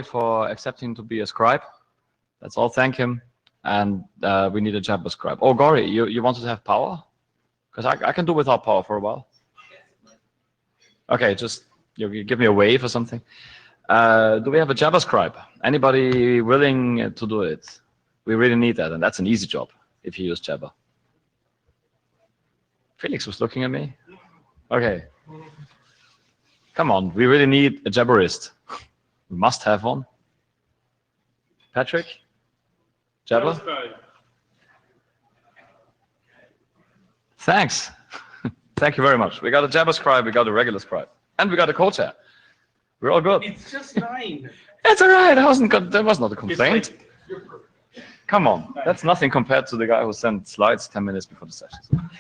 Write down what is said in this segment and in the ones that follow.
for accepting to be a scribe. Let's all thank him. And we need a Jabber scribe. Oh, Gori, you wanted to have power? Because I can do without power for a while. Okay, just you give me a wave or something. Do we have a Jabber scribe? Anybody willing to do it? We really need that, and that's an easy job if you use Jabber. Felix was looking at me. Okay. Come on, we really need a Jabberist. We must have one. Patrick? Jabber? Thanks. Thank you very much. We got a Jabber scribe, we got a regular scribe, and we got a co-chair. We're all good. It's just 9. It's all right. That was not a complaint. Come on, that's nothing compared to the guy who sent slides 10 minutes before the session.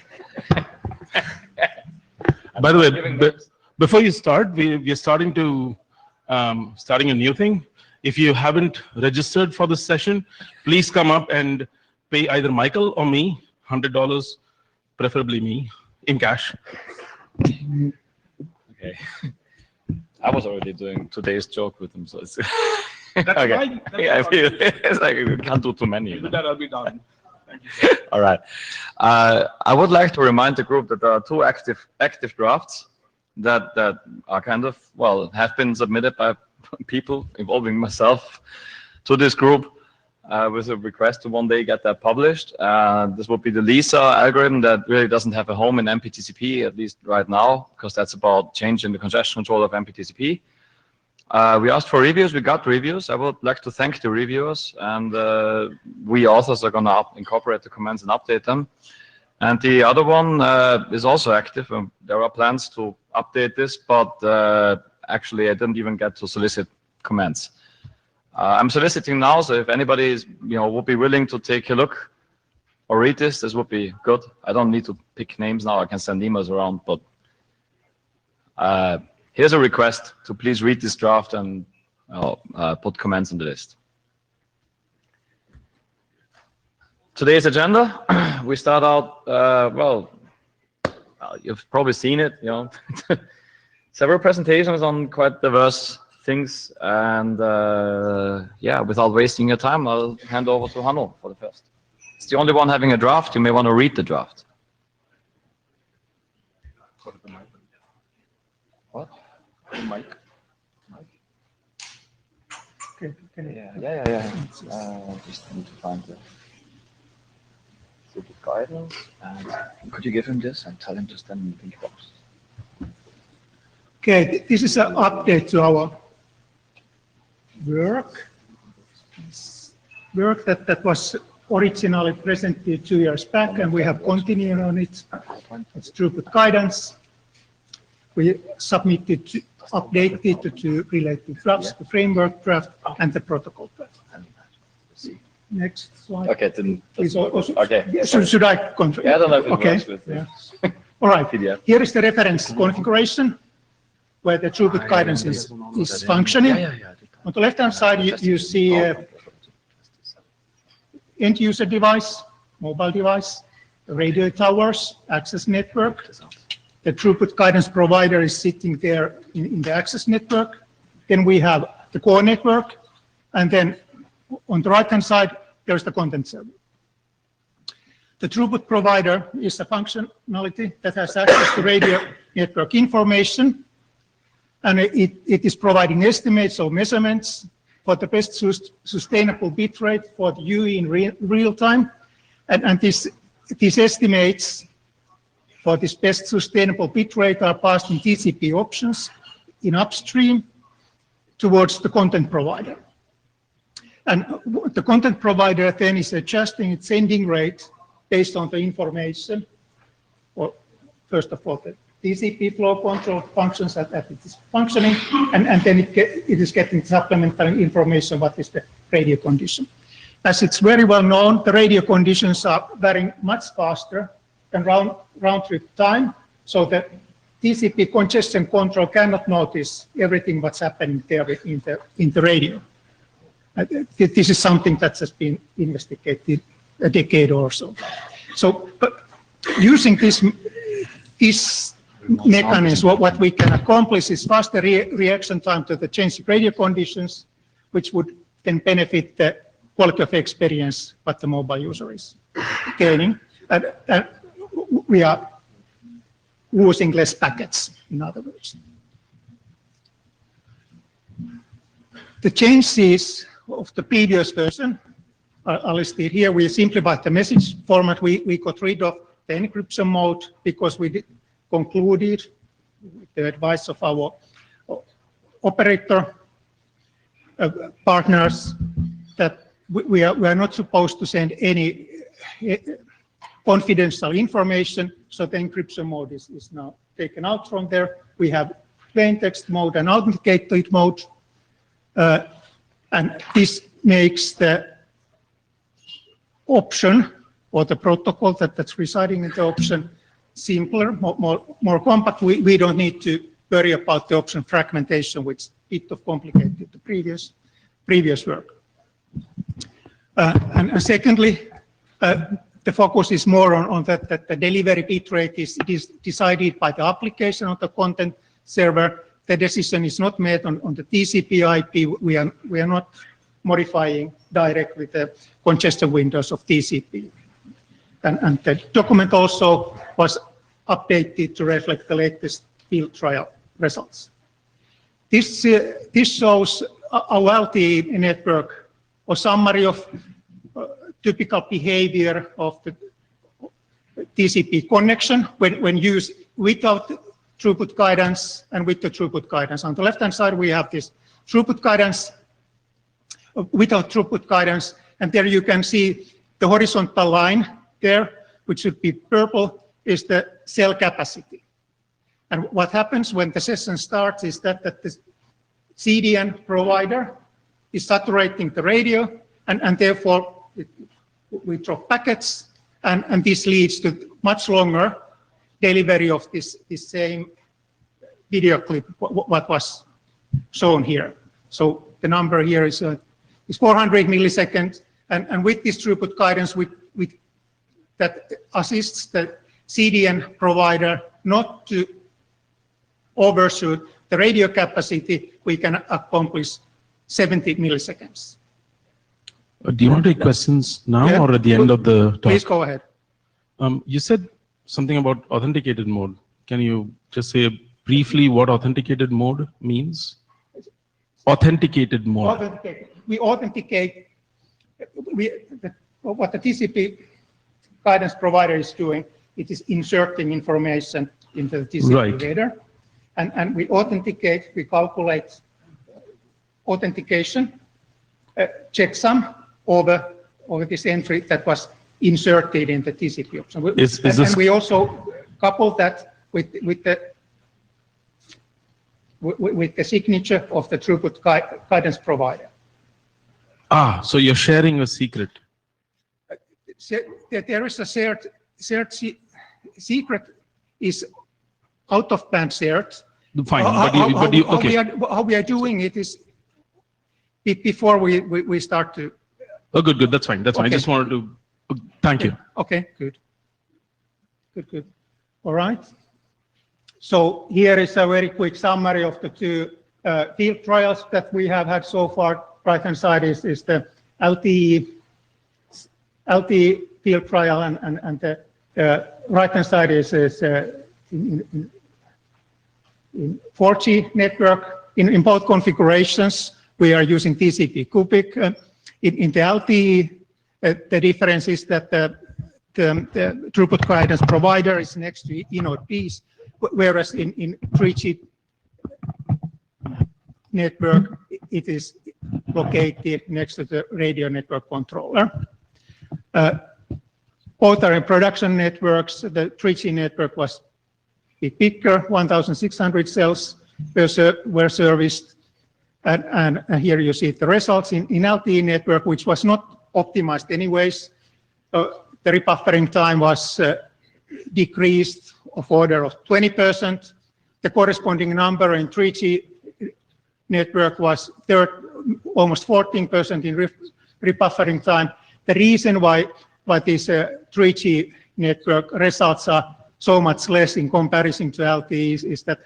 By the way, before you start, we're starting a new thing. If you haven't registered for this session, please come up and pay either Michael or me $100, preferably me, in cash. Okay. I was already doing today's joke with him, so it's That's okay. fine. Yeah, I feel it's like we can't do too many. With that, I'll be done. Thank you. All right. I would like to remind the group that there are 2 active drafts that are kind of, well, have been submitted by people involving myself to this group with a request to one day get that published. This would be the LISA algorithm that really doesn't have a home in MPTCP, at least right now, because that's about changing the congestion control of MPTCP. We asked for reviews, we got reviews. I would like to thank the reviewers, and we authors are going to incorporate the comments and update them. And the other one is also active. There are plans to update this, but actually I didn't even get to solicit comments. I'm soliciting now, so if anybody is, would be willing to take a look or read this would be good. I don't need to pick names now. I can send emails around, but here's a request to please read this draft and put comments on the list. Today's agenda, we start out, well, you've probably seen it, several presentations on quite diverse things, and yeah, without wasting your time, I'll hand over to Hanno for the first. It's the only one having a draft. You may want to read the draft. What? Mike. Okay. Yeah. Just need to find the stupid guidance. And could you give him this and tell him to stand in the pink box? Okay, this is an update to our work that was originally presented 2 years back, and we have continued on it. It's throughput guidance. We submitted, updated the 2 related drafts, the framework draft and the protocol draft. Next slide. Okay, then. Okay. Should I confirm? Yeah, I don't know if it okay. works with this. Yeah. All right. PDF. Here is the reference configuration where the throughput guidance is functioning. On the left-hand side, you see end-user device, mobile device, radio towers, access network. The throughput guidance provider is sitting there in the access network. Then we have the core network, and then on the right-hand side, there's the content server. The throughput provider is a functionality that has access to radio network information, and it is providing estimates or measurements for the best sustainable bit rate for the UE in real time. And these estimates for this best sustainable bit rate are passed in TCP options in upstream towards the content provider. And the content provider then is adjusting its sending rate based on the information, or first of all, the TCP flow control functions that it is functioning, and then it is getting supplemental information what is the radio condition. As it's very well known, the radio conditions are varying much faster than round trip time, so that TCP congestion control cannot notice everything what's happening there in the radio. This is something that has been investigated a decade or so. So, but using this mechanism, what we can accomplish is faster reaction time to the changing radio conditions, which would then benefit the quality of experience what the mobile user is gaining. And we are losing less packets, in other words. The changes of the previous version are listed here. We simplified the message format. We got rid of the encryption mode because we concluded, with the advice of our operator partners, that we are not supposed to send any confidential information, so the encryption mode is now taken out from there. We have plain text mode and authenticated mode, and this makes the option or the protocol that's residing in the option simpler, more compact. We don't need to worry about the option fragmentation, which a bit of complicated the previous work. And secondly, the focus is more on that the delivery bitrate is decided by the application of the content server. The decision is not made on the TCP/IP. We are not modifying directly the congestion windows of TCP. And the document also was updated to reflect the latest field trial results. This shows our LTE network, a summary of typical behavior of the TCP connection when used without throughput guidance and with the throughput guidance. On the left-hand side, we have this throughput guidance, without throughput guidance, and there you can see the horizontal line there, which should be purple, is the cell capacity. And what happens when the session starts is that the CDN provider is saturating the radio, and therefore we drop packets, and this leads to much longer delivery of this same video clip, what was shown here. So the number here is 400 milliseconds, and with this throughput guidance, that assists the CDN provider not to overshoot the radio capacity, we can accomplish 70 milliseconds. Do you want to take questions now or at the end of the talk? Please go ahead. You said something about authenticated mode. Can you just say briefly what authenticated mode means? Authenticated mode. We authenticate. What the TCP guidance provider is doing, it is inserting information into the TCP header, and we authenticate. We calculate authentication checksum over this entry that was inserted in the TCP option. And we also couple that with the signature of the throughput guidance provider. So you're sharing a secret. There is a shared secret is out of band shared. Fine, how we are doing it is before we start to. Oh, good. That's fine. I just wanted to. Thank you. Okay, good. All right. So here is a very quick summary of the two field trials that we have had so far. Right-hand side is the LTE field trial, and the right-hand side is in 4G network. In both configurations, we are using TCP cubic. In the LTE, the difference is that the throughput guidance provider is next to inode Bs, whereas in 3G network, it is located next to the radio network controller. Both are in production networks. The 3G network was bigger, 1,600 cells were serviced. And here you see the results in LTE network, which was not optimized anyways. The rebuffering time was decreased of order of 20%. The corresponding number in 3G network was almost 14% in rebuffering time. The reason why this 3G network results are so much less in comparison to LTE is that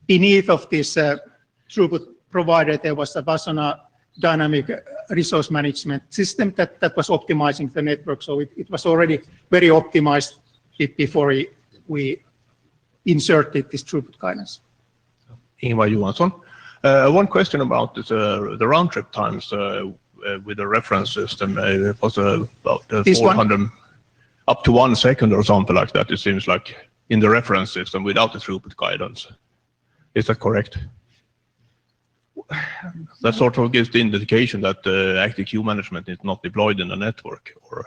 beneath of this throughput provider, there was a Wasana dynamic resource management system that was optimizing the network. So it was already very optimized before we inserted this throughput guidance. Ingvar Johansson. One question about this, the round trip times with the reference system. It was about 400 up to 1 second or something like that. It seems like in the reference system without the throughput guidance. Is that correct? That sort of gives the indication that active queue management is not deployed in the network, or?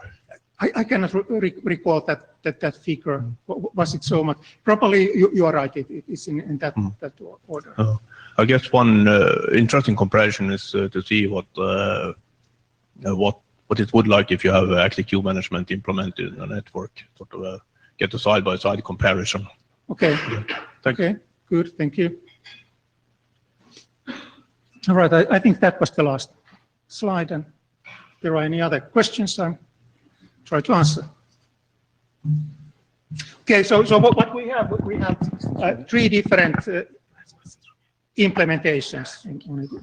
I cannot recall that figure. Was it so much? Probably you are right. It is in that order. I guess one interesting comparison is to see what it would like if you have active queue management implemented in a network. Sort of get a side-by-side comparison. Okay. Okay. Good. Thank you. All right. I think that was the last slide. And if there are any other questions, I'll try to answer. Okay. So what we have 3 different implementations.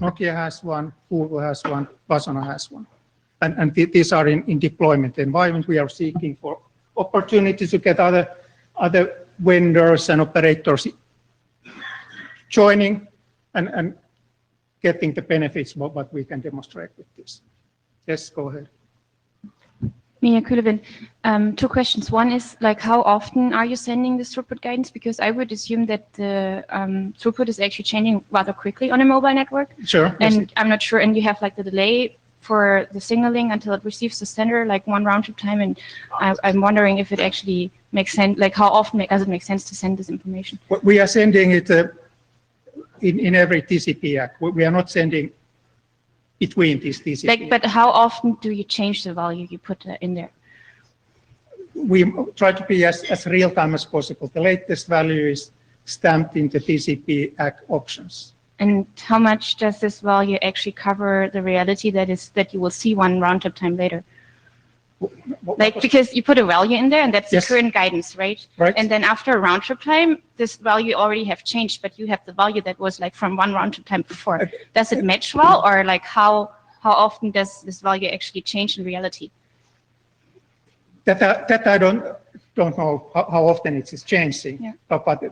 Nokia has one, Google has one, Vasana has one. And these are in deployment environment. We are seeking for opportunities to get other vendors and operators joining and getting the benefits what we can demonstrate with this. Yes, go ahead. Mia Kulevin, 2 questions. One is like, how often are you sending this throughput guidance? Because I would assume that the throughput is actually changing rather quickly on a mobile network. Sure. And Yes. I'm not sure, and you have like the delay for the signaling until it receives the sender, like 1 round trip time. And I'm wondering if it actually makes sense, like how often does it make sense to send this information? We are sending it in every TCP ACK. We are not sending between these TCP. Like, but how often do you change the value you put in there? We try to be as real time as possible. The latest value is stamped in the TCP ACK options. And how much does this value actually cover the reality that you will see 1 round trip time later? Like, because you put a value in there and that's Yes. the current guidance, right? Right. And then after a round trip time, this value already have changed, but you have the value that was like from 1 round trip time before. Does it match well, or like how often does this value actually change in reality? That I don't know how often it is changing. Yeah. But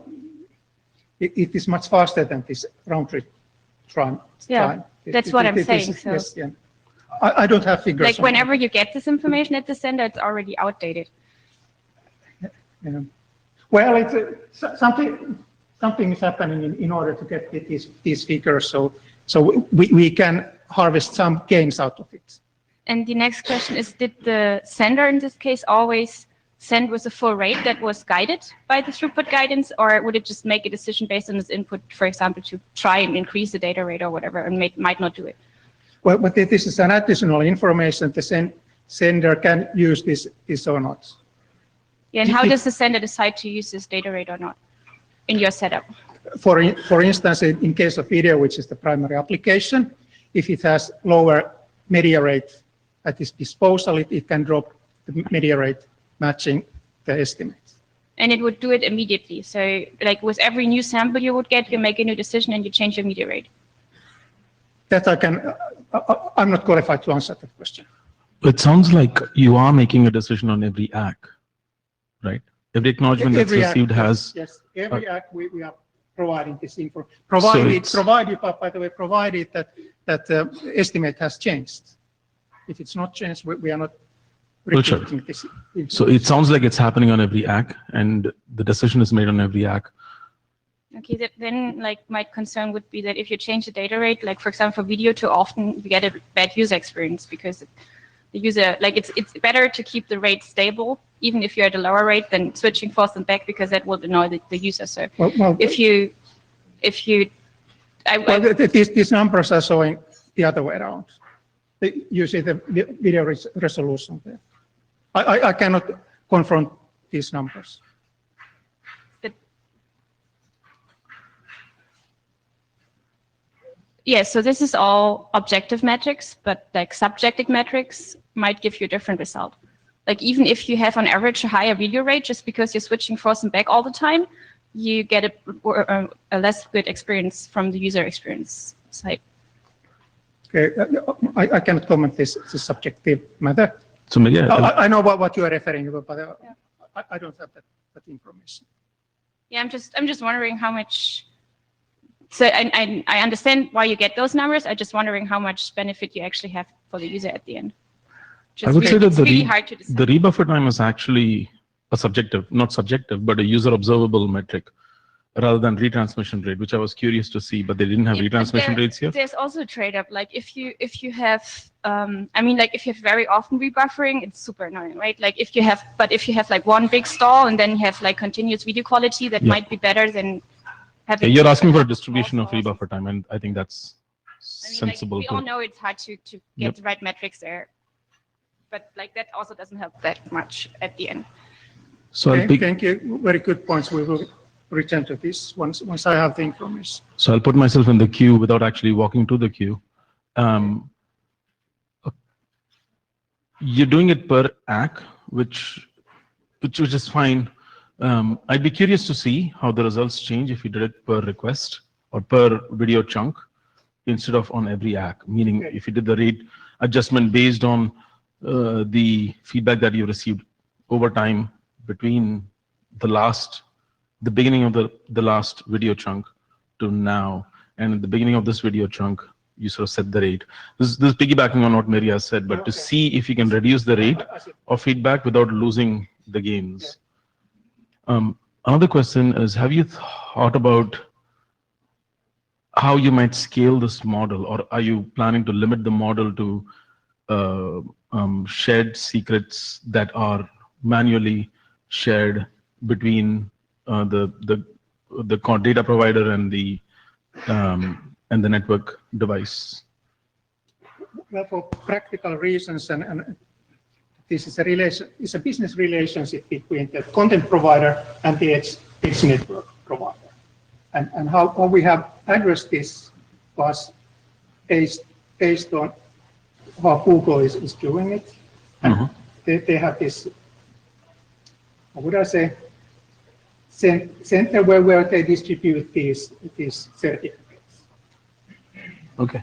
it is much faster than this round trip time. Yeah, that's what I'm saying. So, Yes, yeah. I don't have figures. like, whenever you get this information at the sender, it's already outdated. Yeah. Well, it's something is happening in order to get these figures, so we can harvest some gains out of it. And the next question is, did the sender in this case always send with a full rate that was guided by the throughput guidance, or would it just make a decision based on its input, for example, to try and increase the data rate or whatever, and might not do it? Well, but this is an additional information. The sender can use this or not. Yeah, and how does the sender decide to use this data rate or not in your setup? For instance, in case of video, which is the primary application, if it has lower media rate at its disposal, it can drop the media rate matching the estimates. And it would do it immediately. So like with every new sample you would get, you make a new decision and you change your media rate. That I'm not qualified to answer that question. It sounds like you are making a decision on every ACK, right? Every acknowledgement that's Every ACK, received has. Yes, every ACK we are providing this info. Provided, by the way, provided that the estimate has changed. If it's not changed, we are not repeating this. So it sounds like it's happening on every ACK, and the decision is made on every ACK. Okay, then like my concern would be that if you change the data rate, like for example for video too often, you get a bad user experience because the user, like it's better to keep the rate stable, even if you're at a lower rate, than switching forth and back, because that will annoy the user. So well, these numbers are showing the other way around. You see the video resolution there. I cannot confront these numbers. Yeah, so this is all objective metrics, but like subjective metrics might give you a different result. Like even if you have on average a higher video rate, just because you're switching forth and back all the time, you get a less good experience from the user experience side. Okay, I cannot comment this. It's a subjective matter. So yeah, I know what you are referring to, but I don't have that information. Yeah, I'm just wondering how much. So I understand why you get those numbers. I'm just wondering how much benefit you actually have for the user at the end. I would say that it's really hard to decide. the rebuffer time is actually a subjective, not subjective, but a user observable metric rather than retransmission rate, which I was curious to see, but they didn't have Yeah, but retransmission rates here. There's also a trade-up. Like if you have, if you have very often rebuffering, it's super annoying, right? Like if you have like one big stall and then you have like continuous video quality, that might be better than having. Yeah, you're asking for a distribution of rebuffer time, and I think that's sensible. We all know it's hard to get the right metrics there, but like that also doesn't help that much at the end. So Okay, thank you. Very good points. We will return to this once I have the information. So I'll put myself in the queue without actually walking to the queue. You're doing it per ACK, which is fine. I'd be curious to see how the results change if you did it per request or per video chunk instead of on every ACK. Meaning, if you did the rate adjustment based on the feedback that you received over time between the beginning of the last video chunk to now, and at the beginning of this video chunk, you sort of set the rate. This is piggybacking on what Maria said, but to see if you can reduce the rate of feedback without losing the gains. Another question is, have you thought about how you might scale this model, or are you planning to limit the model to shared secrets that are manually shared between the data provider and the network device? Well, for practical reasons, and this is a business relationship between the content provider and the edge network provider. And how we have addressed this was based on how Google is doing it. And they have this, what would I say, center where they distribute these certificates. Okay.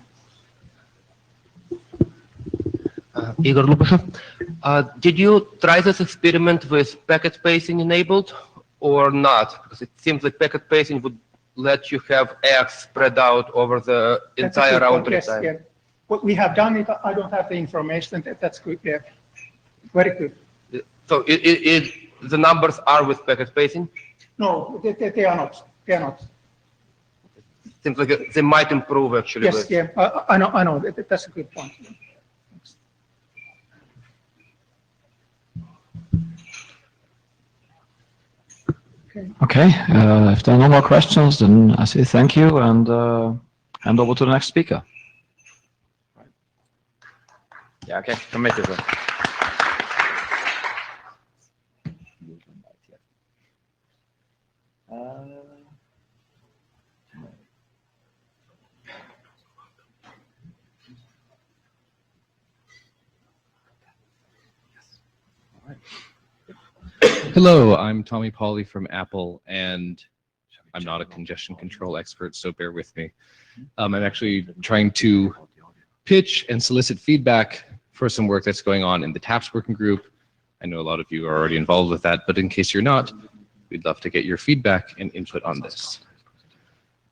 Igor Lubashev. Did you try this experiment with packet spacing enabled or not? Because it seems like packet spacing would let you have X spread out over the entire round trip time. Yes, what we have done it, I don't have the information. That's good. Yeah. Very good. So the numbers are with packet spacing? No, they are not. They are not. Seems like they might improve actually. Yes, yeah, I know. That's a good point. Okay, if there are no more questions, then I say thank you and hand over to the next speaker. Yeah, okay, come make it. Hello, I'm Tommy Pauly from Apple, and I'm not a congestion control expert, so bear with me. I'm actually trying to pitch and solicit feedback for some work that's going on in the TAPS working group. I know a lot of you are already involved with that, but in case you're not, we'd love to get your feedback and input on this.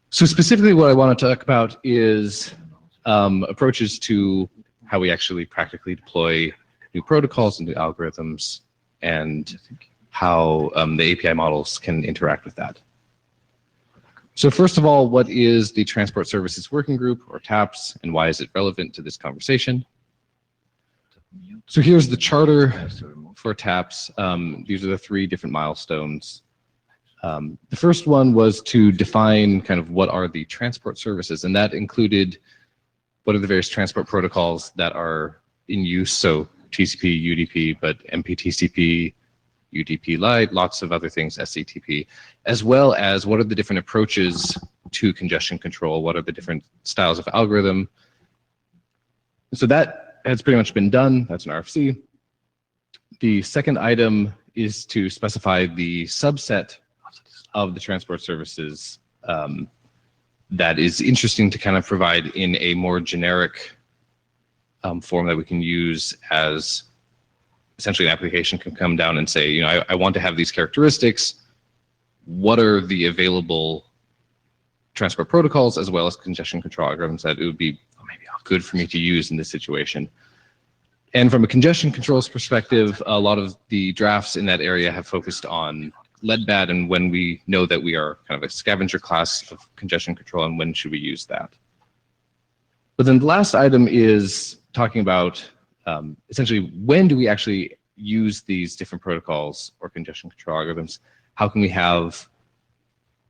So specifically what I want to talk about is approaches to how we actually practically deploy new protocols and new algorithms, and how the API models can interact with that. So first of all, what is the Transport Services Working Group, or TAPS, and why is it relevant to this conversation? So here's the charter for TAPS. These are the 3 different milestones. The first one was to define kind of what are the transport services, and that included what are the various transport protocols that are in use, so TCP, UDP, but MPTCP, UDP Lite, lots of other things, SCTP, as well as what are the different approaches to congestion control, what are the different styles of algorithm. So that has pretty much been done. That's an RFC. The second item is to specify the subset of the transport services that is interesting to kind of provide in a more generic form that we can use as essentially an application can come down and say, I want to have these characteristics. What are the available transport protocols as well as congestion control algorithms that it would be maybe good for me to use in this situation? And from a congestion controls perspective, a lot of the drafts in that area have focused on lead-bad and when we know that we are kind of a scavenger class of congestion control and when should we use that. But then the last item is talking about essentially when do we actually use these different protocols or congestion control algorithms? How can we have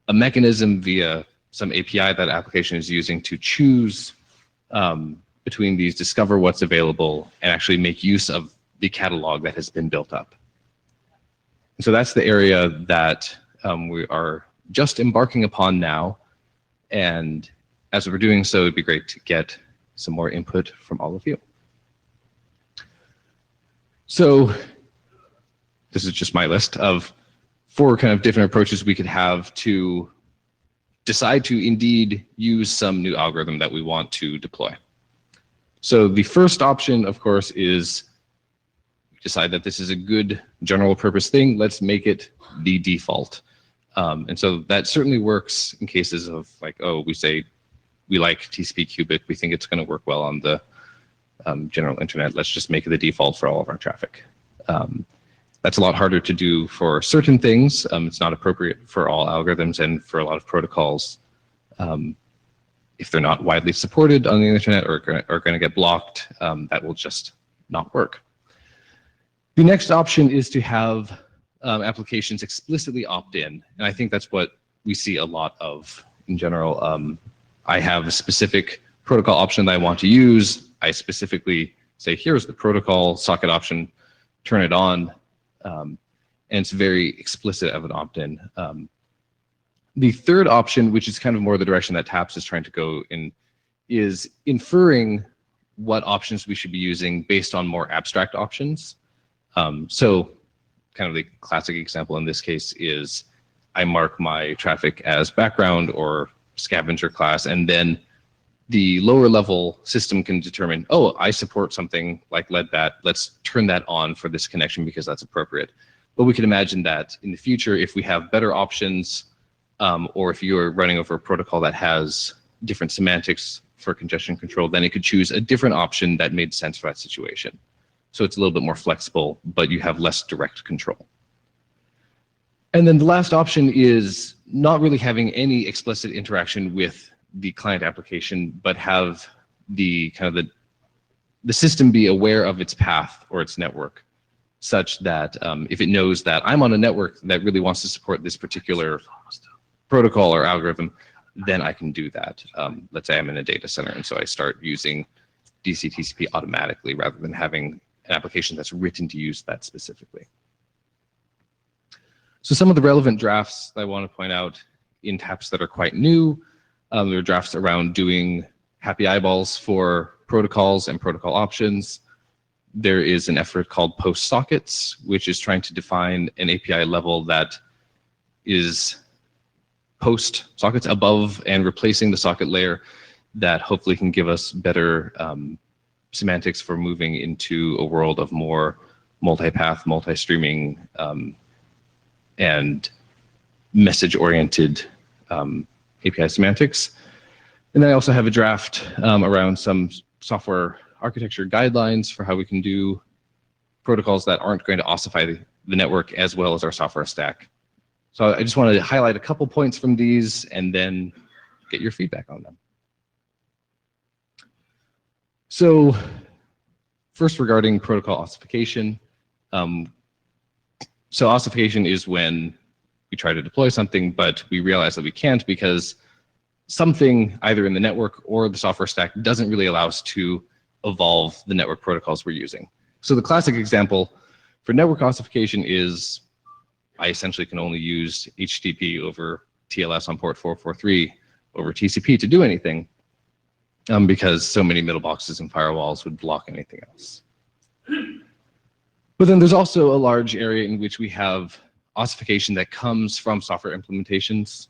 a mechanism via some API that application is using to choose between these, discover what's available, and actually make use of the catalog that has been built up. And so that's the area that we are just embarking upon now. And as we're doing so, it'd be great to get some more input from all of you. So this is just my list of 4 kind of different approaches we could have to decide to indeed use some new algorithm that we want to deploy. So the first option, of course, is decide that this is a good general purpose thing. Let's make it the default. And so that certainly works in cases of like, oh, we say we like TCP cubic. We think it's going to work well on the general internet. Let's just make it the default for all of our traffic. That's a lot harder to do for certain things. It's not appropriate for all algorithms and for a lot of protocols. If they're not widely supported on the internet or are going to get blocked, that will just not work. The next option is to have applications explicitly opt in. And I think that's what we see a lot of in general. I have a specific protocol option that I want to use. I specifically say, here's the protocol socket option, turn it on. And it's very explicit of an opt-in. The third option, which is kind of more the direction that TAPS is trying to go in, is inferring what options we should be using based on more abstract options. So kind of the classic example in this case is I mark my traffic as background or scavenger class, and then the lower level system can determine, oh, I support something like lead-bat. Let's turn that on for this connection because that's appropriate. But we can imagine that in the future, if we have better options, or if you're running over a protocol that has different semantics for congestion control, then it could choose a different option that made sense for that situation. So it's a little bit more flexible, but you have less direct control. And then the last option is not really having any explicit interaction with the client application, but have the kind of the system be aware of its path or its network, such that if it knows that I'm on a network that really wants to support this particular protocol or algorithm, then I can do that. Let's say I'm in a data center, and so I start using DC TCP automatically rather than having an application that's written to use that specifically. So some of the relevant drafts that I want to point out in TAPS that are quite new, there are drafts around doing happy eyeballs for protocols and protocol options. There is an effort called post sockets, which is trying to define an API level that is post sockets above and replacing the socket layer that hopefully can give us better semantics for moving into a world of more multi-path, multi-streaming, and message-oriented API semantics. And then I also have a draft around some software architecture guidelines for how we can do protocols that aren't going to ossify the network as well as our software stack. So I just wanted to highlight a couple points from these and then get your feedback on them. So first, regarding protocol ossification. So ossification is when we try to deploy something, but we realize that we can't because something either in the network or the software stack doesn't really allow us to evolve the network protocols we're using. So the classic example for network ossification is I essentially can only use HTTP over TLS on port 443 over TCP to do anything because so many middle boxes and firewalls would block anything else. But then there's also a large area in which we have ossification that comes from software implementations.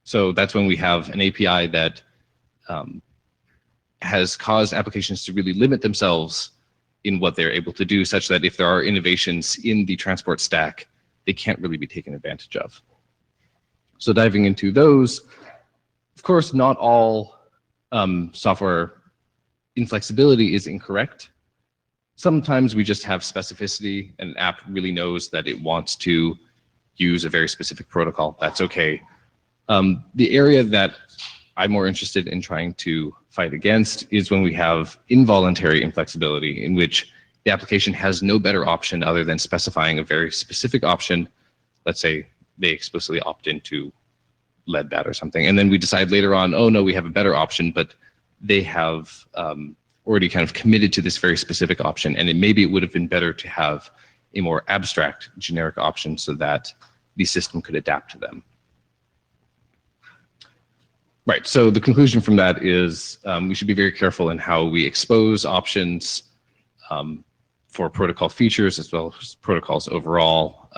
So that's when we have an API that has caused applications to really limit themselves in what they're able to do, such that if there are innovations in the transport stack, they can't really be taken advantage of. So diving into those, of course, not all software inflexibility is incorrect. Sometimes we just have specificity, and an app really knows that it wants to use a very specific protocol. That's okay. The area that I'm more interested in trying to fight against is when we have involuntary inflexibility, in which the application has no better option other than specifying a very specific option. Let's say they explicitly opt into lead-bat or something, and then we decide later on, oh no, we have a better option, but they have already kind of committed to this very specific option, and maybe it would have been better to have a more abstract generic option so that the system could adapt to them. Right, so the conclusion from that is we should be very careful in how we expose options for protocol features as well as protocols overall.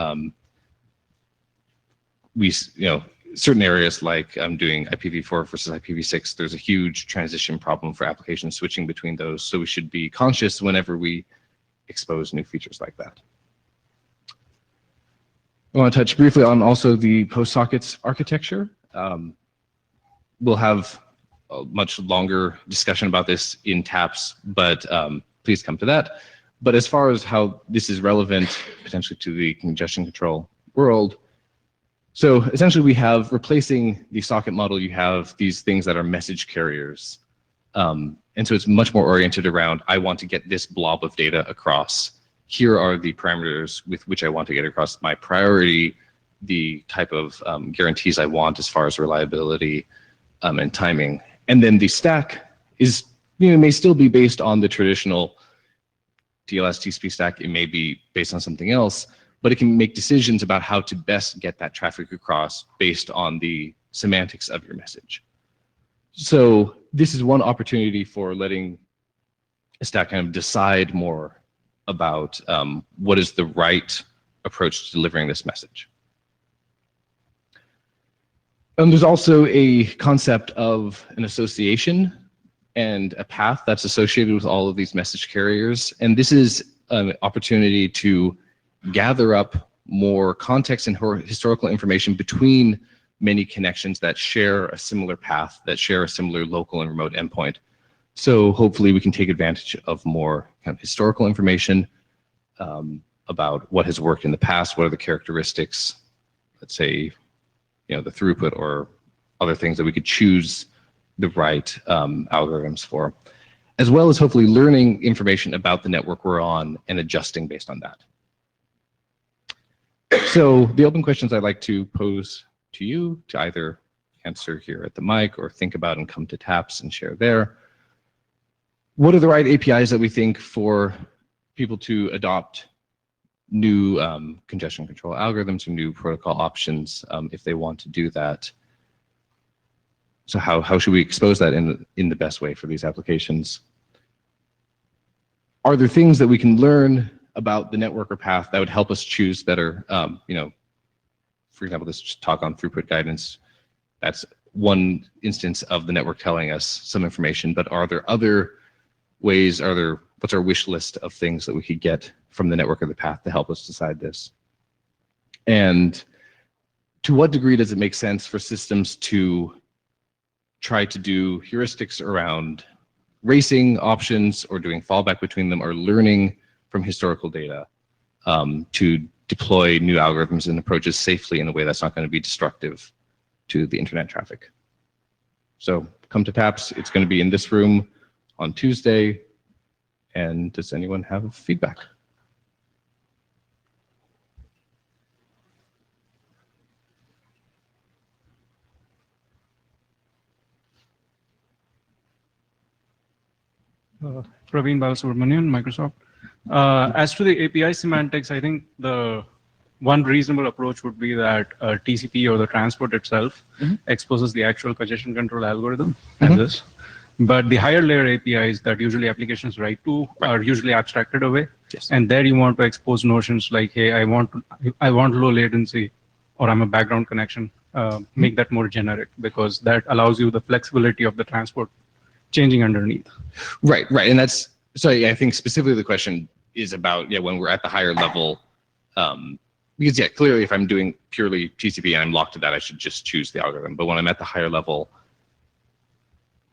Certain areas like doing IPv4 versus IPv6, there's a huge transition problem for applications switching between those, so we should be conscious whenever we expose new features like that. I want to touch briefly on also the post-sockets architecture. We'll have a much longer discussion about this in TAPS, but please come to that. But as far as how this is relevant potentially to the congestion control world, so essentially we have, replacing the socket model, you have these things that are message carriers. And so it's much more oriented around, I want to get this blob of data across. Here are the parameters with which I want to get across my priority, the type of guarantees I want as far as reliability and timing. And then the stack is, may still be based on the traditional TLS TCP stack. It may be based on something else, but it can make decisions about how to best get that traffic across based on the semantics of your message. So this is one opportunity for letting a stack kind of decide more about what is the right approach to delivering this message. There's also a concept of an association and a path that's associated with all of these message carriers. And this is an opportunity to gather up more context and historical information between many connections that share a similar path, that share a similar local and remote endpoint. So hopefully we can take advantage of more kind of historical information about what has worked in the past, what are the characteristics, let's say, the throughput or other things that we could choose the right algorithms for, as well as hopefully learning information about the network we're on and adjusting based on that. So the open questions I'd like to pose to you to either answer here at the mic or think about and come to TAPS and share there. What are the right APIs that we think for people to adopt new congestion control algorithms or new protocol options if they want to do that? So how should we expose that in the best way for these applications? Are there things that we can learn about the network or path that would help us choose better? For example, this talk on throughput guidance, that's one instance of the network telling us some information, but are there other ways, what's our wish list of things that we could get from the network or the path to help us decide this? And to what degree does it make sense for systems to try to do heuristics around racing options or doing fallback between them or learning from historical data to deploy new algorithms and approaches safely in a way that's not going to be destructive to the internet traffic? So come to TAPS. It's going to be in this room on Tuesday. And does anyone have feedback? Praveen Balasubramanian, Microsoft. As to the API semantics, I think the one reasonable approach would be that TCP or the transport itself exposes the actual congestion control algorithm and this. But the higher layer APIs that usually applications write to are usually abstracted away. Yes. And there you want to expose notions like, hey, I want low latency, or I'm a background connection. Make that more generic, because that allows you the flexibility of the transport changing underneath. Right, right. And that's, so yeah, I think specifically the question is about, yeah, when we're at the higher level, because yeah, clearly if I'm doing purely TCP and I'm locked to that, I should just choose the algorithm. But when I'm at the higher level,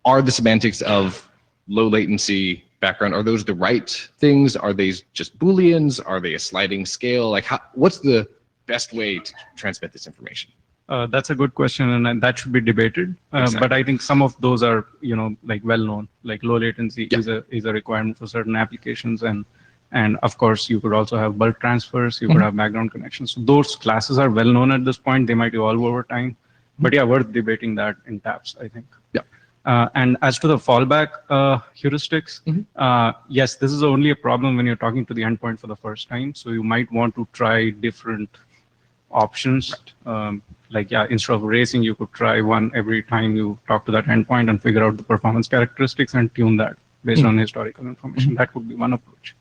are the semantics of low latency background, are those the right things? Are they just Booleans? Are they a sliding scale? Like what's the best way to transmit this information? That's a good question, and that should be debated. Exactly. But I think some of those are, like well known. Like low latency Yeah. is a requirement for certain applications, and of course you could also have bulk transfers. You could have background connections. So those classes are well known at this point. They might evolve over time, but yeah, worth debating that in TAPS, I think. Yeah. And as to the fallback heuristics, yes, this is only a problem when you're talking to the endpoint for the first time. So you might want to try different options. Like, yeah, instead of racing, you could try one every time you talk to that endpoint and figure out the performance characteristics and tune that based on historical information. That would be one approach.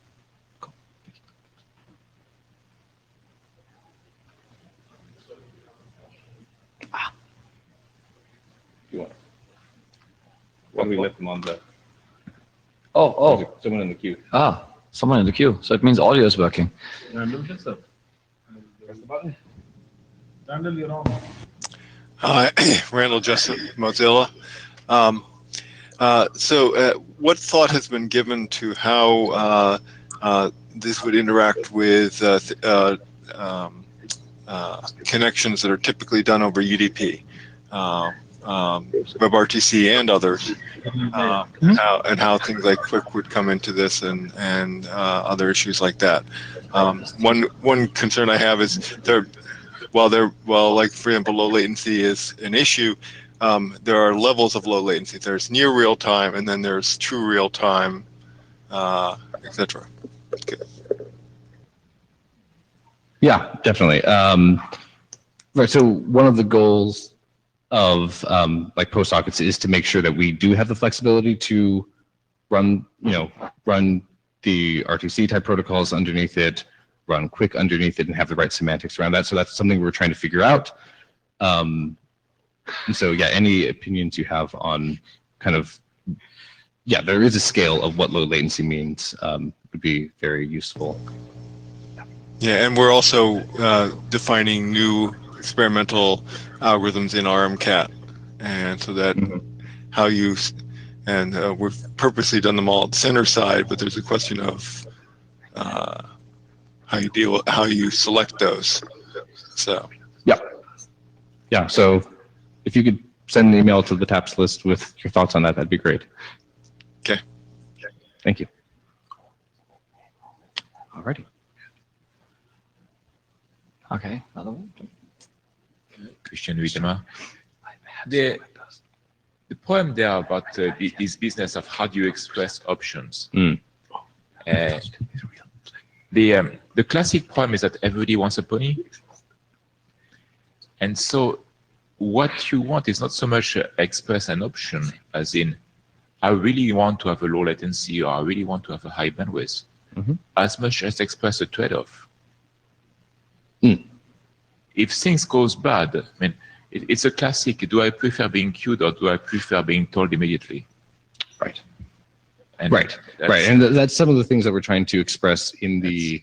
When we let them on the, Oh, someone in the queue. someone in the queue. So it means audio is working. Hi, Randall Jessup, Mozilla. What thought has been given to how this would interact with connections that are typically done over UDP, WebRTC and others, and how things like Quick would come into this and other issues like that. One concern I have is like for example, low latency is an issue. There are levels of low latency. There's near real time, and then there's true real time, etc. Okay. Yeah, definitely. Right. So one of the goals of like PostSockets is to make sure that we do have the flexibility to run the RTC type protocols underneath it, run Quick underneath it, and have the right semantics around that. So that's something we're trying to figure out. And so, yeah, any opinions you have on kind of, yeah, there is a scale of what low latency means would be very useful. Yeah, and we're also defining new experimental algorithms in RMCAT, and so that how you and we've purposely done them all at the center side, but there's a question of how you select those. So Yeah. So if you could send an email to the TAPS list with your thoughts on that, that'd be great. Okay. Thank you. Alrighty. Okay, another one. Christian Wiedemer. The problem there about this business of how do you express options. The classic problem is that everybody wants a pony. And so what you want is not so much express an option as in, I really want to have a low latency or I really want to have a high bandwidth, as much as express a trade-off. If things goes bad, I mean, it's a classic, do I prefer being queued or do I prefer being told immediately? Right. And Right. And that's some of the things that we're trying to express in the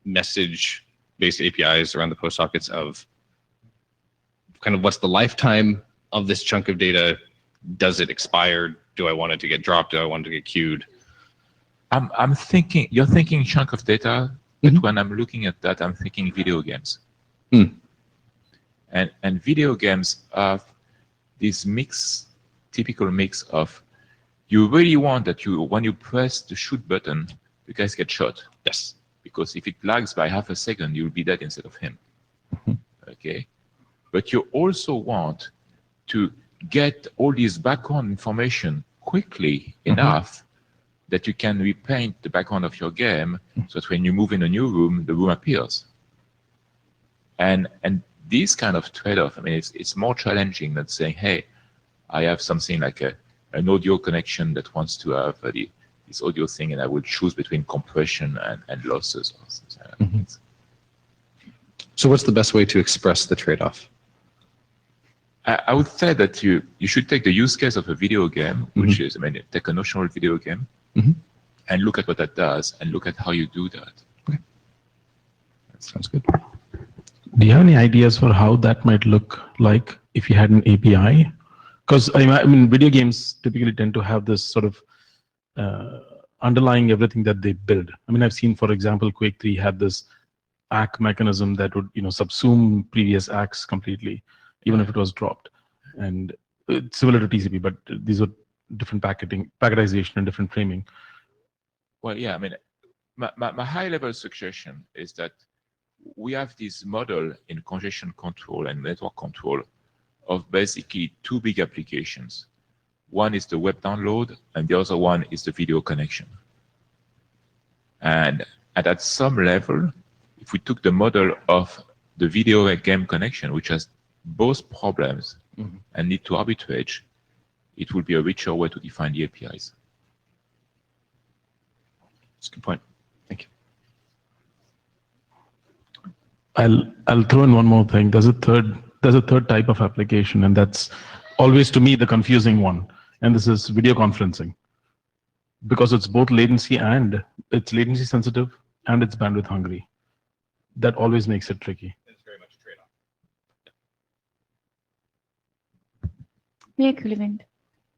message-based APIs around the PostSockets of kind of what's the lifetime of this chunk of data? Does it expire? Do I want it to get dropped? Do I want it to get queued? I'm thinking, you're thinking chunk of data, but when I'm looking at that, I'm thinking video games. And video games are this typical mix of, you really want that when you press the shoot button, the guys get shot. Yes. Because if it lags by half a second, you'll be dead instead of him. Okay. But you also want to get all this background information quickly enough that you can repaint the background of your game so that when you move in a new room, the room appears. And this kind of trade-off, I mean, it's more challenging than saying, hey, I have something like an audio connection that wants to have this audio thing, and I will choose between compression and losses or something like that. So what's the best way to express the trade-off? I would say that you should take the use case of a video game, which is, I mean, take a notional video game, and look at what that does, and look at how you do that. Okay. That sounds good. Do you have any ideas for how that might look like if you had an API? Because I mean, video games typically tend to have this sort of underlying everything that they build. I mean, I've seen, for example, Quake 3 had this ACK mechanism that would, subsume previous ACKs completely, even if it was dropped. And it's similar to TCP, but these are different packetization and different framing. Well, yeah, I mean, my high-level suggestion is that we have this model in congestion control and network control of basically two big applications. One is the web download, and the other one is the video connection. And at some level, if we took the model of the video game connection, which has both problems and need to arbitrage, it will be a richer way to define the APIs. That's a good point. Thank you. I'll throw in one more thing. There's a third type of application, and that's always, to me, the confusing one. And this is video conferencing, because it's both latency sensitive and it's bandwidth hungry. That always makes it tricky. It's very much a trade-off. Yeah, Kulevint.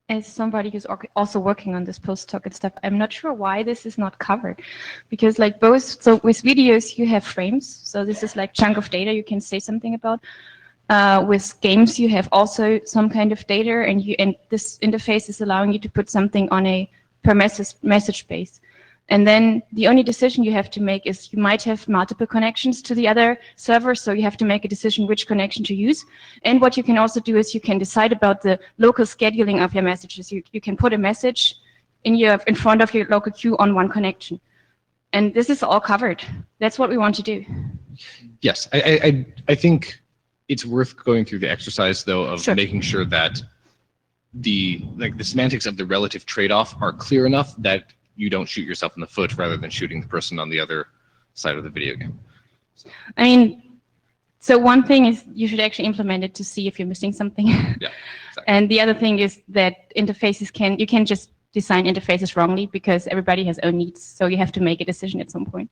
As somebody who's also working on this post-socket stuff, I'm not sure why this is not covered, because like so with videos you have frames, so this is like chunk of data you can say something about. With games you have also some kind of data, and this interface is allowing you to put something on a per message base. And then the only decision you have to make is you might have multiple connections to the other server, so you have to make a decision which connection to use. And what you can also do is you can decide about the local scheduling of your messages. You can put a message in front of your local queue on one connection. And this is all covered. That's what we want to do. Yes, I think it's worth going through the exercise, though, of making sure that the semantics of the relative trade-off are clear enough that you don't shoot yourself in the foot rather than shooting the person on the other side of the video game. I mean, so one thing is you should actually implement it to see if you're missing something. Yeah, exactly. And the other thing is that interfaces you can just design interfaces wrongly because everybody has own needs. So you have to make a decision at some point.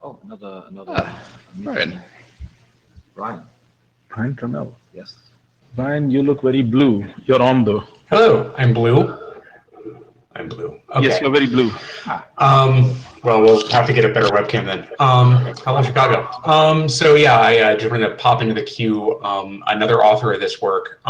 Oh, another. Brian. Brian Trammell. Yes. Brian, you look very blue. You're on though. Hello, I'm blue. I'm blue. Okay. Yes, you're very blue. Well, we'll have to get a better webcam then. Hello, Chicago. So yeah, I just wanted to pop into the queue. Another author of this work.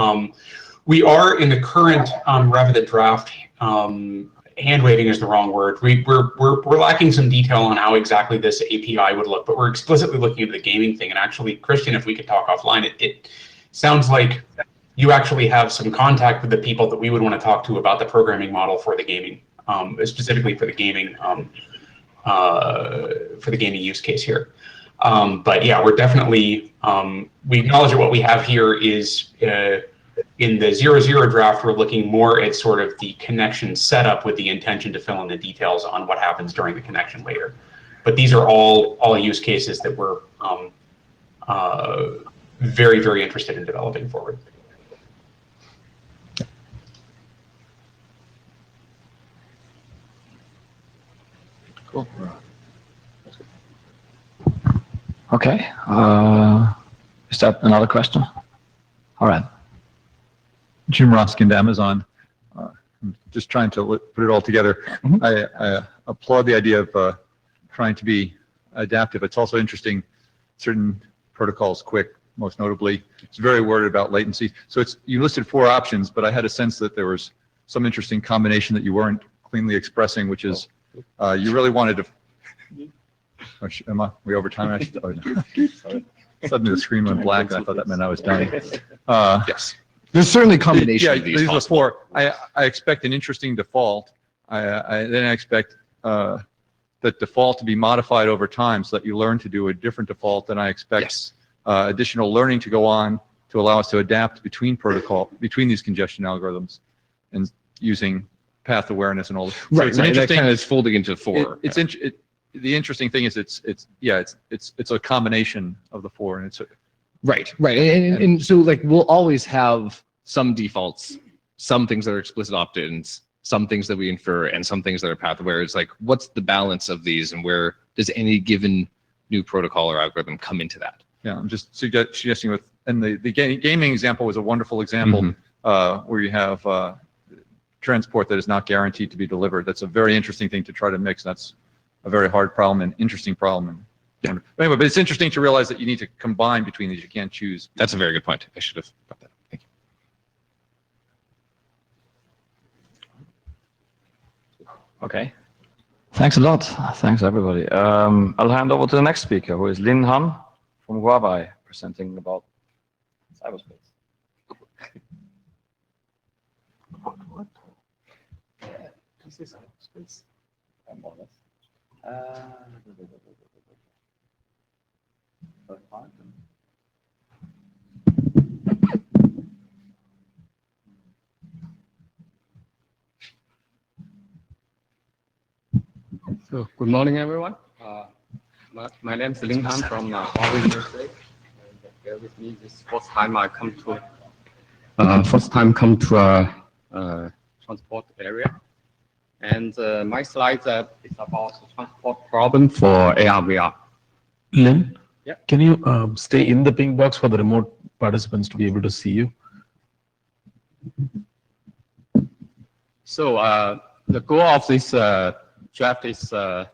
We are in the current rev of the draft. Hand waving is the wrong word. We're lacking some detail on how exactly this API would look, but we're explicitly looking at the gaming thing. And actually, Christian, if we could talk offline, it sounds like you actually have some contact with the people that we would want to talk to about the programming model for the gaming, specifically for the gaming use case here. But yeah, we're definitely, we acknowledge that what we have here is in the 0.0 draft, we're looking more at sort of the connection setup with the intention to fill in the details on what happens during the connection later. But these are all use cases that we're very, very interested in developing forward. Cool. Okay. Is that another question? All right. Jim Roskind, Amazon. I'm just trying to put it all together. I applaud the idea of trying to be adaptive. It's also interesting, certain protocols, quick, most notably, it's very worried about latency. So you listed 4 options, but I had a sense that there was some interesting combination that you weren't cleanly expressing, which is you really wanted to. We over time? Suddenly the screen went black, and I thought that meant I was done. Yes. There's certainly a combination of these. These are 4. I expect an interesting default. Then I expect that default to be modified over time so that you learn to do a different default. Then I expect additional learning to go on to allow us to adapt between these congestion algorithms and using path awareness and all this. Right, so that kind of is folding into 4. the interesting thing is it's a combination of the four, and it's Right, right. And so like we'll always have some defaults, some things that are explicit opt-ins, some things that we infer, and some things that are path aware. It's like, what's the balance of these, and where does any given new protocol or algorithm come into that? Yeah, I'm just suggesting with, and the gaming example was a wonderful example where you have transport that is not guaranteed to be delivered. That's a very interesting thing to try to mix. That's a very hard problem and interesting problem. Yeah. Anyway, but it's interesting to realize that you need to combine between these. You can't choose. That's a very good point. I should have brought that up. Thank you. Okay. Thanks a lot. Thanks, everybody. I'll hand over to the next speaker, who is Lin Han from Huawei, presenting about cyberspace. So, good morning, everyone. My name is Lin Han from Huawei USA. Bear with me. This is first time I come to a transport area. And my slide is about the transport problem for AR/VR. Lynn, Yeah. can you stay in the ping box for the remote participants to be able to see you? So the goal of this draft is,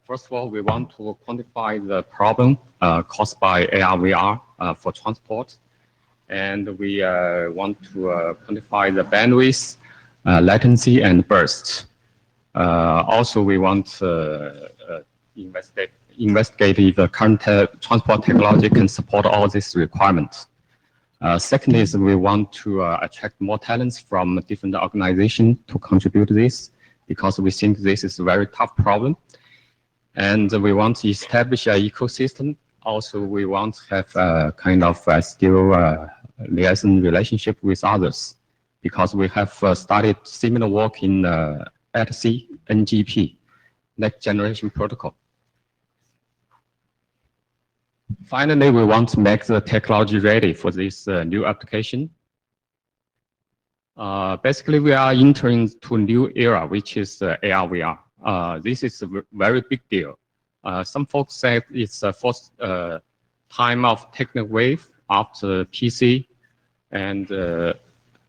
first of all, we want to quantify the problem caused by AR/VR for transport. And we want to quantify the bandwidth, latency, and burst. Also, we want to investigate if the current transport technology can support all these requirements. Second is we want to attract more talents from different organizations to contribute to this, because we think this is a very tough problem. And we want to establish an ecosystem. Also, we want to have a kind of a still liaison relationship with others, because we have started similar work in IETF, NGP, next generation protocol. Finally, we want to make the technology ready for this new application. Basically, we are entering to a new era, which is AR/VR. This is a very big deal. Some folks say it's the first time of technical wave after PC and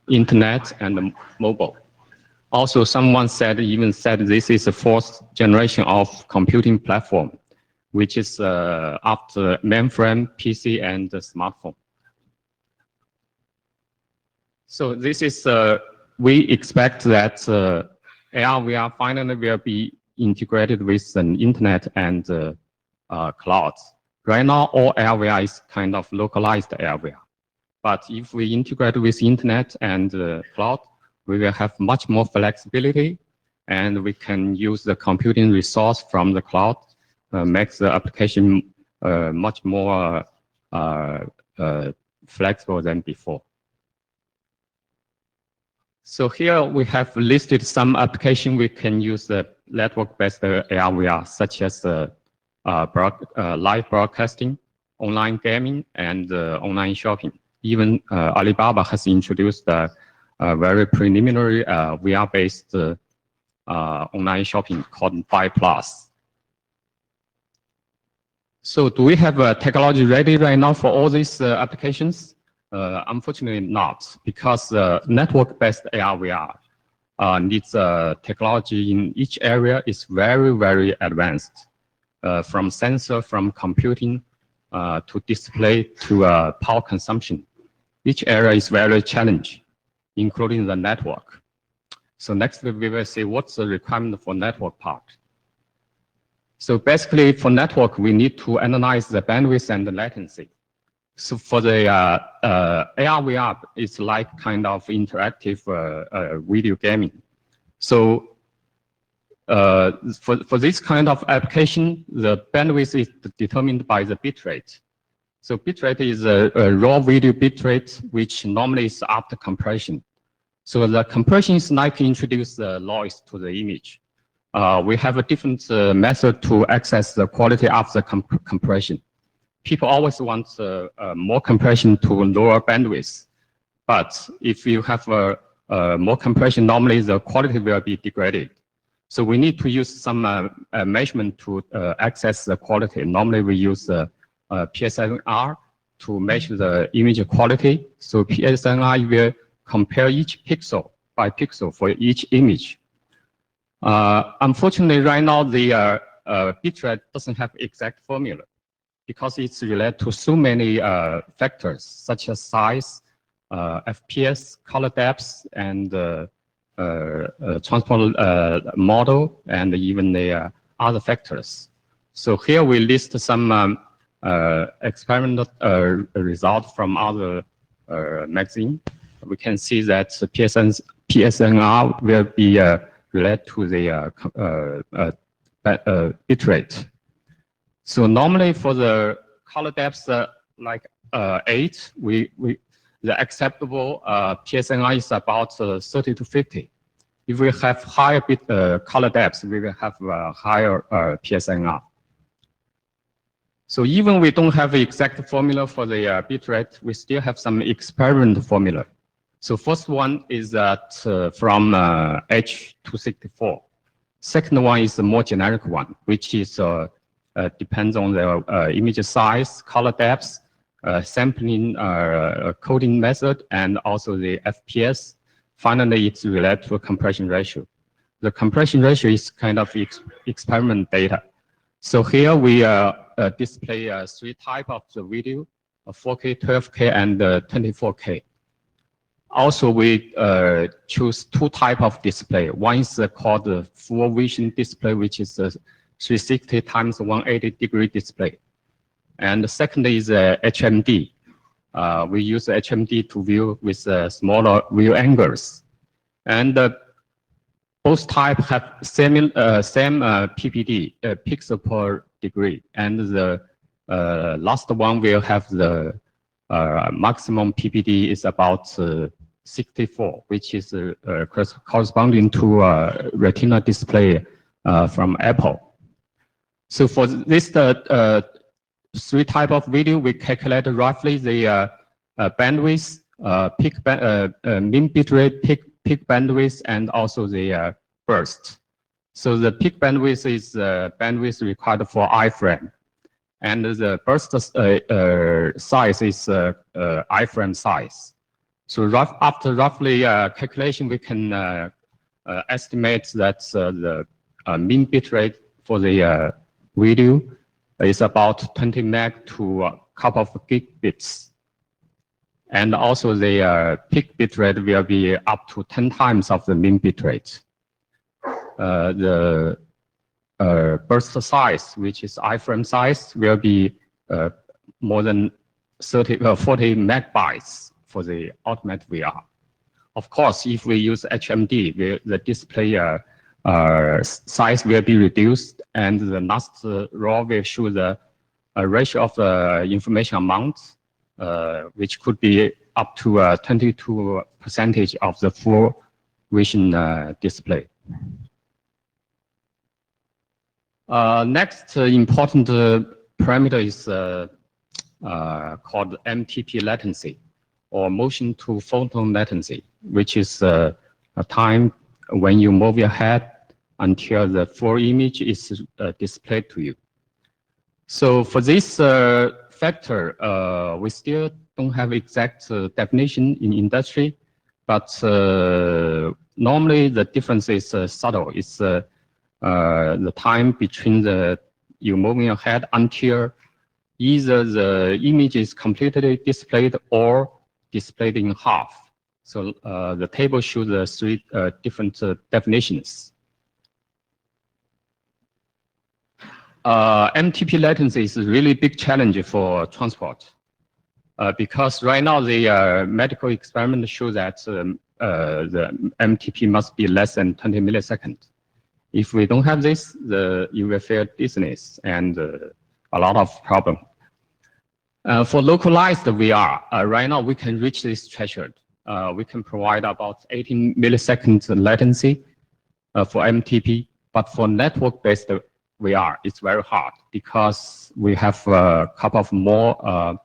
internet and mobile. Also, someone even said this is the fourth generation of computing platform, which is after mainframe, PC, and smartphone. So this is, we expect that AR/VR finally will be integrated with an internet and cloud. Right now, all AR/VR is kind of localized AR/VR. But if we integrate with internet and cloud, we will have much more flexibility, and we can use the computing resource from the cloud, make the application much more flexible than before. So here we have listed some applications we can use the network-based AR/VR, such as live broadcasting, online gaming, and online shopping. Even Alibaba has introduced a very preliminary VR-based online shopping called Buy Plus. So do we have technology ready right now for all these applications? Unfortunately not, because network-based AR/VR needs technology in each area is very, very advanced, from sensor, from computing, to display, to power consumption. Each area is very challenging, including the network. So next we will see what's the requirement for network part. So basically for network, we need to analyze the bandwidth and the latency. So for the AR/VR, it's like kind of interactive video gaming. So for this kind of application, the bandwidth is determined by the bitrate. So bitrate is a raw video bitrate, which normally is after compression. So the compression is like to introduce the noise to the image. we have a different method to access the quality after compression. People always want more compression to lower bandwidth. But if you have more compression, normally the quality will be degraded. So we need to use some measurement to access the quality. Normally we use PSNR to measure the image quality. So PSNR will compare each pixel by pixel for each image. Unfortunately, right now the bitrate doesn't have exact formula because it's related to so many factors such as size, FPS, color depth, and transport model, and even the other factors. So here we list some experimental results from other magazine. We can see that PSNR will be related to the bitrate. So normally for the color depth like 8, the acceptable PSNR is about 30 to 50. If we have higher color depth, we will have higher PSNR. So even we don't have the exact formula for the bitrate, we still have some experimental formula. So first one is that from H264. Second one is the more generic one, which is depends on the image size, color depth, sampling coding method, and also the FPS. Finally, it's related to a compression ratio. The compression ratio is kind of experiment data. So here we display 3 types of the video, 4K, 12K, and 24K. Also, we choose 2 types of display. One is called the full vision display, which is a 360 times 180 degree display. And the second is HMD. We use HMD to view with smaller view angles. And both types have same PPD, pixel per degree. And the last one will have the maximum PPD is about 64, which is corresponding to a Retina display from Apple. So for this 3 types of video, we calculate roughly the bandwidth, mean bitrate, peak bandwidth, and also the burst. So the peak bandwidth is bandwidth required for iframe, and the burst size is iframe size. So after roughly calculation, we can estimate that the mean bitrate for the video is about 20 meg to a couple of gigabits. And also the peak bitrate will be up to 10 times of the mean bitrate. The burst size, which is iframe size, will be more than 40 megabytes for the ultimate VR. Of course, if we use HMD, the display size will be reduced, and the last row will show the ratio of the information amount, which could be up to 22% of the full vision display. Next important parameter is called MTP latency, or motion to photon latency, which is a time when you move your head until the full image is displayed to you. So for this factor, we still don't have exact definition in industry, but normally the difference is subtle. It's the time between you moving your head until either the image is completely displayed or displayed in half. So the table shows the 3 different definitions. MTP latency is a really big challenge for transport because right now the medical experiment show that the MTP must be less than 20 milliseconds. If we don't have this, you will feel dizziness and a lot of problem. For localized VR, right now we can reach this threshold. We can provide about 18 milliseconds latency for MTP, But for network-based VR, it's very hard because we have a couple of more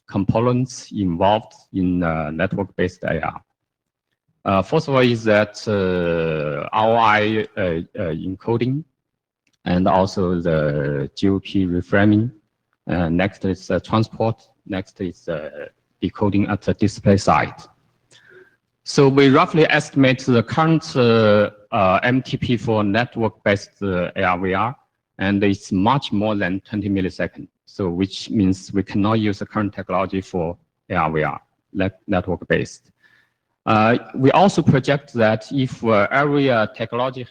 components involved in network-based AR. First of all is that ROI encoding and also the GOP reframing. Next is transport. Next is decoding at the display side. So we roughly estimate the current MTP for network-based AR/VR, and it's much more than 20 milliseconds. So which means we cannot use the current technology for AR/VR, network-based. We also project that if every technology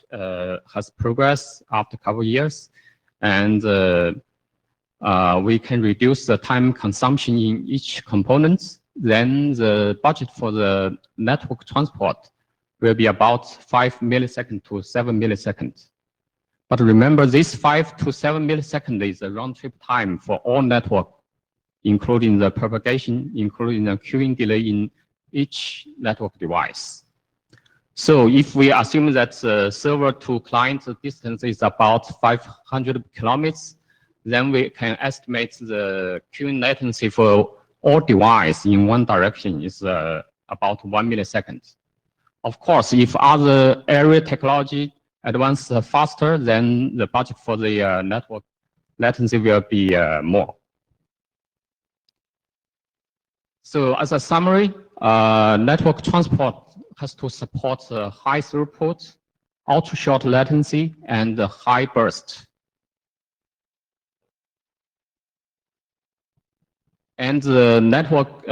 has progressed after a couple of years, and we can reduce the time consumption in each component, then the budget for the network transport will be about 5 milliseconds to 7 milliseconds. But remember, this 5 to 7 milliseconds is the round trip time for all network, including the propagation, including the queuing delay in each network device. So if we assume that the server to client distance is about 500 kilometers, then we can estimate the queuing latency for all devices in one direction is about 1 millisecond. Of course, if other area technology advance faster, then the budget for the network latency will be more. So as a summary, network transport has to support high throughput, ultra short latency, and high burst. And the network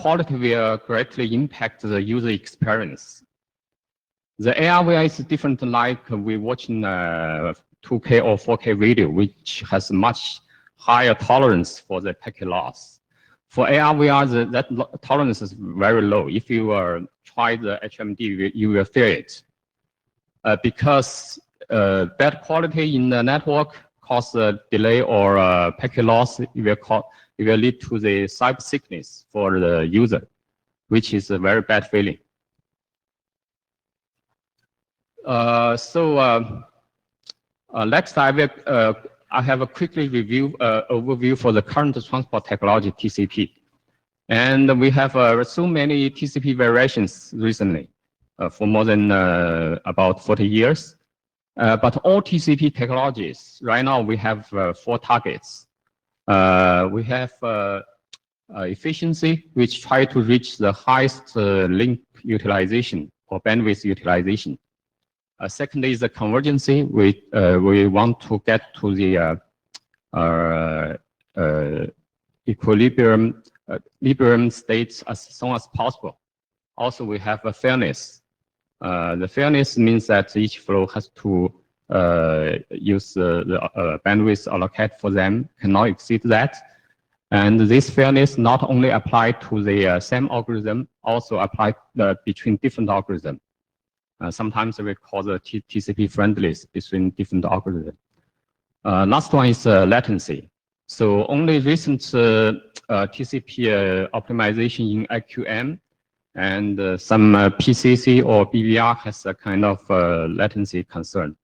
quality will greatly impact the user experience. The AR/VR is different, like we're watching 2K or 4K video, which has much higher tolerance for the packet loss. For AR/VR, that tolerance is very low. If you try the HMD, you will feel it. Because bad quality in the network cause a delay or packet loss, it will lead to the cyber sickness for the user, which is a very bad feeling. Next, I have a quickly overview for the current transport technology, TCP. And we have so many TCP variations recently, for more than about 40 years. But all TCP technologies, right now we have 4 targets. We have efficiency, which try to reach the highest link utilization or bandwidth utilization. Second is the convergency. We want to get to the equilibrium states as soon as possible. Also, we have a fairness. The fairness means that each flow has to use the bandwidth allocated for them, cannot exceed that. And this fairness not only apply to the same algorithm, also apply between different algorithms. Sometimes we call the TCP friendlies between different algorithms. Last one is latency. So only recent TCP optimization in IQM and some PCC or BBR has a kind of latency concern.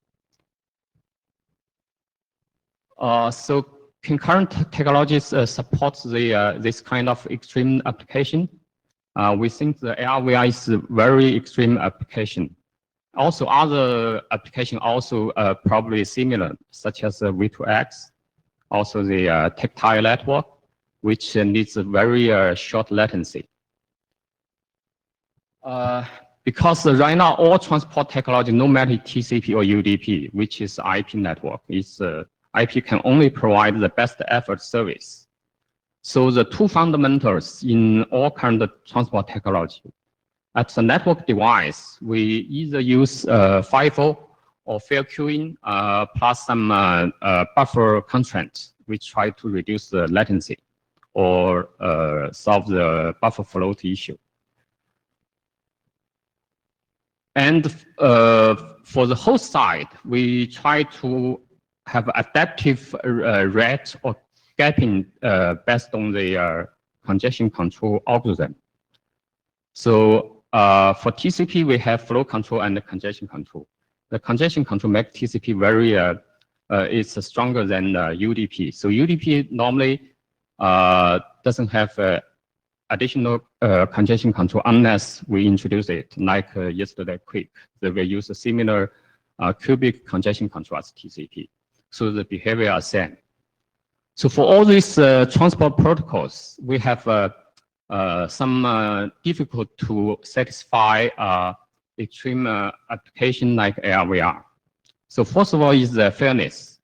So concurrent technologies support this kind of extreme application. We think the AR/VR is a very extreme application. Also, other applications also probably similar, such as V2X, also the tactile network, which needs a very short latency. Because right now all transport technology, no matter TCP or UDP, which is IP network, IP can only provide the best effort service. So the 2 fundamentals in all kind of transport technology. At the network device, we either use FIFO or fair queuing plus some buffer constraints, which try to reduce the latency or solve the buffer float issue. And for the host side, we try to have adaptive rate or gapping based on the congestion control algorithm. So for TCP, we have flow control and congestion control. the congestion control makes TCP very it's stronger than UDP. So UDP normally doesn't have additional congestion control unless we introduce it, like yesterday Iccrg. They will use a similar cubic congestion control as TCP. So the behavior are same. So for all these transport protocols, we have some difficult to satisfy extreme application like AR/VR. So first of all is the fairness.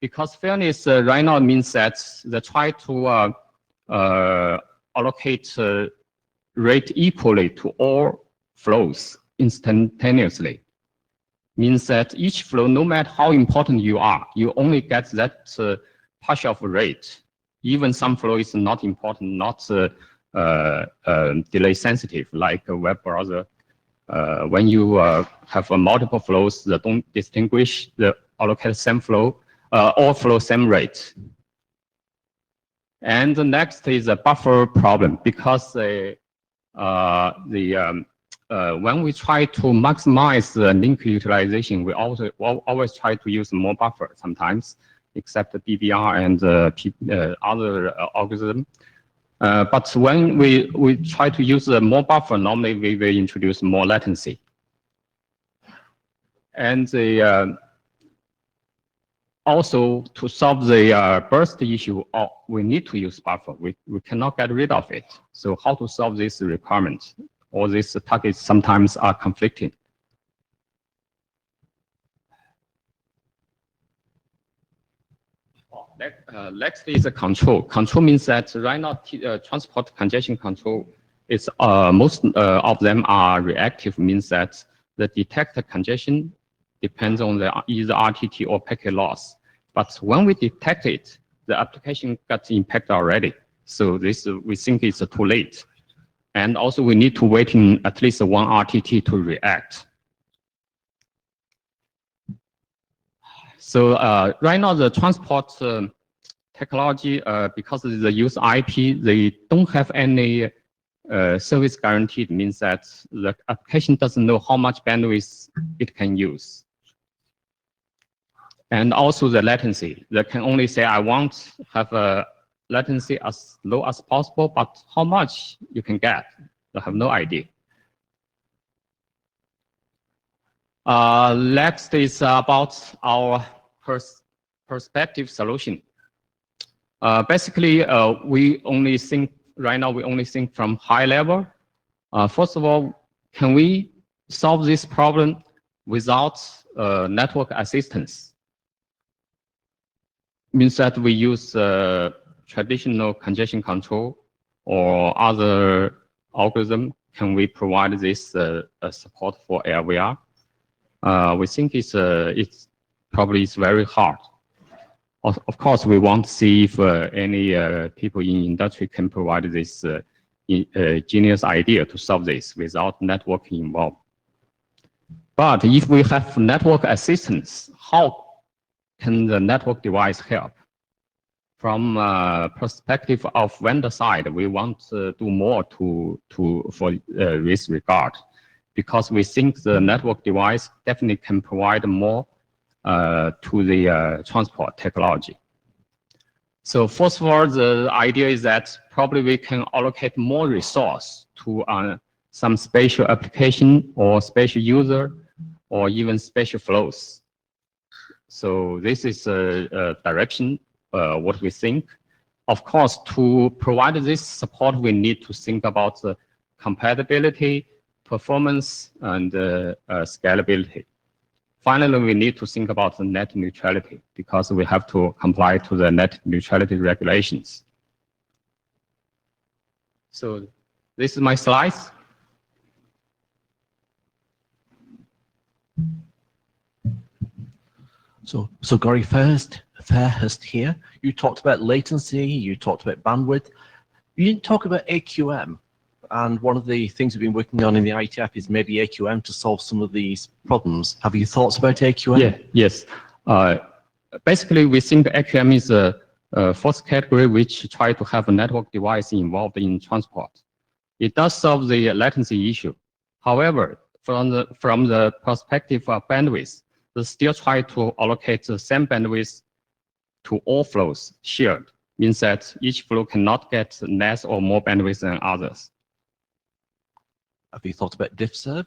Because fairness right now means that they try to allocate rate equally to all flows instantaneously. Means that each flow, no matter how important you are, you only get that partial of rate. Even some flow is not important, not delay sensitive, like a web browser. When you have multiple flows that don't distinguish, the allocate same flow, all flow same rate. And the next is a buffer problem, because when we try to maximize the link utilization, we always try to use more buffer sometimes, except the BBR and other algorithm. But when we try to use more buffer, normally we will introduce more latency. And also to solve the burst issue, we need to use buffer. We cannot get rid of it. So how to solve this requirement? All these targets sometimes are conflicting. Next is the control. Control means that right now transport congestion control is most of them are reactive. Means that the detected congestion depends on the either RTT or packet loss. But when we detect it, the application got impacted already. So this we think it's too late. And also we need to wait in at least one RTT to react. So right now the transport technology, because they use IP, they don't have any service guaranteed. Means that the application doesn't know how much bandwidth it can use. And also the latency. They can only say, I want to have a latency as low as possible, but how much you can get, they have no idea. Next is about our perspective solution. Basically, we only think right now. We only think from high level. First of all, can we solve this problem without network assistance? Means that we use traditional congestion control or other algorithm. Can we provide this support for AR/VR? We think it's probably very hard. Of course, we want to see if any people in industry can provide this genius idea to solve this without networking involved. But if we have network assistance, how can the network device help? From perspective of vendor side, we want to do more for this regard, because we think the network device definitely can provide more to the transport technology. So first of all, the idea is that probably we can allocate more resource to some spatial application or spatial user or even spatial flows. So this is a direction, what we think. Of course, to provide this support, we need to think about the compatibility, performance, and scalability. Finally, we need to think about the net neutrality, because we have to comply to the net neutrality regulations. So this is my slides. So Gary Fairhurst here. You talked about latency, you talked about bandwidth. You didn't talk about AQM. And one of the things we've been working on in the IETF is maybe AQM to solve some of these problems. Have you thoughts about AQM? Yeah, yes. Basically, we think AQM is a first category which try to have a network device involved in transport. It does solve the latency issue. However, from the perspective of bandwidth, they still try to allocate the same bandwidth to all flows shared. Means that each flow cannot get less or more bandwidth than others. Have you thought about diff serve?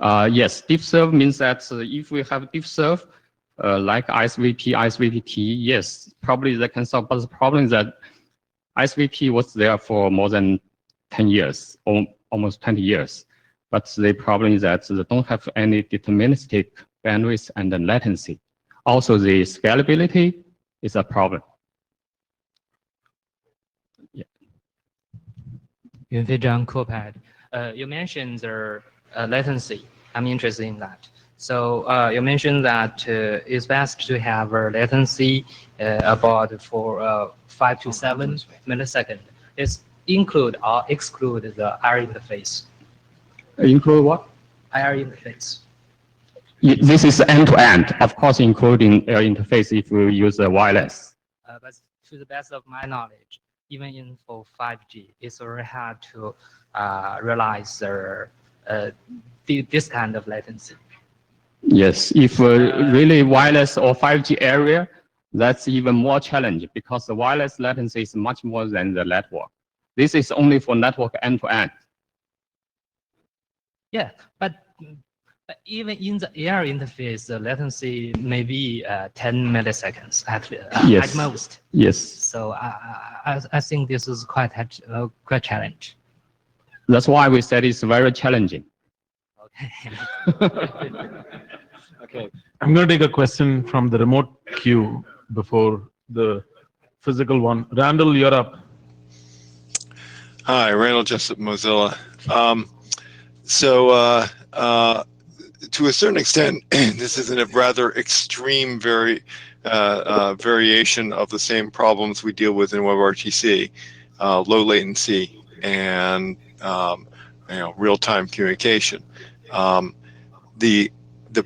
Yes, diff serve means that if we have diff serve, like ISVP, ISVPT, yes, probably they can solve. But the problem is that ISVP was there for more than 10 years, or almost 20 years. But the problem is that they don't have any deterministic bandwidth and then latency. Also, the scalability is a problem. Yeah. 袁飞章 Copad. You mentioned the latency. I'm interested in that. So you mentioned that it's best to have a latency about for 5 to 7 milliseconds. It's include or exclude the IR interface? Include what? IR interface. This is end-to-end, of course, including air interface if you use a wireless. But to the best of my knowledge, even in for 5G, it's very hard to realize this kind of latency. Yes, if really wireless or 5G area, that's even more challenging because the wireless latency is much more than the network. This is only for network end-to-end. Yeah, but even in the air interface, the latency may be 10 milliseconds at most. Yes. So I think this is quite challenge. That's why we said it's very challenging. Okay, I'm going to take a question from the remote queue before the physical one. Randall, you're up. Hi, Randall Jessup, Mozilla. To a certain extent, this is a rather extreme variation of the same problems we deal with in WebRTC, low latency and real-time communication. The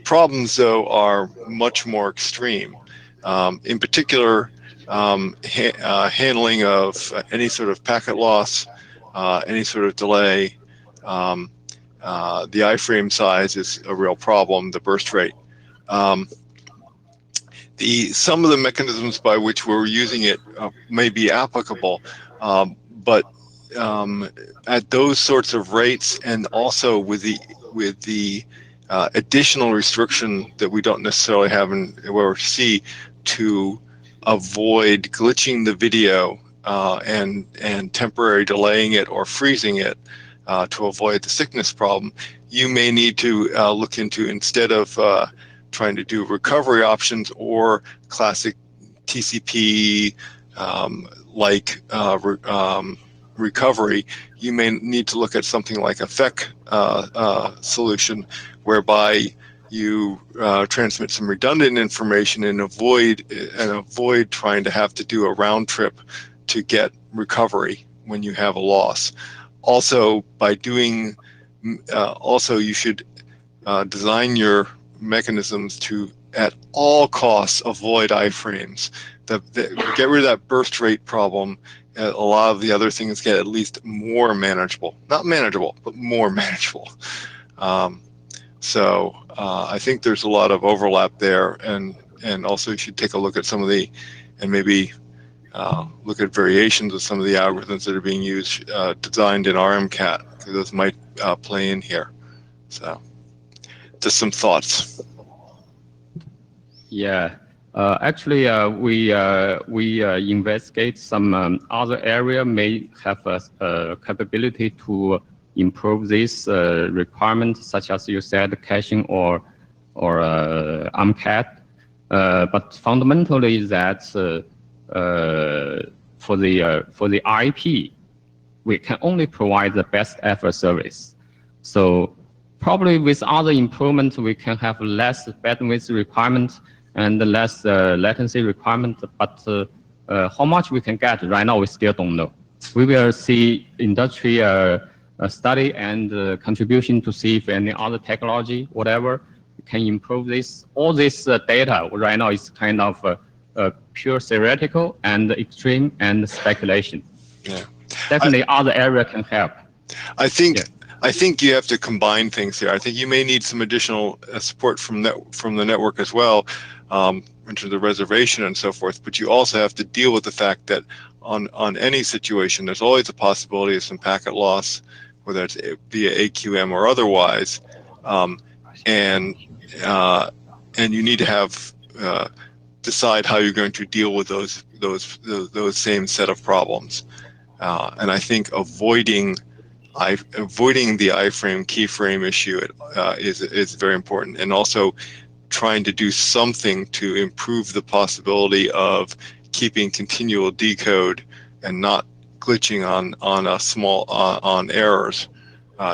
problems, though, are much more extreme. In particular, handling of any sort of packet loss, any sort of delay. The iframe size is a real problem, the burst rate. Some of the mechanisms by which we're using it may be applicable, but at those sorts of rates, and also with the additional restriction that we don't necessarily have in WebRTC to avoid glitching the video and temporary delaying it or freezing it to avoid the sickness problem, you may need to look into, instead of trying to do recovery options or classic TCP like recovery, you may need to look at something like a FEC solution, whereby you transmit some redundant information and avoid trying to have to do a round trip to get recovery when you have a loss. Also, you should design your mechanisms to, at all costs, avoid iframes. Get rid of that burst rate problem. A lot of the other things get at least more manageable. Not manageable, but more manageable. I think there's a lot of overlap there, and also you should take a look at some of the, and maybe look at variations of some of the algorithms that are being used, designed in RMCAT, because those might play in here. So, just some thoughts. Yeah, actually, we investigate some other area may have a capability to improve this requirement, such as you said, caching or RMCAT. But fundamentally, that for the IP, we can only provide the best effort service. So probably with other improvements, we can have less bandwidth requirement and less latency requirement. But how much we can get right now, we still don't know. We will see industry study and contribution to see if any other technology, whatever, can improve this. All this data right now is kind of pure theoretical and extreme and speculation. Yeah. Definitely other area can help. I think I think you have to combine things here. I think you may need some additional support from the network as well, in terms of reservation and so forth. But you also have to deal with the fact that on any situation, there's always a possibility of some packet loss, whether it's via AQM or otherwise, and you need to have decide how you're going to deal with those same set of problems. And I think avoiding the iframe keyframe issue is very important, and also trying to do something to improve the possibility of keeping continual decode and not glitching on a small on errors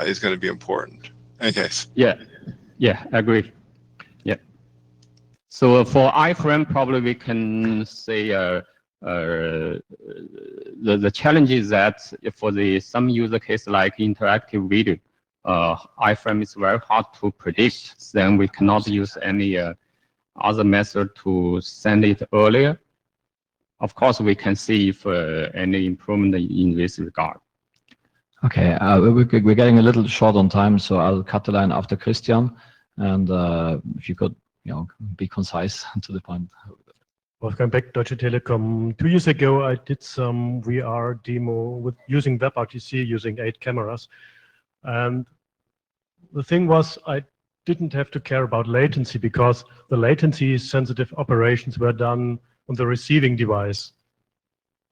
is going to be important. Okay. Yeah, I agree. Yeah. So for iframe, probably we can say the challenge is that for some use case like interactive video, iframe is very hard to predict. Then we cannot use any other method to send it earlier. Of course, we can see if any improvement in this regard. Okay, we're getting a little short on time, so I'll cut the line after Christian. And if you could, be concise and to the point. Wolfgang Beck, Deutsche Telekom. 2 years ago, I did some VR demo with using WebRTC, using 8 cameras. And the thing was, I didn't have to care about latency because the latency-sensitive operations were done on the receiving device.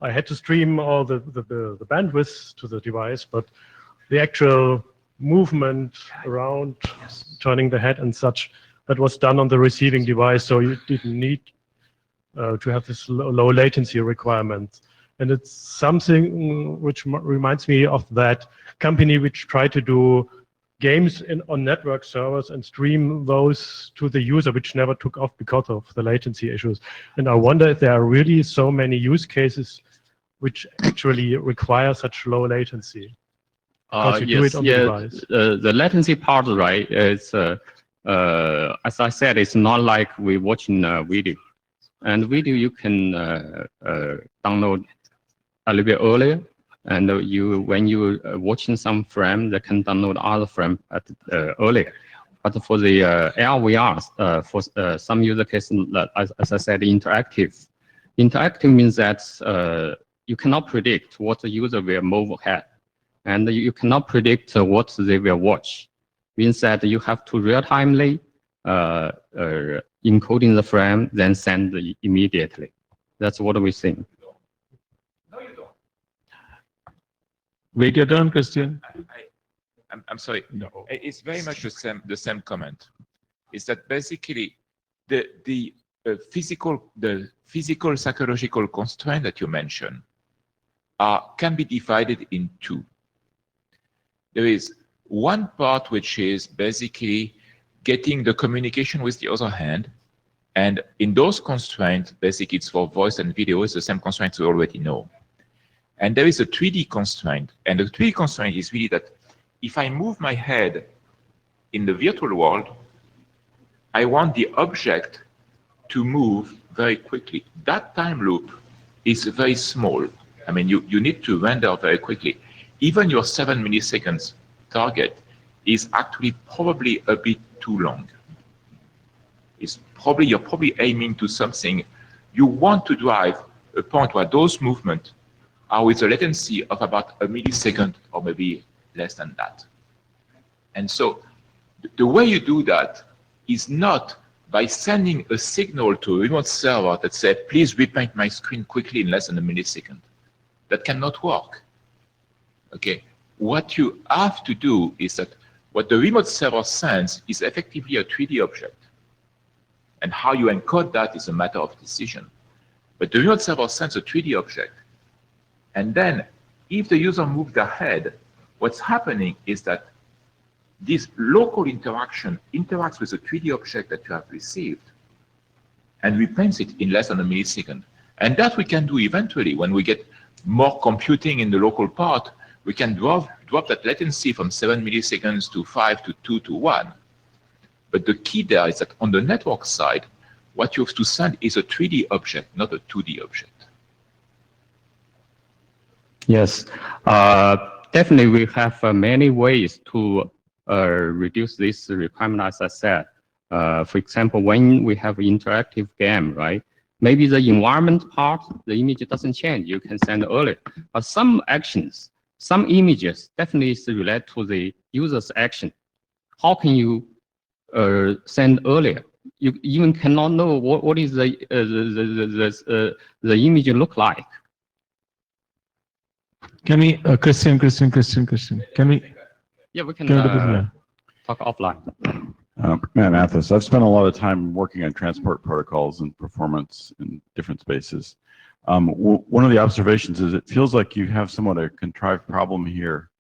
I had to stream all the bandwidth to the device, but the actual movement around, turning the head and such, that was done on the receiving device, so you didn't need to have this low latency requirement. And it's something which reminds me of that company which tried to do games on network servers and stream those to the user, which never took off because of the latency issues. And I wonder if there are really so many use cases which actually require such low latency. Because you do it on the device. The latency part, right? It's as I said, it's not like we watching a video. And video you can download a little bit earlier, and when you watching some frame, they can download other frame earlier. But for the AR/VR, for some user cases, as I said, interactive. Interactive means that you cannot predict what the user will move ahead, and you cannot predict what they will watch. Means that you have to real-timely encoding the frame, then send immediately. That's what we think. No, you don't. Wait your turn, Christian. I'm sorry. No. It's very much the same comment. Is that basically the physical psychological constraint that you mentioned can be divided in two. There is one part which is basically getting the communication with the other hand, and in those constraints, basically it's for voice and video, it's the same constraints we already know. And there is a 3D constraint, and the 3D constraint is really that if I move my head in the virtual world, I want the object to move very quickly. That time loop is very small. I mean, you need to render very quickly. Even your 7 milliseconds target is actually probably a bit too long. You're probably aiming to something. You want to drive a point where those movements are with a latency of about a millisecond or maybe less than that. And so the way you do that is not by sending a signal to a remote server that says, please repaint my screen quickly in less than a millisecond. That cannot work. Okay. What you have to do is that what the remote server sends is effectively a 3D object. And how you encode that is a matter of decision. But the remote server sends a 3D object. And then if the user moves their head, what's happening is that this local interaction interacts with the 3D object that you have received and repaints it in less than a millisecond. And that we can do eventually when we get more computing in the local part. We can drop that latency from 7 milliseconds to 5 to 2 to 1. But the key there is that on the network side, what you have to send is a 3D object, not a 2D object. Yes. definitely we have many ways to reduce this requirement, as I said. For example, when we have interactive game, right? Maybe the environment part, the image doesn't change. You can send earlier. But some actions, some images definitely is related to the user's action. How can you send earlier? You even cannot know what is the image look like. Can we, Christian, can we? Yeah, we can go to the- talk offline. Matt Mathis, I've spent a lot of time working on transport protocols and performance in different spaces. One of the observations is it feels like you have somewhat a contrived problem here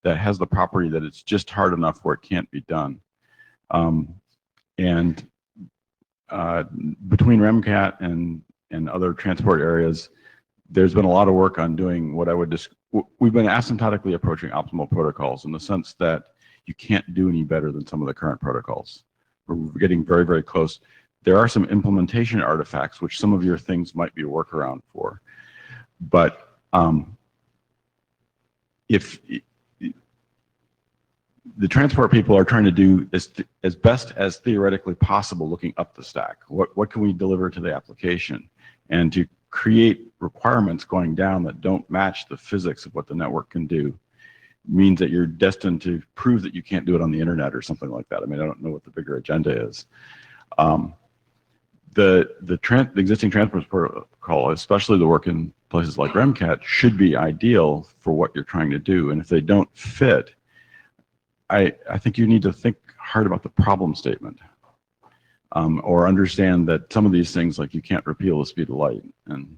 that has the property that it's just hard enough where it can't be done. Between REMCAT and other transport areas, there's been a lot of work on doing what I would we've been asymptotically approaching optimal protocols in the sense that you can't do any better than some of the current protocols. We're getting very, very close. There are some implementation artifacts, which some of your things might be a workaround for. But if the transport people are trying to do as best as theoretically possible looking up the stack, what can we deliver to the application? And to create requirements going down that don't match the physics of what the network can do means that you're destined to prove that you can't do it on the internet or something like that. I mean, I don't know what the bigger agenda is. The existing transport protocol, especially the work in places like REMCAT, should be ideal for what you're trying to do. And if they don't fit, I think you need to think hard about the problem statement, or understand that some of these things, like you can't repeal the speed of light, and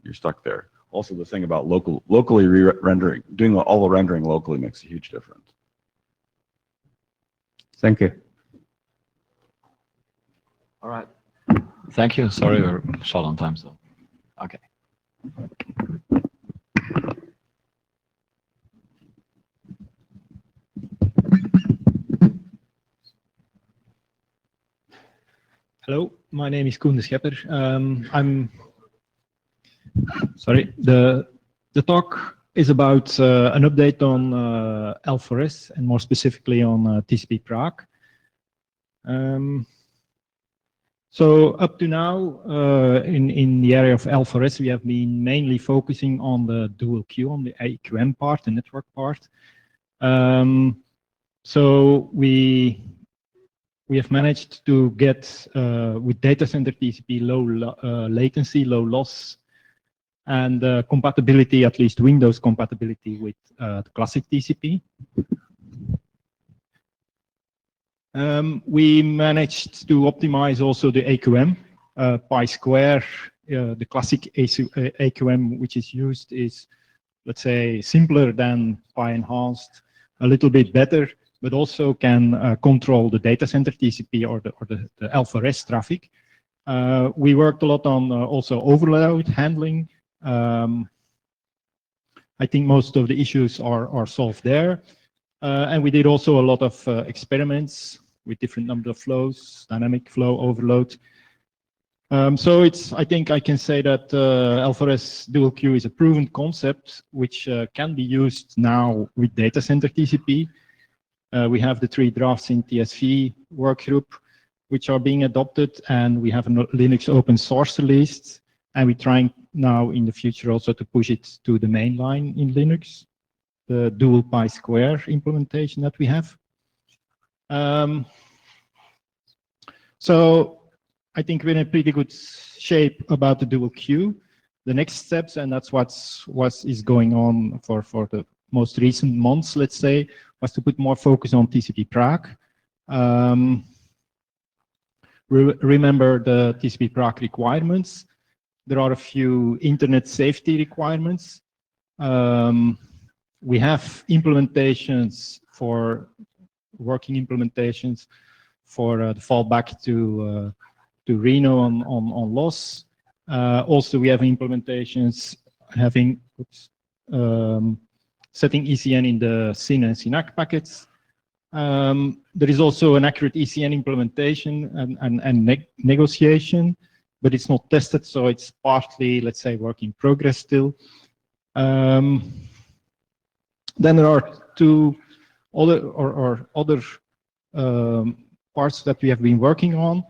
you're stuck there. Also, the thing about locally rendering, doing all the rendering locally makes a huge difference. Thank you. All right. Thank you. Sorry, we're short on time, so okay. Hello, my name is Koen de Schepper. I'm sorry. The talk is about an update on L4S and more specifically on TCP Prague. So up to now, in the area of L4S, we have been mainly focusing on the dual queue, on the AQM part, the network part. So we have managed to get with data center TCP low latency, low loss, and compatibility, at least Windows compatibility with the classic TCP. We managed to optimize also the AQM, pi square. The classic AQM which is used is, let's say, simpler than pi enhanced, a little bit better, but also can control the data center TCP or the L4S traffic. We worked a lot on also overload handling. I think most of the issues are solved there. And we did also a lot of experiments with different number of flows, dynamic flow, overload. So I think I can say that L4S dual queue is a proven concept which can be used now with data center TCP. We have the 3 drafts in TSV workgroup which are being adopted, and we have a Linux open source released, and we're trying now in the future also to push it to the main line in Linux, the dual pi square implementation that we have. So I think we're in a pretty good shape about the dual queue. The next steps, and that's what is going on for the most recent months, let's say, was to put more focus on TCP Prague. Remember the TCP Prague requirements. There are a few internet safety requirements. We have implementations for working implementations for the fallback to Reno on loss. Also, we have implementations having setting ECN in the SYN and SYNAC packets. There is also an accurate ECN implementation and negotiation, but it's not tested, so it's partly, let's say, work in progress still. Then there are two other parts that we have been working on,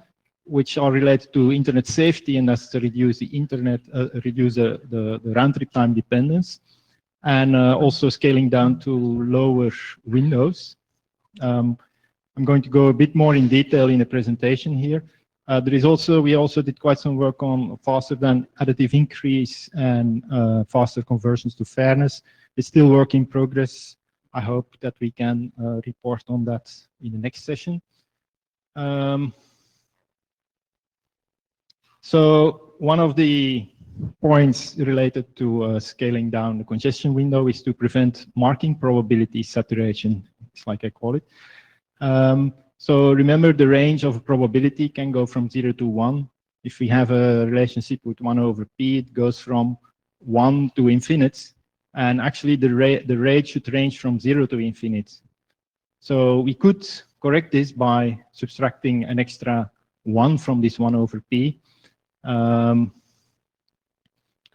which are related to internet safety, and that's to reduce the round trip time dependence, and also scaling down to lower windows. I'm going to go a bit more in detail in the presentation here. We also did quite some work on faster than additive increase and faster conversions to fairness. It's still work in progress. I hope that we can report on that in the next session. So one of the points related to scaling down the congestion window is to prevent marking probability saturation, it's like I call it. So remember, the range of probability can go from 0 to 1. If we have a relationship with 1 over p, it goes from 1 to infinite. And actually, the rate should range from 0 to infinite. So we could correct this by subtracting an extra 1 from this 1 over p.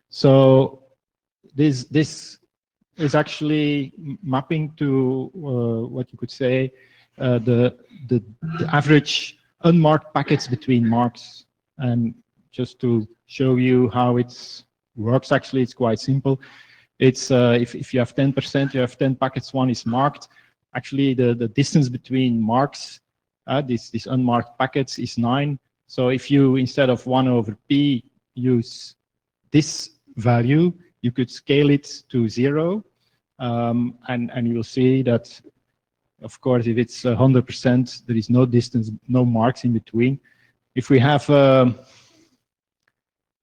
So this is actually mapping to what you could say the average unmarked packets between marks. And just to show you how it works, actually, it's quite simple. It's if you have 10%, you have 10 packets, one is marked. Actually, the distance between marks, these unmarked packets, is 9. So if you, instead of 1 over p, use this value, you could scale it to 0. And you will see that, of course, if it's 100%, there is no distance, no marks in between. If we have a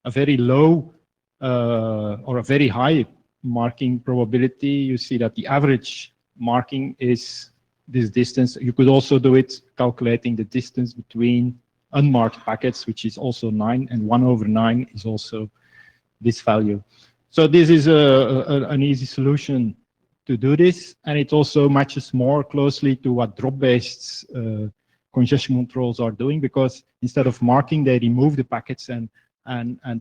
very low or a very high marking probability, you see that the average marking is this distance. You could also do it calculating the distance between unmarked packets, which is also 9, and 1 over 9 is also this value. So this is an easy solution to do this, and it also matches more closely to what drop-based congestion controls are doing, because instead of marking, they remove the packets, and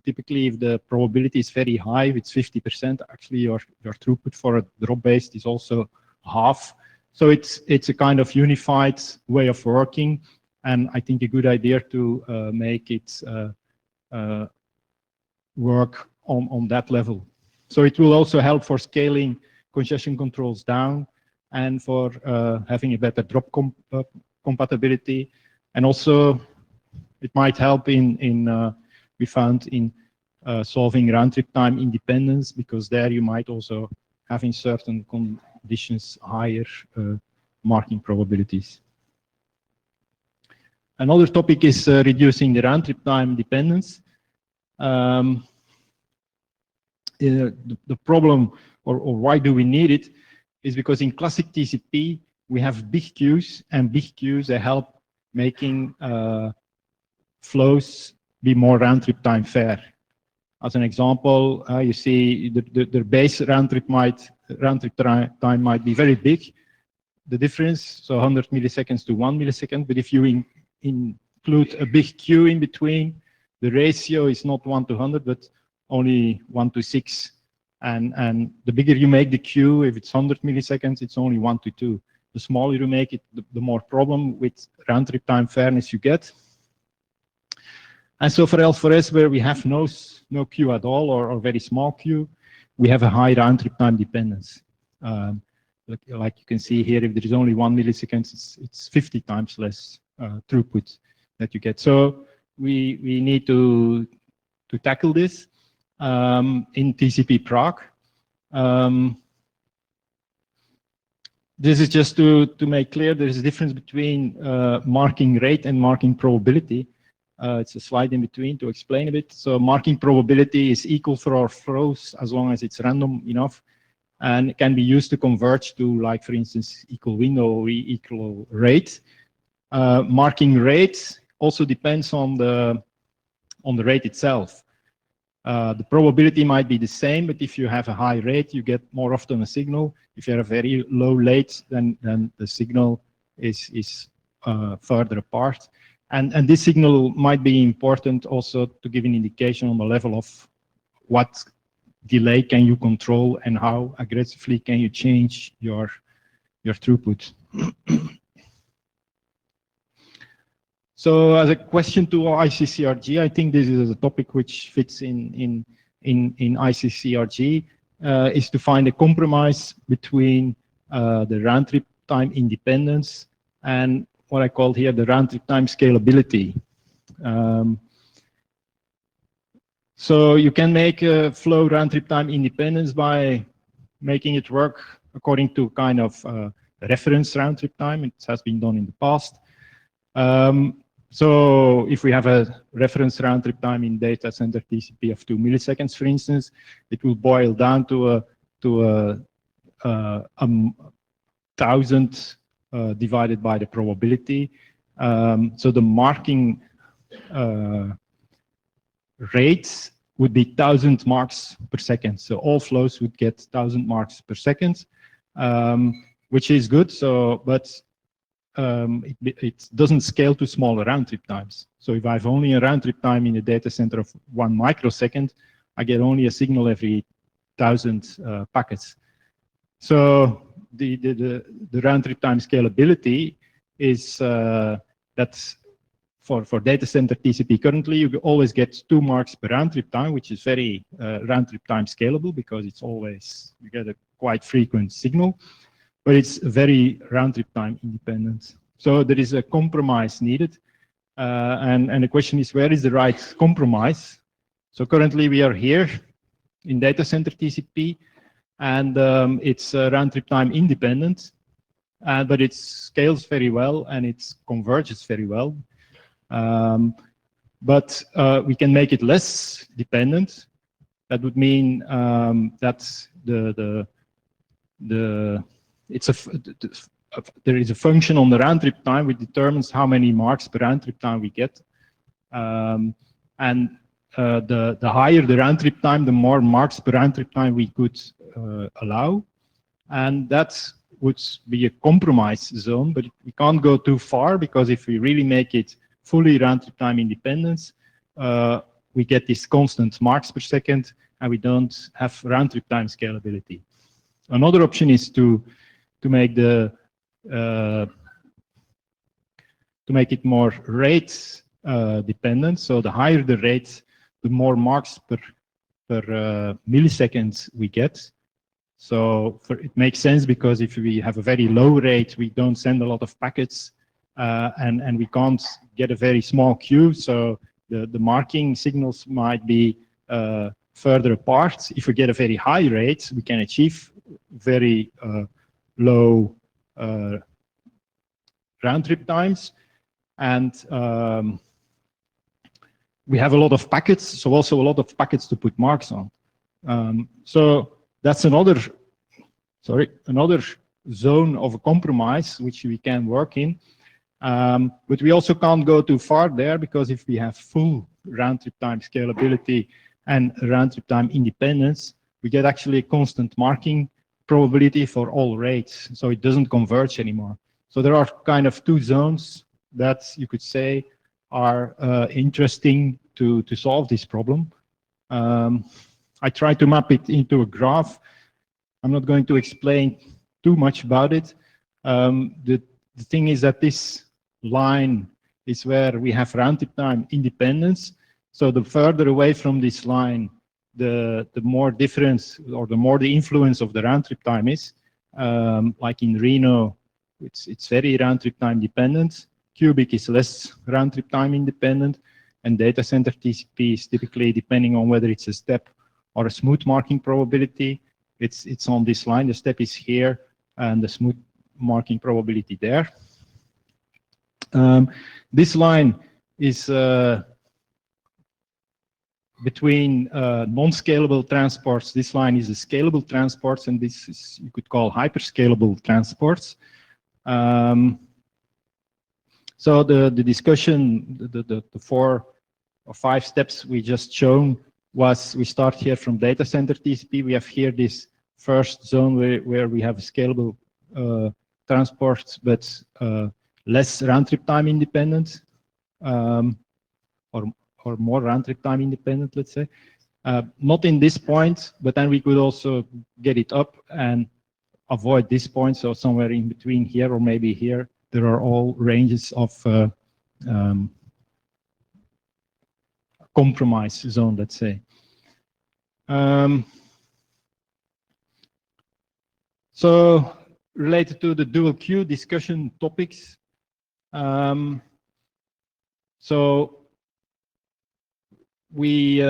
typically, if the probability is very high, if it's 50%, actually your throughput for a drop-based is also half. So it's a kind of unified way of working, and I think a good idea to make it work on that level. So it will also help for scaling congestion controls down and for having a better drop compatibility. And also, it might help we found in solving round trip time independence, because there you might also have in certain conditions higher marking probabilities. Another topic is reducing the round trip time dependence. The problem, or why do we need it, is because in classic TCP, we have big queues, and big queues, they help making flows be more round trip time fair. As an example, you see the base round trip time might be very big, the difference, so 100 milliseconds to 1 millisecond, but if you include a big queue in between, the ratio is not 1 to 100, but only 1 to 6. And the bigger you make the queue, if it's 100 milliseconds, it's only 1 to 2. The smaller you make it, the more problem with round trip time fairness you get. And so for L4S, where we have no queue at all, or very small queue, we have a high round trip time dependence. Like you can see here, if there is only 1 millisecond, it's 50 times less throughput that you get. So we need to tackle this in TCP Prague. This is just to make clear there is a difference between marking rate and marking probability. It's a slide in between to explain a bit. So marking probability is equal for our flows as long as it's random enough, and it can be used to converge to, like, for instance, equal window or equal rate. Marking rate also depends on the rate itself. The probability might be the same, but if you have a high rate, you get more often a signal. If you have a very low rate, then the signal is further apart. And this signal might be important also to give an indication on the level of what delay can you control and how aggressively can you change your throughput. So as a question to ICCRG, I think this is a topic which fits in ICCRG, is to find a compromise between the round trip time independence and what I call here the round trip time scalability. So you can make a flow round trip time independence by making it work according to kind of reference round trip time. It has been done in the past. So if we have a reference round trip time in data center TCP of 2 milliseconds, for instance, it will boil down to 1,000 divided by the probability. So the marking rates would be 1,000 marks per second. So all flows would get 1,000 marks per second, which is good. So, but it doesn't scale to smaller round trip times. So if I have only a round trip time in a data center of 1 microsecond, I get only a signal every 1,000 packets. So the round trip time scalability is that for data center TCP currently, you always get 2 marks per round trip time, which is very round trip time scalable because it's always, you get a quite frequent signal, but it's very round trip time independent. So there is a compromise needed. And the question is, where is the right compromise? So currently we are here in data center TCP, and it's round trip time independent, but it scales very well and it converges very well. But we can make it less dependent. That would mean that there is a function on the round trip time which determines how many marks per round trip time we get. And the higher the round trip time, the more marks per round trip time we could allow. And that would be a compromise zone, but we can't go too far because if we really make it fully round trip time independence, we get this constant marks per second and we don't have round trip time scalability. Another option is to make the to make it more rate dependent. So the higher the rate, the more marks per millisecond we get. So it makes sense because if we have a very low rate, we don't send a lot of packets, and we can't get a very small queue. So the marking signals might be further apart. If we get a very high rate, we can achieve very low round trip times, and we have a lot of packets, so also a lot of packets to put marks on. So that's another zone of a compromise which we can work in, but we also can't go too far there because if we have full round trip time scalability and round trip time independence, we get actually a constant marking probability for all rates, so it doesn't converge anymore. So there are kind of 2 zones that you could say are interesting to solve this problem. I tried to map it into a graph. I'm not going to explain too much about it. The thing is that this line is where we have round trip time independence. So the further away from this line, the more difference or the more the influence of the round trip time is. Like in Reno, it's very round trip time dependent. Cubic is less round trip time independent, and data center TCP is typically depending on whether it's a step or a smooth marking probability. It's on this line. The step is here, and the smooth marking probability there. This line is between non-scalable transports. This line is a scalable transports, and this is, you could call, hyperscalable transports. So the discussion, the 4 or 5 steps we just shown was, we start here from data center TCP. We have here this first zone where we have scalable transports, but less round trip time independent, or more round trip time independent, let's say. Not in this point, but then we could also get it up and avoid this point. So somewhere in between here or maybe here, there are all ranges of compromise zone, let's say. So related to the dual queue discussion topics, so we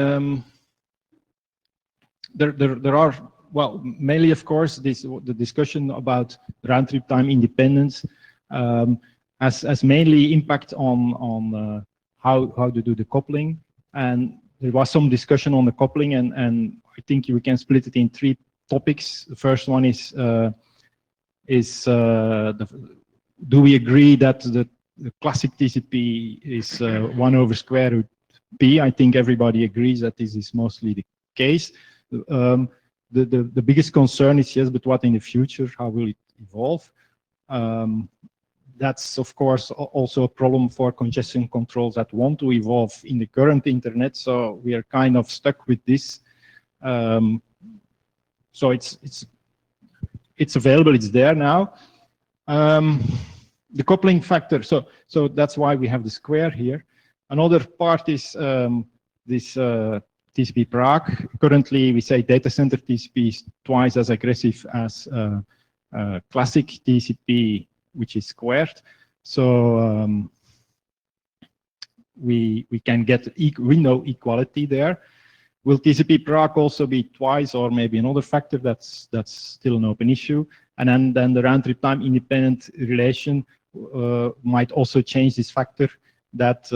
there are, well, mainly of course the discussion about round trip time independence has mainly impact on how to do the coupling, and there was some discussion on the coupling, and I think we can split it in 3 topics. The first one is do we agree that the classic TCP is 1 over square root p? I think everybody agrees that this is mostly the case. The biggest concern is, yes, but what in the future? How will it evolve? That's of course also a problem for congestion controls that want to evolve in the current internet. So we are kind of stuck with this. So it's available. It's there now. The coupling factor. So that's why we have the square here. Another part is this TCP Prague. Currently, we say data center TCP is twice as aggressive as classic TCP, which is squared. So we can get window equality there. Will TCP Prague also be twice or maybe another factor? That's still an open issue. And then the round trip time independent relation might also change this factor, that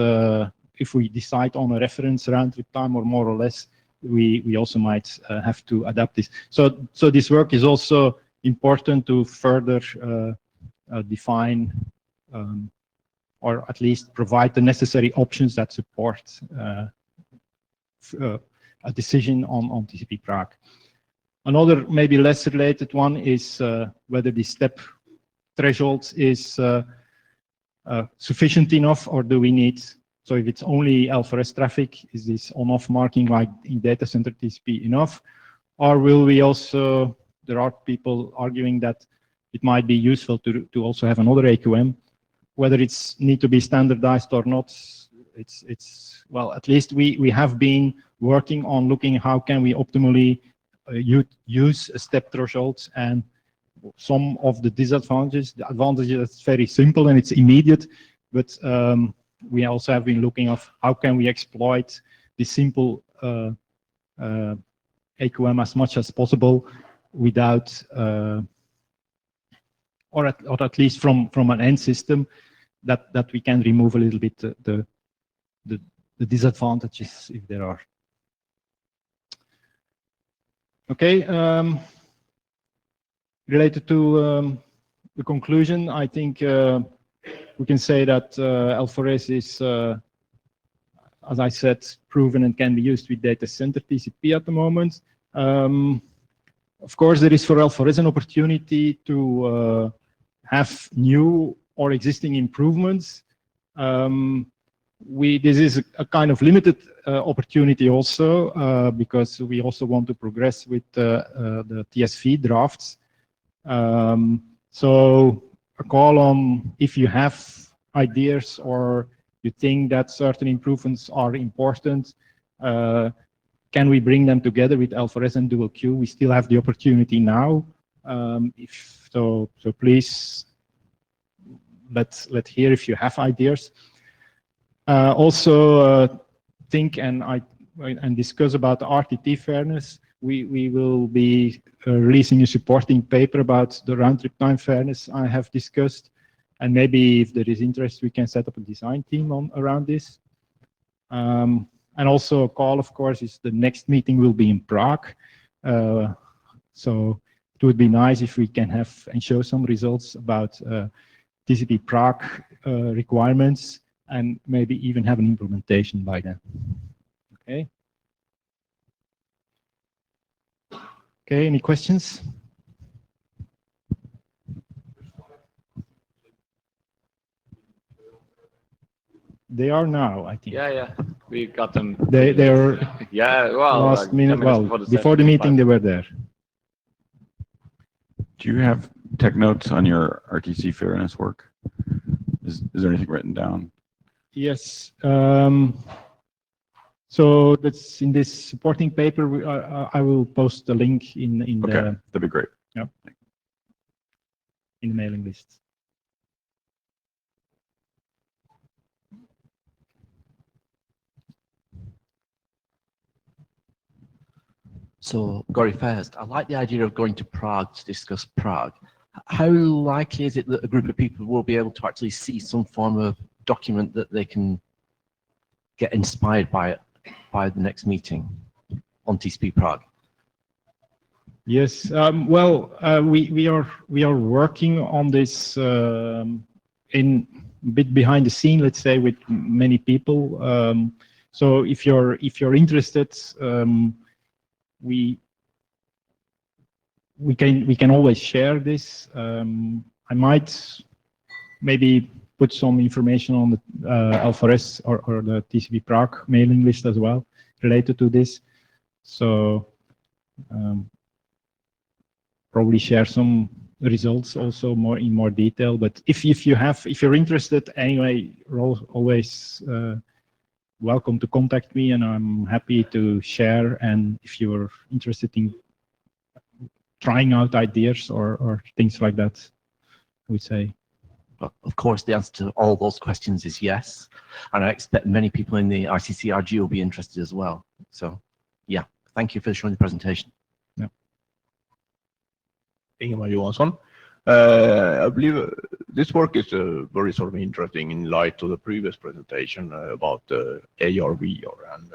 if we decide on a reference round trip time or more or less, we also might have to adapt this. So this work is also important to further define or at least provide the necessary options that support a decision on TCP Prague. Another maybe less related one is whether the step threshold is sufficient enough, or do we need, so if it's only alpha-REST traffic, is this on-off marking like in data center TCP enough? Or will we also, there are people arguing that it might be useful to also have another AQM, whether it's need to be standardized or not. It's well, at least we have been working on looking how can we optimally use step thresholds, and some of the disadvantages. The advantage is it's very simple and it's immediate, but we also have been looking of how can we exploit the simple AQM as much as possible without, or at least from an end system, that we can remove a little bit the disadvantages if there are. Okay, related to the conclusion, I think we can say that alpha-REST is, as I said, proven and can be used with data center TCP at the moment. Of course, there is for alpha-REST an opportunity to have new or existing improvements. This is a kind of limited opportunity also, because we also want to progress with the TSV drafts. So a call on, if you have ideas or you think that certain improvements are important, can we bring them together with alpha-REST and dual queue? We still have the opportunity now. If so please let's hear if you have ideas. Also think and discuss about the RTT fairness. We will be releasing a supporting paper about the round trip time fairness I have discussed, and maybe if there is interest, we can set up a design team around this. And also a call, of course, is the next meeting will be in Prague. So it would be nice if we can have and show some results about TCP Prague requirements, and maybe even have an implementation by then. Okay. Okay, any questions? They are now, I think. Yeah. We got them. They're Yeah, well, last like minute. 10 minutes Well, before the session, meeting, they were there. Do you have tech notes on your RTC fairness work? Is there anything written down? Yes. So that's in this supporting paper. I will post the link in Okay, the that'd be great. in the mailing list. So, Gori, first, I like the idea of going to Prague to discuss Prague. How likely is it that a group of people will be able to actually see some form of document that they can get inspired by the next meeting on TCP Prague? Yes. Well, we are working on this in a bit behind the scene, let's say, with many people. So if you're interested, we can always share this. I might maybe put some information on the L4S or the TCP Prague mailing list as well related to this. So probably share some results also in more detail. But if you're interested anyway, you're always welcome to contact me, and I'm happy to share. And if you're interested in trying out ideas or things like that, I would say. Well, of course, the answer to all those questions is yes. And I expect many people in the ICCRG will be interested as well. So, yeah, thank you for showing the presentation. Ingemar Johansson. I believe this work is very sort of interesting in light of the previous presentation about AR/VR, and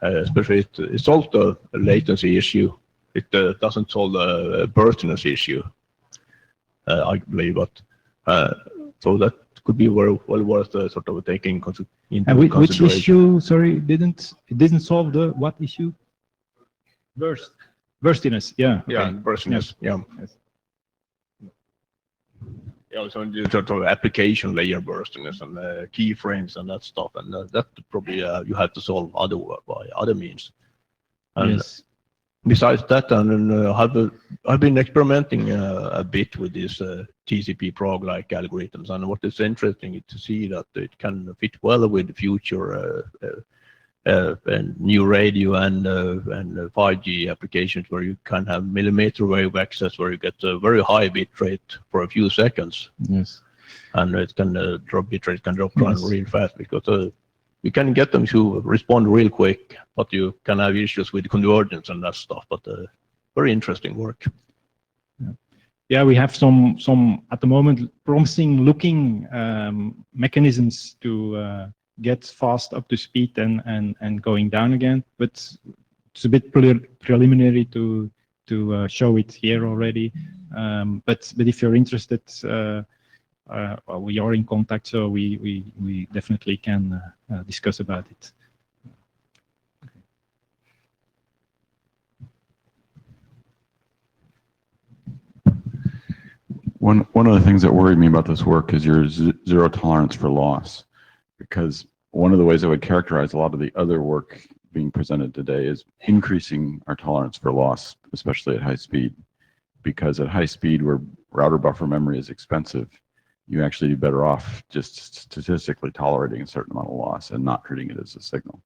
especially it solves the latency issue. It doesn't solve the burstiness issue, I believe, but so that could be well worth sort of taking into consideration. Which issue? Sorry, it didn't solve the what issue? Burstiness. Yeah. Okay. Yeah, burstiness. Yeah. Yes. Yeah, so the sort of application layer burstiness and keyframes and that stuff, and that probably you have to solve by other means. And yes. Besides that, and I've been experimenting a bit with these TCP Prague-like algorithms, and what is interesting is to see that it can fit well with future new radio and 5G applications, where you can have millimeter wave access, where you get a very high bit rate for a few seconds. Yes. And it can bit rate can drop down real fast, because you can get them to respond real quick, but you can have issues with convergence and that stuff. But very interesting work. Yeah, we have some at the moment promising looking mechanisms to get fast up to speed and going down again, but it's a bit preliminary to show it here already. But if you're interested, well, we are in contact, so we definitely can discuss about it. One of the things that worried me about this work is your zero tolerance for loss, because one of the ways I would characterize a lot of the other work being presented today is increasing our tolerance for loss, especially at high speed, because at high speed, where router buffer memory is expensive, you actually do better off just statistically tolerating a certain amount of loss and not treating it as a signal.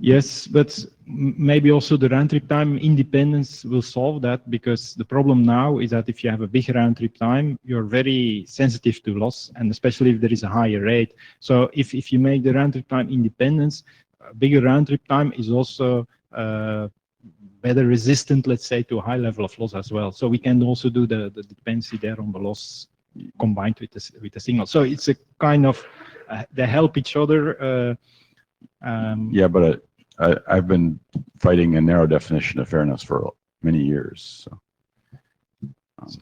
Yes, but maybe also the round trip time independence will solve that, because the problem now is that if you have a big round trip time, you're very sensitive to loss, and especially if there is a higher rate. So if you make the round trip time independence, a bigger round trip time is also better resistant, let's say, to a high level of loss as well. So we can also do the dependency there on the loss combined with the signal. So it's a kind of they help each other. Yeah, but I've been fighting a narrow definition of fairness for many years. So.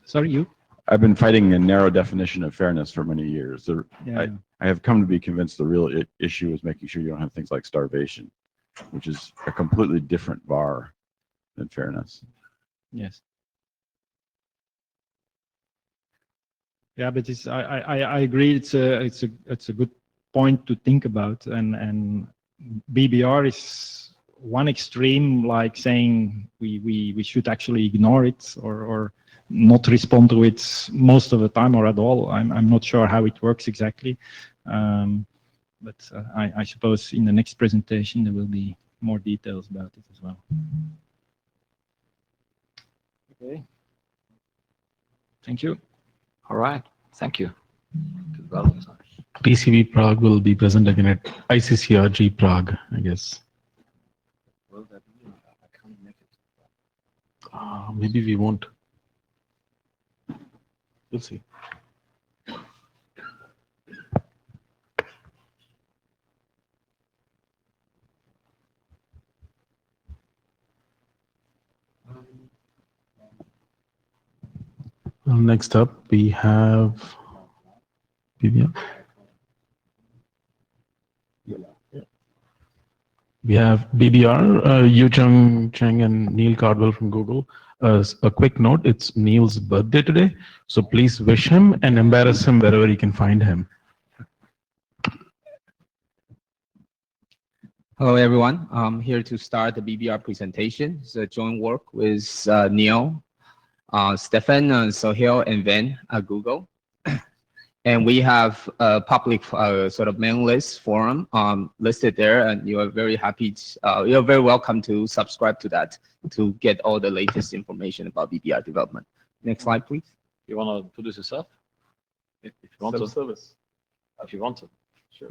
Sorry, you? I've been fighting a narrow definition of fairness for many years. Yeah. I have come to be convinced the real issue is making sure you don't have things like starvation, which is a completely different bar than fairness. Yes. Yeah, but I agree. It's a good point to think about, and BBR is one extreme, like saying we should actually ignore it or not respond to it most of the time or at all. I'm not sure how it works exactly, but I suppose in the next presentation there will be more details about it as well. Okay. Thank you. All right. Thank you. TCP Prague will be present again at ICCRG Prague, I guess. Maybe we won't. We'll see. Well, next up, we have BBR. We have BBR, Yu-Chung Cheng and Neil Cardwell from Google. A quick note, it's Neil's birthday today, so please wish him and embarrass him wherever you can find him. Hello, everyone. I'm here to start the BBR presentation. It's a joint work with Neil, Stefan, Sohail, and Ben at Google. And we have a public sort of mailing list forum listed there, and you are very happy. You're very welcome to subscribe to that to get all the latest information about BBR development. Next slide, please. You want to do this yourself? If you want to. Self-service. If you want to. Sure.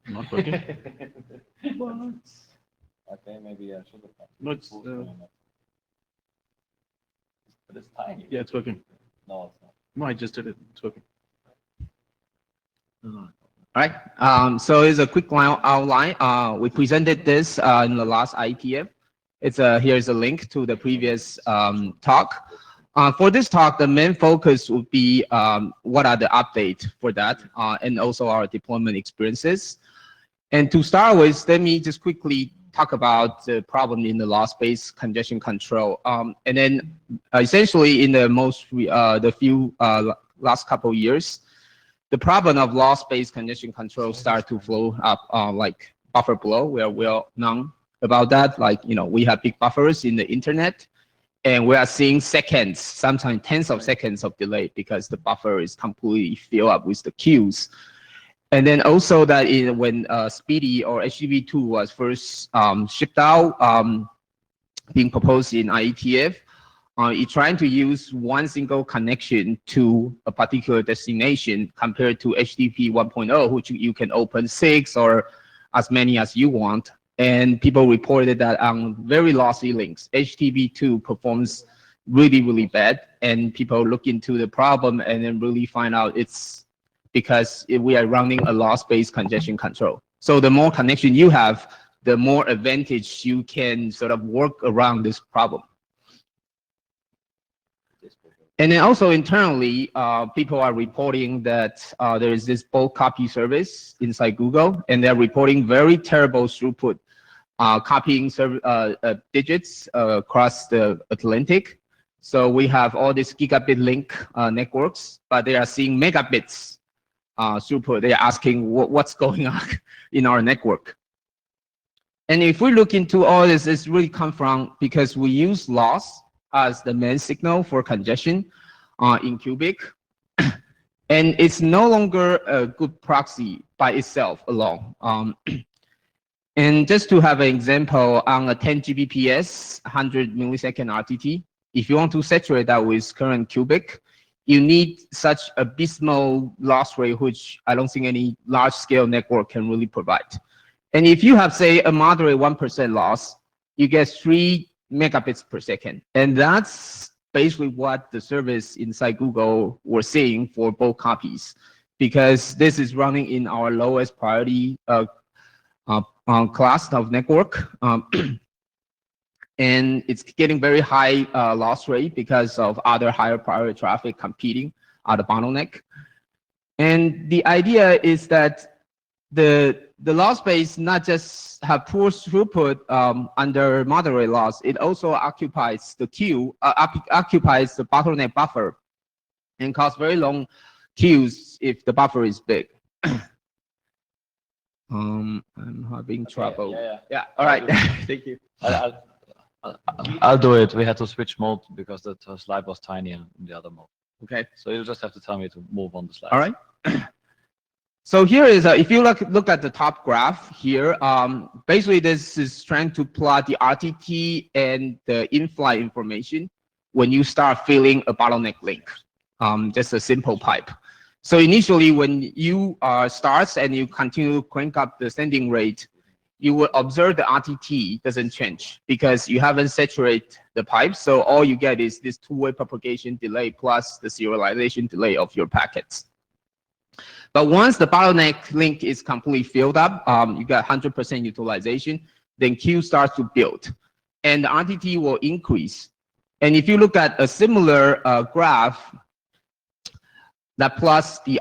Not working. What? Okay, maybe I should have. No, it's, but it's tiny. yeah, it's working. No, it's not. No, I just did it. It's working. All right. So it's a quick outline. We presented this in the last IETF. Here's a link to the previous talk. For this talk, the main focus would be what are the updates for that, and also our deployment experiences. And to start with, let me just quickly talk about the problem in the loss-based congestion control. And then essentially in the few last couple years, the problem of loss-based congestion control start to flow up like buffer blow. We are well known about that. Like, we have big buffers in the internet, and we are seeing seconds, sometimes tens of seconds of delay because the buffer is completely filled up with the queues. And then also that when Speedy or HTTP2 was first shipped out, being proposed in IETF, it's trying to use one single connection to a particular destination compared to HTTP 1.0, which you can open 6 or as many as you want. And people reported that on very lossy links, HTTP2 performs really, really bad. And people look into the problem and then really find out it's because we are running a loss-based congestion control. So the more connection you have, the more advantage you can sort of work around this problem. And then also internally, people are reporting that there is this bulk copy service inside Google, and they're reporting very terrible throughput, copying digits across the Atlantic. So we have all these gigabit link networks, but they are seeing megabits throughput. They're asking what's going on in our network. And if we look into all this, it's really come from because we use loss as the main signal for congestion in Cubic. And it's no longer a good proxy by itself alone. And just to have an example, on a 10 Gbps, 100 millisecond RTT, if you want to saturate that with current Cubic, you need such abysmal loss rate, which I don't think any large-scale network can really provide. And if you have, say, a moderate 1% loss, you get 3 megabits per second. And that's basically what the service inside Google were seeing for both copies, because this is running in our lowest priority class of network. And it's getting very high loss rate because of other higher priority traffic competing at the bottleneck. And the idea is that the the loss base not just have poor throughput under moderate loss, it also occupies the queue, occupies the bottleneck buffer, and cause very long queues if the buffer is big. I'm having trouble. Yeah. All right. Thank you. I'll do it. We had to switch mode because the slide was tiny in the other mode. Okay. So you'll just have to tell me to move on the slide. All right. So here is, if you look at the top graph here, basically this is trying to plot the RTT and the in-flight information when you start filling a bottleneck link, just a simple pipe. So initially when you starts and you continue to crank up the sending rate, you will observe the RTT doesn't change because you haven't saturated the pipe. So all you get is this two-way propagation delay plus the serialization delay of your packets. But once the bottleneck link is completely filled up, you got 100% utilization, then queue starts to build and the RTT will increase. And if you look at a similar graph that plus the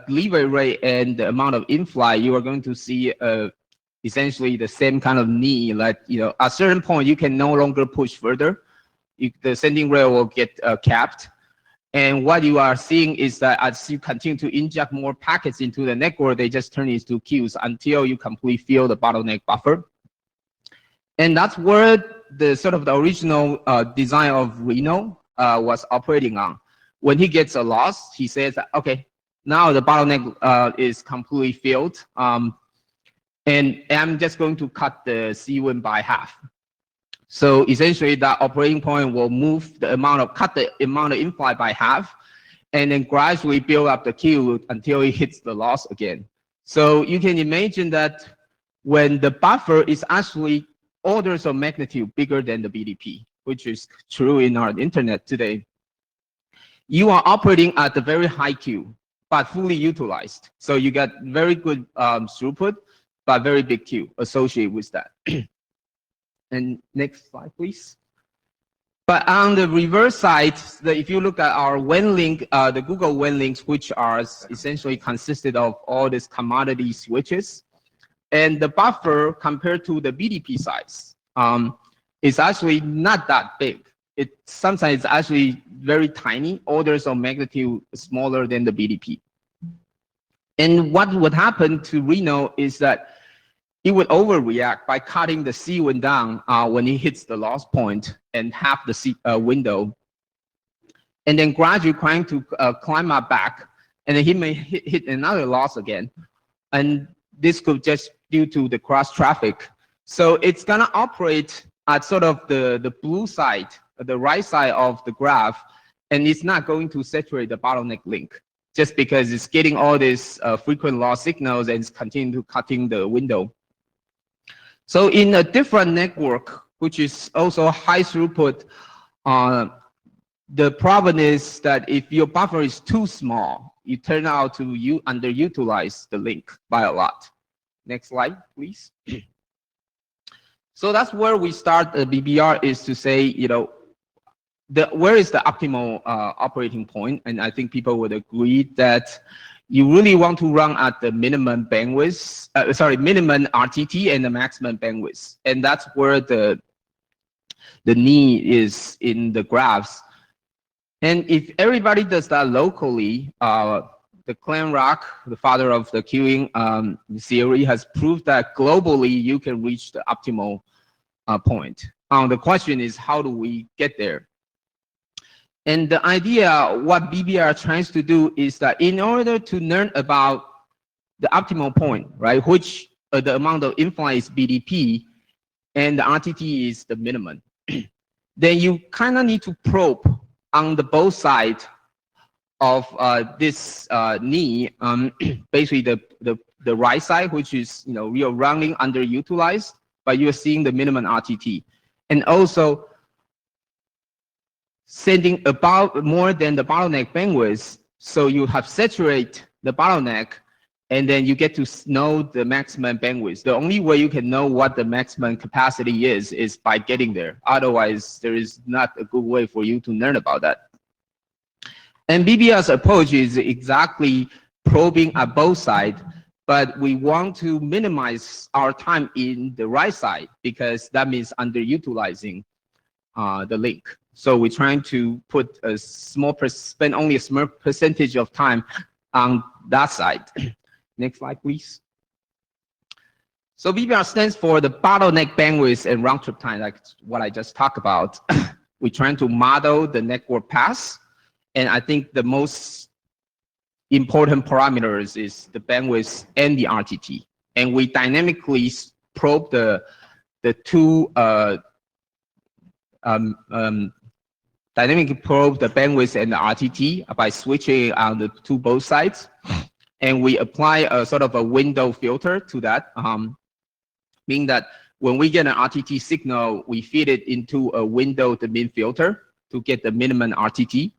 delivery rate and the amount of in-flight, you are going to see essentially the same kind of knee. Like, you know, at a certain point, you can no longer push further. The sending rate will get capped. And what you are seeing is that as you continue to inject more packets into the network, they just turn into queues until you completely fill the bottleneck buffer. And that's where the sort of the original design of Reno was operating on. When he gets a loss, he says, okay, now the bottleneck is completely filled. And I'm just going to cut the C-win by half. So essentially that operating point will move the amount of, cut the amount of in-flight by half, and then gradually build up the queue until it hits the loss again. So you can imagine that when the buffer is actually orders of magnitude bigger than the BDP, which is true in our internet today, you are operating at the very high queue, but fully utilized. So you get very good throughput, but very big queue associated with that. And next slide, please. But on the reverse side, if you look at our WAN link, the Google WAN links, which are essentially consisted of all these commodity switches, and the buffer compared to the BDP size is actually not that big. Sometimes it's actually very tiny, orders of magnitude smaller than the BDP. And what would happen to Reno is that it would overreact by cutting the C-win down when it hits the loss point and half the window, and then gradually trying to climb up back, and then he may hit another loss again. And this could just due to the cross traffic. So it's gonna operate at sort of the blue side, the right side of the graph, and it's not going to saturate the bottleneck link just because it's getting all these frequent loss signals and it's continuing to cutting the window. So in a different network, which is also high throughput, the problem is that if your buffer is too small, you turn out to underutilize the link by a lot. Next slide, please. So that's where we start the BBR, is to say, you know, where is the optimal operating point? And I think people would agree that you really want to run at the minimum bandwidth, minimum RTT and the maximum bandwidth. And that's where the need is in the graphs. And if everybody does that locally, the Clan Rock, the father of the queuing theory, has proved that globally you can reach the optimal point. The question is, how do we get there? And the idea, what BBR tries to do is that in order to learn about the optimal point, right, which the amount of in-flight is BDP and the RTT is the minimum, then you kind of need to probe on the both sides of this knee, basically the right side, which is, you know, you're running underutilized, but you're seeing the minimum RTT, and also sending about more than the bottleneck bandwidth, so you have saturated the bottleneck, and then you get to know the maximum bandwidth. The only way you can know what the maximum capacity is by getting there. Otherwise, there is not a good way for you to learn about that. And BBR's approach is exactly probing at both sides but we want to minimize our time in the right side because that means underutilizing the link. So we're trying to put a spend only a small percentage of time on that side. Next slide, please. So BBR stands for the bottleneck bandwidth and round trip time, like what I just talked about. We're trying to model the network paths. And I think the most important parameters is the bandwidth and the RTT. And we dynamically probe the two dynamically probe the bandwidth and the RTT by switching on the to both sides. And we apply a sort of a window filter to that, meaning that when we get an RTT signal, we feed it into a window to min filter to get the minimum RTT.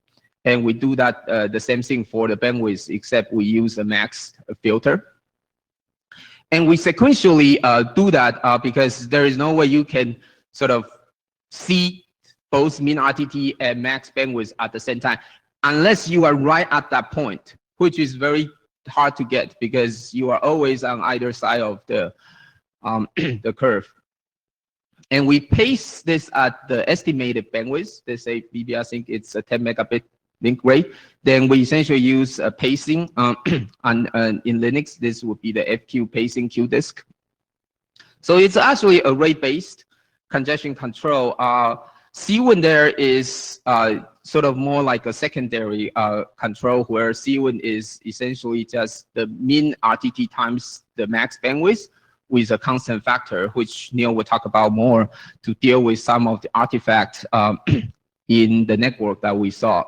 And we do that the same thing for the bandwidth, except we use a max filter. And we sequentially do that because there is no way you can sort of see both min RTT and max bandwidth at the same time, unless you are right at that point, which is very hard to get because you are always on either side of the curve. And we paste this at the estimated bandwidth. They say BBR think it's a 10 megabit link rate. Then we essentially use pacing in Linux. This would be the FQ pacing Q disk. So it's actually a rate-based congestion control. CWIN there is sort of more like a secondary control where CWIN is essentially just the min RTT times the max bandwidth with a constant factor, which Neil will talk about more to deal with some of the artifacts in the network that we saw.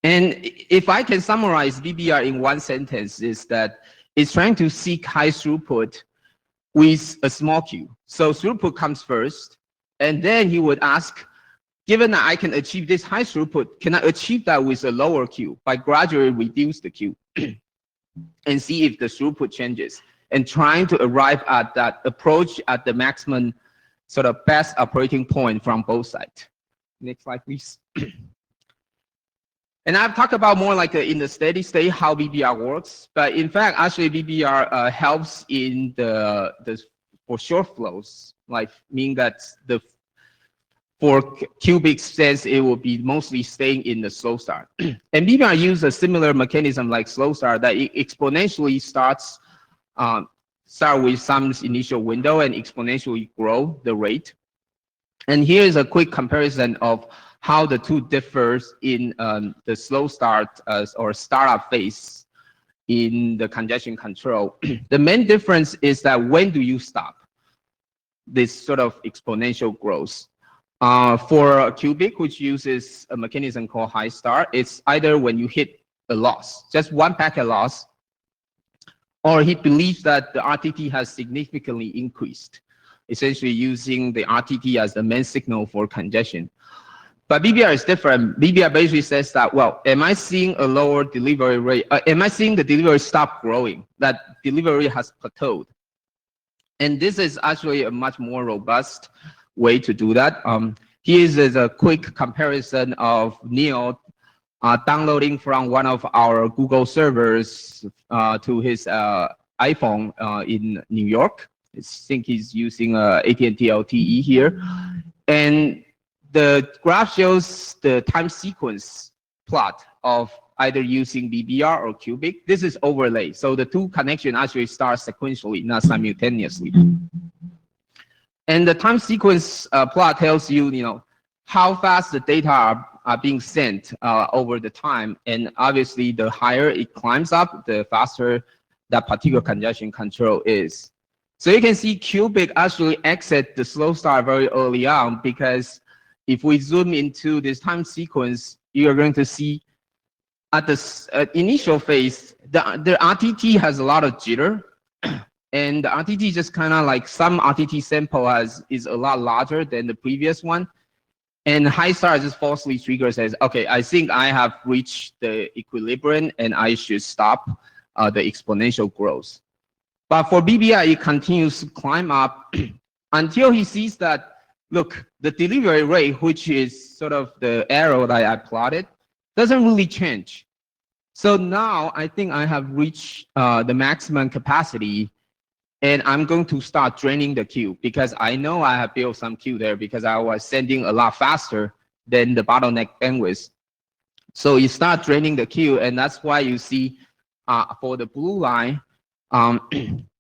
And if I can summarize BBR in one sentence, is that it's trying to seek high throughput with a small queue. So throughput comes first, and then he would ask, given that I can achieve this high throughput, can I achieve that with a lower queue by gradually reduce the queue and see if the throughput changes, and trying to arrive at that approach at the maximum sort of best operating point from both sides. Next slide, please. And I've talked about more like in the steady state how BBR works, but in fact, actually BBR helps in for short flows, like meaning that for cubic sense, it will be mostly staying in the slow start. And BBR uses a similar mechanism like slow start that it exponentially start with some initial window and exponentially grow the rate. And here is a quick comparison of how the two differs in the slow start or startup phase in the congestion control. The main difference is that when do you stop this sort of exponential growth? For cubic, which uses a mechanism called high start, it's either when you hit a loss, just one packet loss, or he believes that the RTT has significantly increased, essentially using the RTT as the main signal for congestion. But BBR is different. BBR basically says that, well, am I seeing a lower delivery rate? Am I seeing the delivery stop growing? That delivery has plateaued. And this is actually a much more robust way to do that. Here is a quick comparison of Neil downloading from one of our Google servers to his iPhone in New York. I think he's using AT&T LTE here. And the graph shows the time sequence plot of either using BBR or cubic. This is overlay. So the two connections actually start sequentially, not simultaneously. And the time sequence plot tells you, how fast the data are being sent over the time. And obviously, the higher it climbs up, the faster that particular congestion control is. So you can see cubic actually exit the slow start very early on, because if we zoom into this time sequence, you are going to see at the initial phase, the RTT has a lot of jitter. And the RTT just kind of like some RTT sample is a lot larger than the previous one. And high start just falsely triggers says, okay, I think I have reached the equilibrium and I should stop the exponential growth. But for BBR, it continues to climb up until he sees that, look, the delivery rate, which is sort of the arrow that I plotted, doesn't really change. So now I think I have reached the maximum capacity, and I'm going to start draining the queue because I know I have built some queue there because I was sending a lot faster than the bottleneck bandwidth. So you start draining the queue, and that's why you see for the blue line,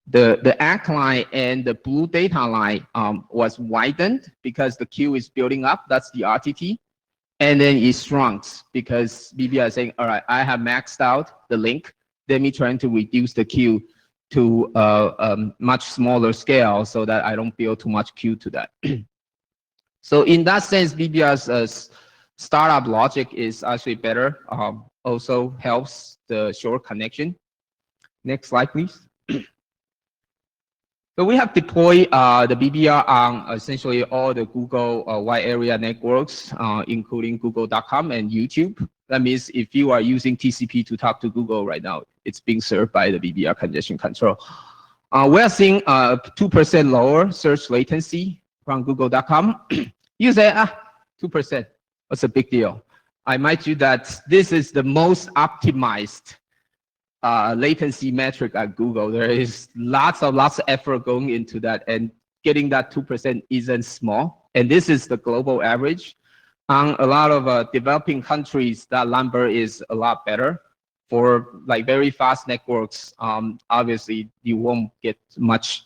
the ACK line and the blue data line was widened because the queue is building up. That's the RTT. And then it shrunk because BBR is saying, all right, I have maxed out the link. Let me trying to reduce the queue to a much smaller scale so that I don't build too much queue to that. So in that sense, BBR's startup logic is actually better. Also helps the short connection. Next slide, please. So we have deployed the BBR on essentially all the Google wide area networks, including Google.com and YouTube. That means if you are using TCP to talk to Google right now, it's being served by the BBR congestion control. We're seeing 2% lower search latency from Google.com. You say, 2%, what's a big deal? I might you that this is the most optimized latency metric at Google. There is lots of effort going into that, and getting that 2% isn't small. And this is the global average. On a lot of developing countries, that number is a lot better. For like very fast networks, obviously you won't get much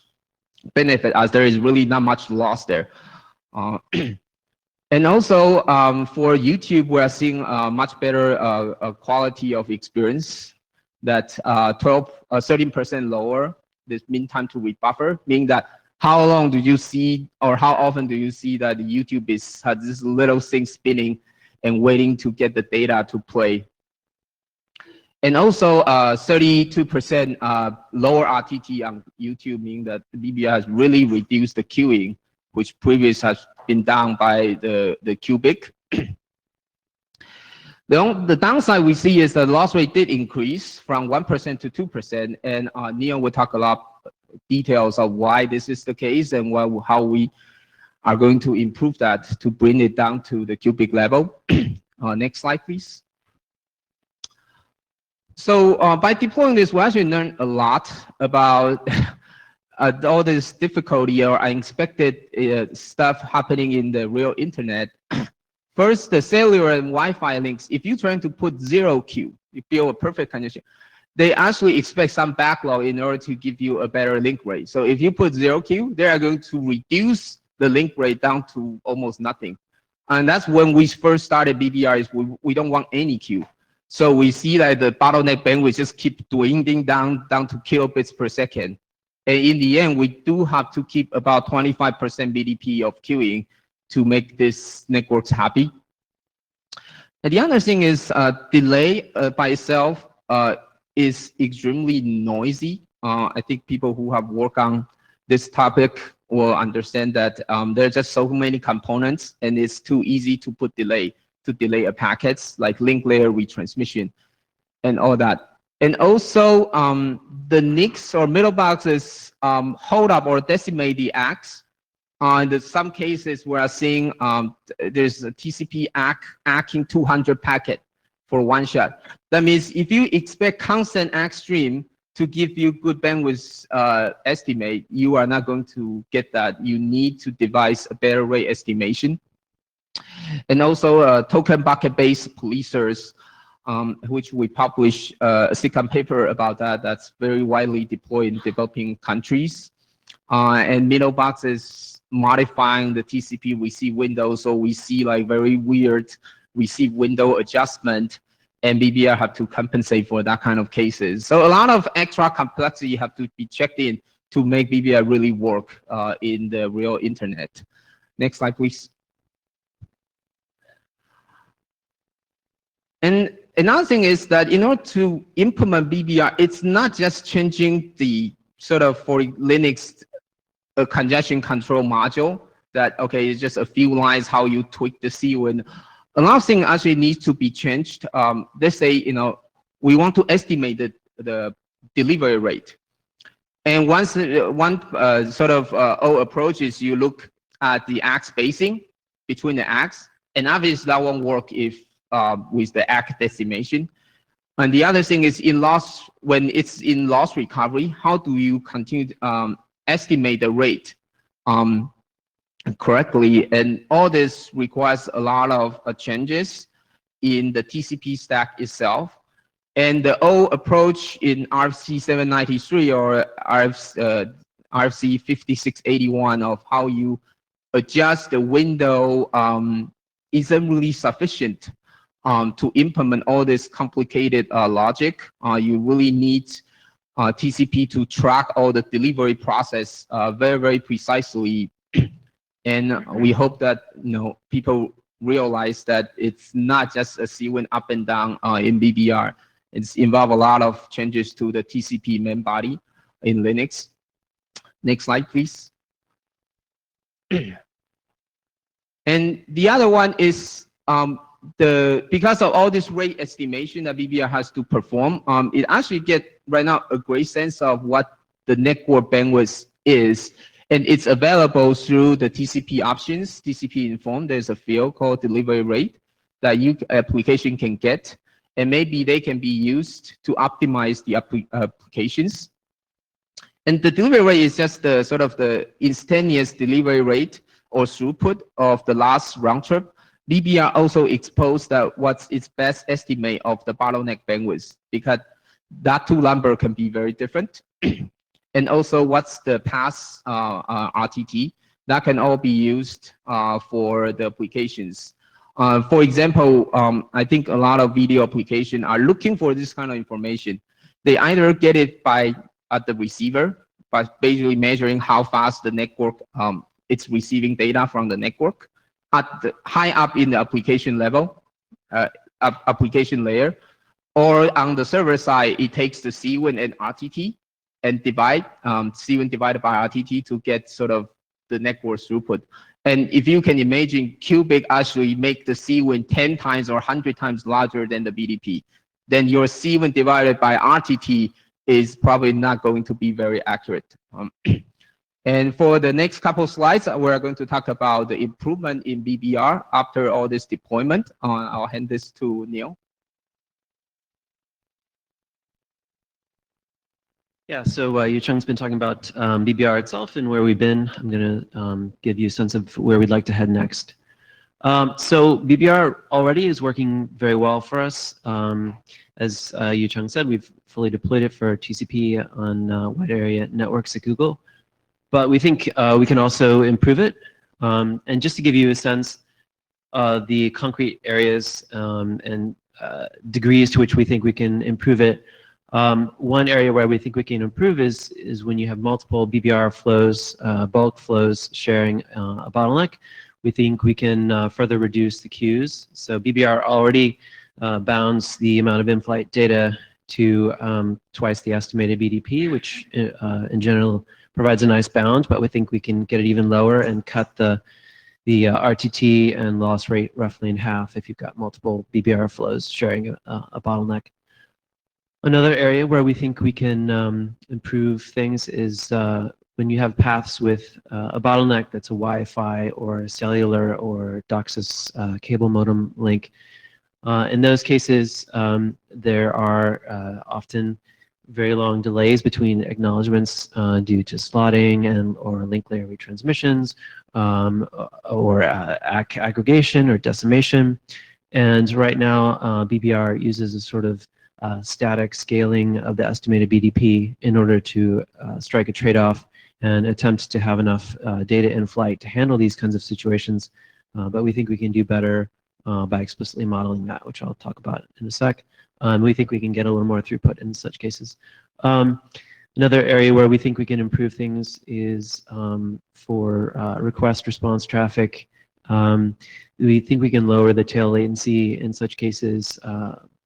benefit as there is really not much loss there. And also for YouTube, we're seeing much better quality of experience. That 13% lower this mean time to read buffer, meaning that how long do you see or how often do you see that YouTube has this little thing spinning and waiting to get the data to play. And also 32% lower RTT on YouTube, meaning that the BBR has really reduced the queuing, which previously has been down by the cubic. The downside we see is the loss rate did increase from 1% to 2%, and Neil will talk a lot details of why this is the case and how we are going to improve that to bring it down to the cubic level. Next slide, please. So by deploying this, we actually learned a lot about all this difficulty or unexpected stuff happening in the real internet. First, the cellular and Wi-Fi links, if you're trying to put zero queue, you build a perfect connection, they actually expect some backlog in order to give you a better link rate. So if you put zero queue, they are going to reduce the link rate down to almost nothing. And that's when we first started BBR, is we don't want any queue. So we see that the bottleneck bandwidth just keep dwindling down to kilobits per second. And in the end, we do have to keep about 25% BDP of queuing to make this networks happy. And the other thing is delay by itself is extremely noisy. I think people who have worked on this topic will understand that there are just so many components, and it's too easy to put delay a packets like link layer retransmission and all that. And also the NICs or middle boxes hold up or decimate the ACKs. In some cases, we are seeing there's a TCP ACKing 200 packet for one shot. That means if you expect constant ACK stream to give you good bandwidth estimate, you are not going to get that. You need to devise a better rate estimation. And also token bucket-based policers, which we publish a second paper about that. That's very widely deployed in developing countries. And middle boxes modifying the TCP receive window, so we see like very weird receive window adjustment, and BBR have to compensate for that kind of cases. So a lot of extra complexity have to be checked in to make BBR really work in the real internet. Next slide, please. And another thing is that in order to implement BBR, it's not just changing the sort of for Linux a congestion control module that, okay, it's just a few lines how you tweak the CU, and a lot of things actually needs to be changed. Let's say, we want to estimate the delivery rate. And one sort of old approach is you look at the ACK spacing between the ACKs, and obviously that won't work if with the ACK decimation. And the other thing is when it's in loss recovery, how do you continue to estimate the rate correctly? And all this requires a lot of changes in the TCP stack itself. And the old approach in RFC 793 or RFC 5681 of how you adjust the window isn't really sufficient to implement all this complicated logic. You really need TCP to track all the delivery process very, very precisely. And we hope that people realize that it's not just a C-win up and down in BBR. It's involved a lot of changes to the TCP main body in Linux. Next slide, please. And the other one is because of all this rate estimation that BBR has to perform, it actually get right now a great sense of what the network bandwidth is. And it's available through the TCP options, TCP inform. There's a field called delivery rate that application can get. And maybe they can be used to optimize the applications. And the delivery rate is just the sort of the instantaneous delivery rate or throughput of the last round trip. BBR also exposed that what's its best estimate of the bottleneck bandwidth, because that two number can be very different. And also what's the pass RTT, that can all be used for the applications. For example, I think a lot of video applications are looking for this kind of information. They either get it at the receiver, by basically measuring how fast the network it's receiving data from the network, at the high up in the application level, application layer, or on the server side, it takes the C-win and RTT and divide C-win divided by RTT to get sort of the network throughput. And if you can imagine, cubic actually make the C-win 10 times or 100 times larger than the BDP, then your C-win divided by RTT is probably not going to be very accurate. And for the next couple slides, we're going to talk about the improvement in BBR after all this deployment. I'll hand this to Neil. Yeah, so Yicheng's been talking about BBR itself and where we've been. I'm going to give you a sense of where we'd like to head next. So BBR already is working very well for us. As Yicheng said, we've fully deployed it for TCP on wide area networks at Google. But we think we can also improve it. And just to give you a sense of the concrete areas and degrees to which we think we can improve it, one area where we think we can improve is when you have multiple BBR flows, bulk flows sharing a bottleneck. We think we can further reduce the queues. So BBR already bounds the amount of in-flight data to twice the estimated BDP, which in general provides a nice bound, but we think we can get it even lower and cut the RTT and loss rate roughly in half if you've got multiple BBR flows sharing a bottleneck. Another area where we think we can improve things is when you have paths with a bottleneck that's a Wi-Fi or a cellular or DOCSIS cable modem link. In those cases, there are often very long delays between acknowledgements due to slotting and or link layer retransmissions or aggregation or decimation. And right now, BBR uses a sort of static scaling of the estimated BDP in order to strike a trade-off and attempt to have enough data in flight to handle these kinds of situations. But we think we can do better by explicitly modeling that, which I'll talk about in a sec. We think we can get a little more throughput in such cases. Another area where we think we can improve things is for request response traffic. We think we can lower the tail latency in such cases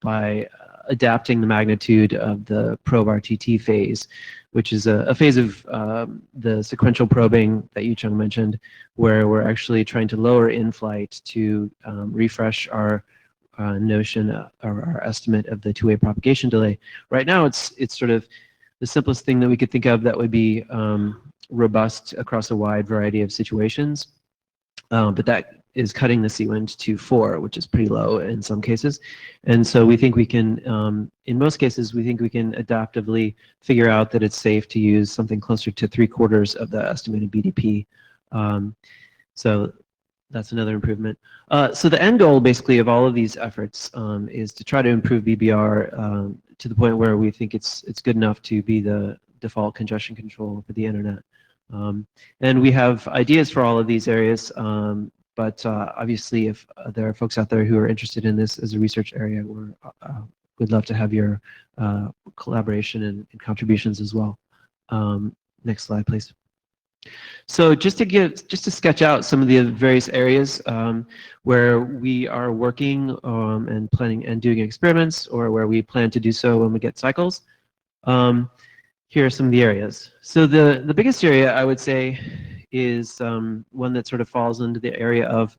by adapting the magnitude of the probe RTT phase, which is a phase of the sequential probing that Yicheng mentioned, where we're actually trying to lower in-flight to refresh our notion or our estimate of the two-way propagation delay. Right now, it's sort of the simplest thing that we could think of that would be robust across a wide variety of situations. But that is cutting the sea wind to 4, which is pretty low in some cases. And so we think we can, in most cases, we think we can adaptively figure out that it's safe to use something closer to 3/4 of the estimated BDP. So that's another improvement. So the end goal, basically, of all of these efforts is to try to improve BBR to the point where we think it's good enough to be the default congestion control for the internet. And we have ideas for all of these areas, but obviously, if there are folks out there who are interested in this as a research area, we'd love to have your collaboration and contributions as well. Next slide, please. So just to sketch out some of the various areas where we are working and planning and doing experiments, or where we plan to do so when we get cycles. Here are some of the areas. So the biggest area, I would say, is one that sort of falls into the area of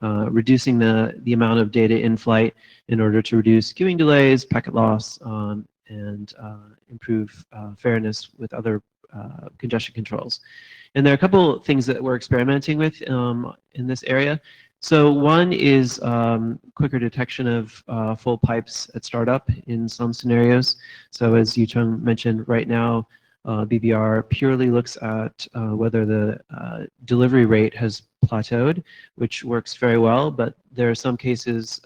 reducing the amount of data in flight in order to reduce queuing delays, packet loss, and improve fairness with other congestion controls. And there are a couple things that we're experimenting with in this area. So one is quicker detection of full pipes at startup in some scenarios. So as Yicheng mentioned, right now, BBR purely looks at whether the delivery rate has plateaued, which works very well, but there are some cases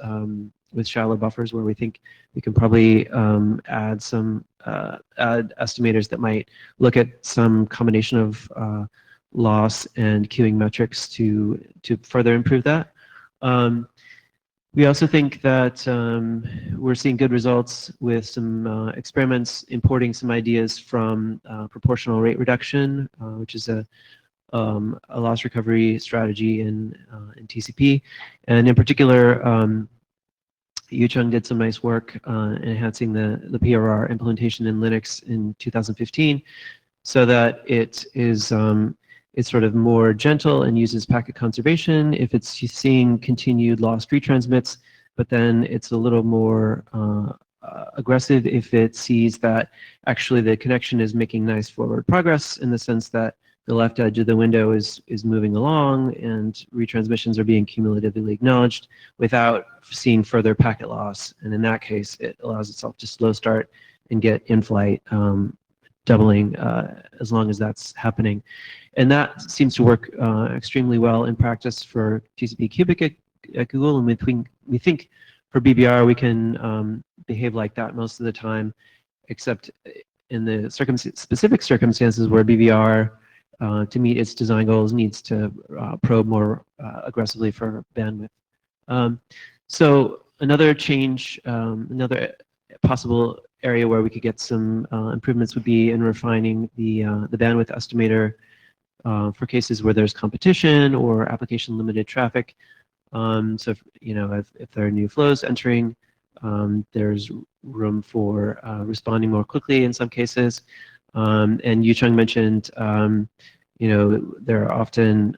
with shallow buffers where we think we can probably add estimators that might look at some combination of loss and queuing metrics to further improve that. We also think that we're seeing good results with some experiments importing some ideas from proportional rate reduction, which is a loss recovery strategy in TCP. And in particular, Yicheng did some nice work enhancing the PRR implementation in Linux in 2015 so that it is it's sort of more gentle and uses packet conservation if it's seeing continued lost retransmits, but then it's a little more aggressive if it sees that actually the connection is making nice forward progress in the sense that the left edge of the window is moving along and retransmissions are being cumulatively acknowledged without seeing further packet loss. And in that case, it allows itself to slow start and get in-flight doubling as long as that's happening. And that seems to work extremely well in practice for TCP cubic at Google, and we think for BBR we can behave like that most of the time, except in the specific circumstances where BBR to meet its design goals needs to probe more aggressively for bandwidth. So another change, another possible area where we could get some improvements would be in refining the bandwidth estimator for cases where there's competition or application limited traffic. So if there are new flows entering, there's room for responding more quickly in some cases. And Yicheng mentioned, there are often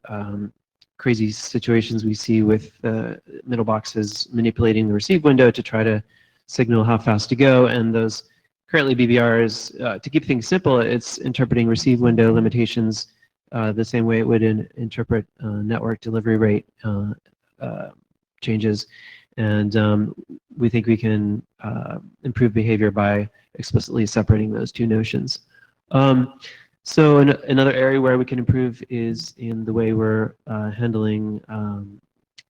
crazy situations we see with middle boxes manipulating the receive window to try to signal how fast to go. And those currently BBRs, to keep things simple, it's interpreting receive window limitations the same way it would interpret network delivery rate changes. And we think we can improve behavior by explicitly separating those two notions. So another area where we can improve is in the way we're handling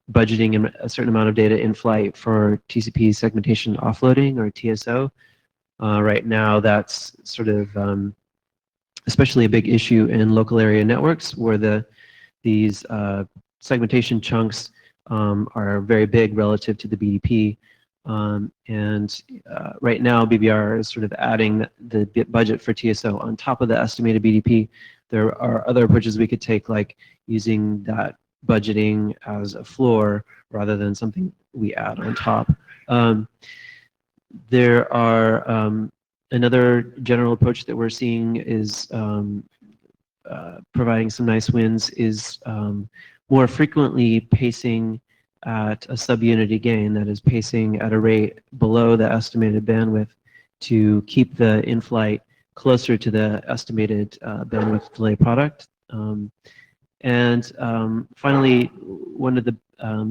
budgeting a certain amount of data in flight for TCP segmentation offloading, or TSO. Right now, that's sort of especially a big issue in local area networks where these segmentation chunks are very big relative to the BDP. And right now, BBR is sort of adding the budget for TSO on top of the estimated BDP. There are other approaches we could take, like using that budgeting as a floor rather than something we add on top. There are another general approach that we're seeing is providing some nice wins is more frequently pacing at a subunity gain, that is pacing at a rate below the estimated bandwidth to keep the in-flight closer to the estimated bandwidth delay product. And finally, one of the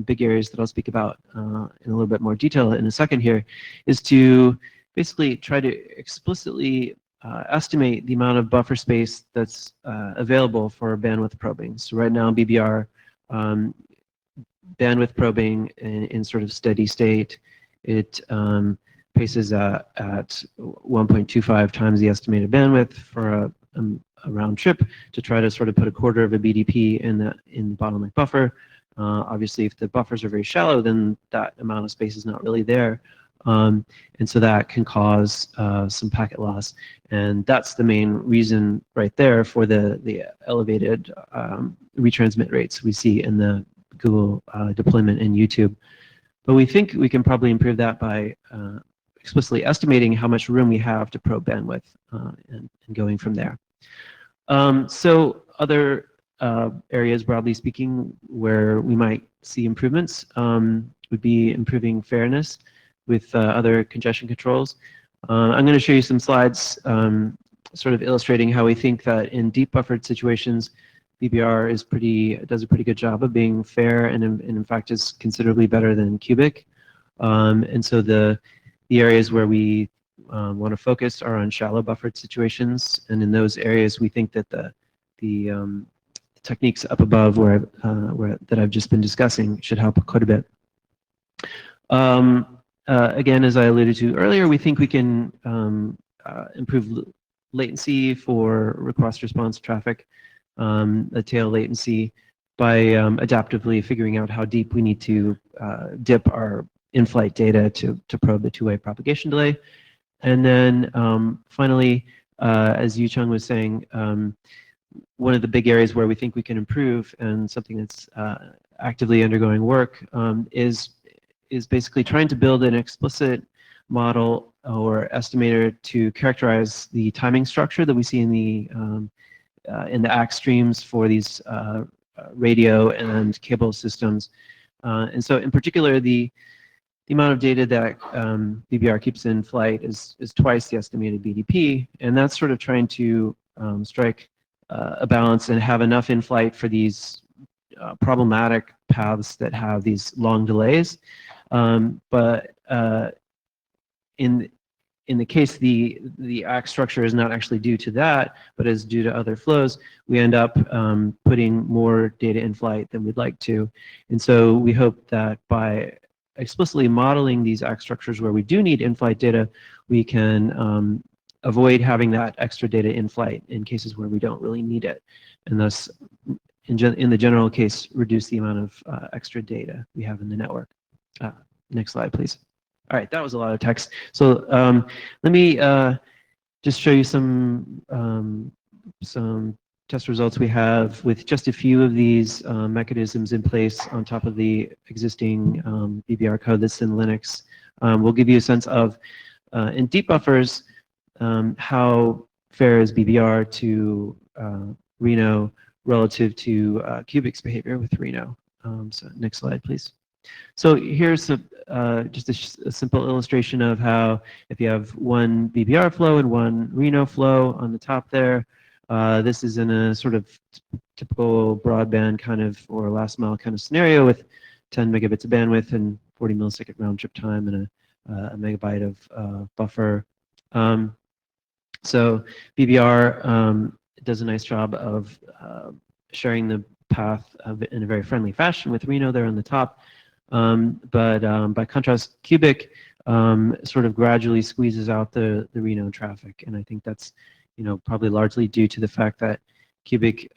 big areas that I'll speak about in a little bit more detail in a second here is to basically try to explicitly estimate the amount of buffer space that's available for bandwidth probing. So right now, BBR bandwidth probing in sort of steady state, it paces at 1.25 times the estimated bandwidth for a round trip to try to sort of put a quarter of a BDP in the bottleneck buffer. Obviously, if the buffers are very shallow, then that amount of space is not really there. And so that can cause some packet loss. And that's the main reason right there for the elevated retransmit rates we see in the Google deployment in YouTube. But we think we can probably improve that by explicitly estimating how much room we have to probe bandwidth and going from there. So other areas, broadly speaking, where we might see improvements would be improving fairness with other congestion controls. I'm going to show you some slides sort of illustrating how we think that in deep buffered situations, BBR does a pretty good job of being fair and in fact is considerably better than cubic. And so the areas where we want to focus are on shallow buffered situations, and in those areas we think that the techniques up above where that I've just been discussing should help quite a bit. Again, as I alluded to earlier, we think we can improve latency for request response traffic, the tail latency, by adaptively figuring out how deep we need to dip our in-flight data to probe the two-way propagation delay. And then finally, as Yicheng was saying, one of the big areas where we think we can improve, and something that's actively undergoing work, is basically trying to build an explicit model or estimator to characterize the timing structure that we see in the ACK streams for these radio and cable systems. And so in particular, the amount of data that BBR keeps in flight is twice the estimated BDP, and that's sort of trying to strike a balance and have enough in flight for these problematic paths that have these long delays. But in the case the ACK structure is not actually due to that, but is due to other flows, we end up putting more data in flight than we'd like to. And so we hope that by explicitly modeling these ACK structures where we do need in-flight data, we can avoid having that extra data in flight in cases where we don't really need it, and thus, in the general case, reduce the amount of extra data we have in the network. Next slide, please. All right, that was a lot of text. So let me just show you some test results we have with just a few of these mechanisms in place on top of the existing BBR code that's in Linux. We'll give you a sense of, in deep buffers, how fair is BBR to Reno relative to Cubic's behavior with Reno. So next slide, please. So here's just a simple illustration of how if you have one BBR flow and one Reno flow on the top there, this is in a sort of typical broadband kind of or last mile kind of scenario with 10 megabits of bandwidth and 40 millisecond round trip time and a megabyte of buffer. So BBR does a nice job of sharing the path in a very friendly fashion with Reno there on the top. But by contrast, Cubic sort of gradually squeezes out the Reno traffic, and I think that's probably largely due to the fact that Cubic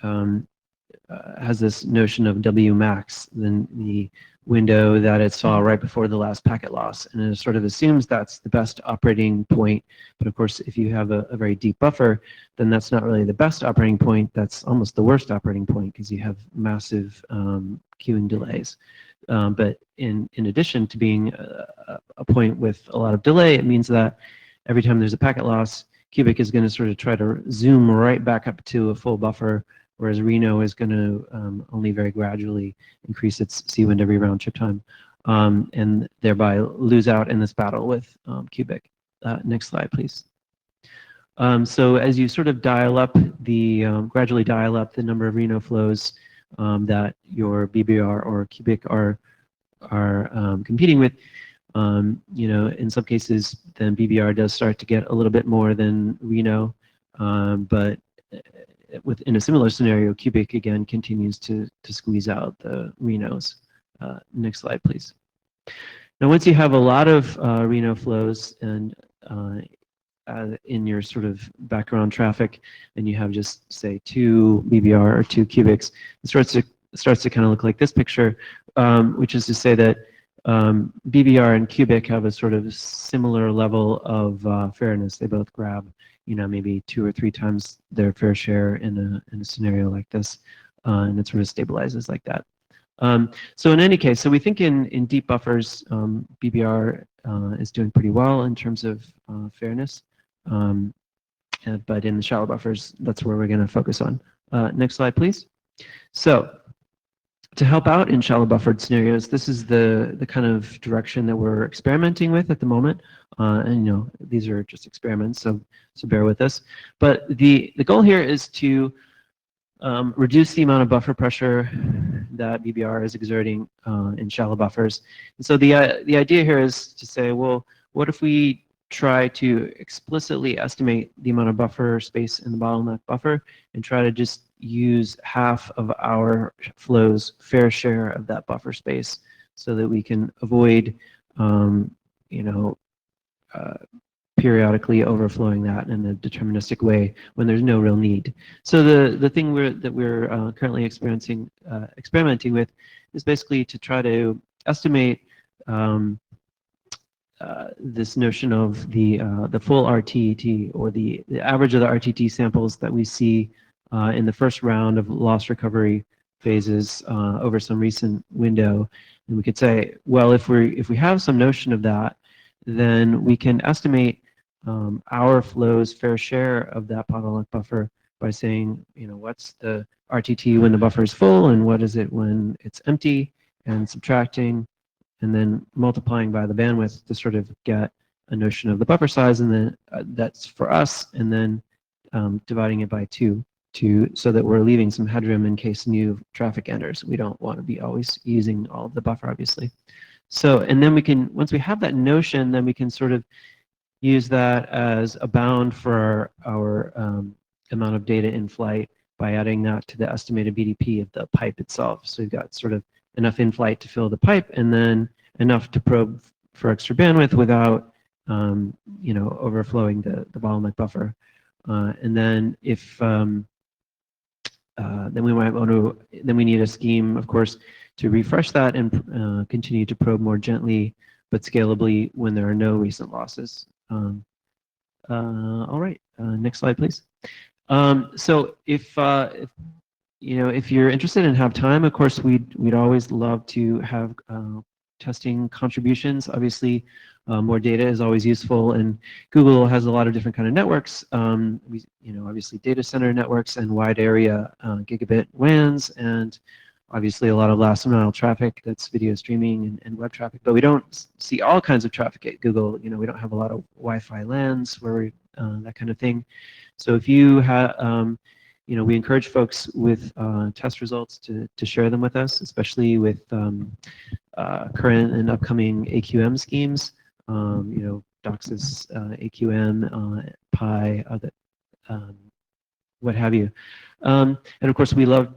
has this notion of W max, the window that it saw right before the last packet loss, and it sort of assumes that's the best operating point. But of course, if you have a very deep buffer, then that's not really the best operating point. That's almost the worst operating point because you have massive queuing delays. But in addition to being a point with a lot of delay, it means that every time there's a packet loss, Cubic is going to sort of try to zoom right back up to a full buffer, whereas Reno is going to only very gradually increase its C-wind every round trip time, and thereby lose out in this battle with Cubic. Next slide, please. So as you sort of dial up gradually dial up the number of Reno flows, that your BBR or cubic are competing with. In some cases, then BBR does start to get a little bit more than Reno, but in a similar scenario, cubic again continues to squeeze out the Renos. Next slide, please. Now, once you have a lot of Reno flows and in your sort of background traffic, and you have just say 2 BBR or 2 cubics, it starts to kind of look like this picture, which is to say that BBR and cubic have a sort of similar level of fairness. They both grab, maybe 2 or 3 times their fair share in a scenario like this, and it sort of stabilizes like that. So in any case, so we think in deep buffers, BBR is doing pretty well in terms of fairness, but in the shallow buffers, that's where we're going to focus on. Next slide, please. So to help out in shallow buffered scenarios, this is the kind of direction that we're experimenting with at the moment. And these are just experiments, so bear with us. But the goal here is to reduce the amount of buffer pressure that BBR is exerting in shallow buffers. And so the idea here is to say, well, what if we try to explicitly estimate the amount of buffer space in the bottleneck buffer and try to just use half of our flow's fair share of that buffer space so that we can avoid, periodically overflowing that in a deterministic way when there's no real need. So the thing that we're currently experimenting with is basically to try to estimate this notion of the full RTT, or the average of the RTT samples that we see in the first round of loss recovery phases over some recent window. And we could say, well, if we have some notion of that, then we can estimate our flow's fair share of that bottleneck buffer by saying, what's the RTT when the buffer is full and what is it when it's empty, and subtracting and then multiplying by the bandwidth to sort of get a notion of the buffer size, and then that's for us, and then dividing it by 2 so that we're leaving some headroom in case new traffic enters. We don't want to be always using all of the buffer, obviously. So, and then we can, once we have that notion, then we can sort of use that as a bound for our amount of data in flight by adding that to the estimated BDP of the pipe itself. So we've got sort of enough in flight to fill the pipe, and then enough to probe for extra bandwidth without, overflowing the bottleneck buffer. And then if then we might want to, then we need a scheme, of course, to refresh that and continue to probe more gently but scalably when there are no recent losses. All right, next slide, please. So if you're interested and have time, of course, we'd always love to have testing contributions. Obviously, more data is always useful, and Google has a lot of different kind of networks. Obviously data center networks and wide area gigabit WANs, and obviously a lot of last mile traffic that's video streaming and web traffic. But we don't see all kinds of traffic at Google. We don't have a lot of Wi-Fi LANs where that kind of thing. So if you have, we encourage folks with test results to share them with us, especially with current and upcoming AQM schemes. DOCSIS, AQM, Pi, other, what have you. And of course, we love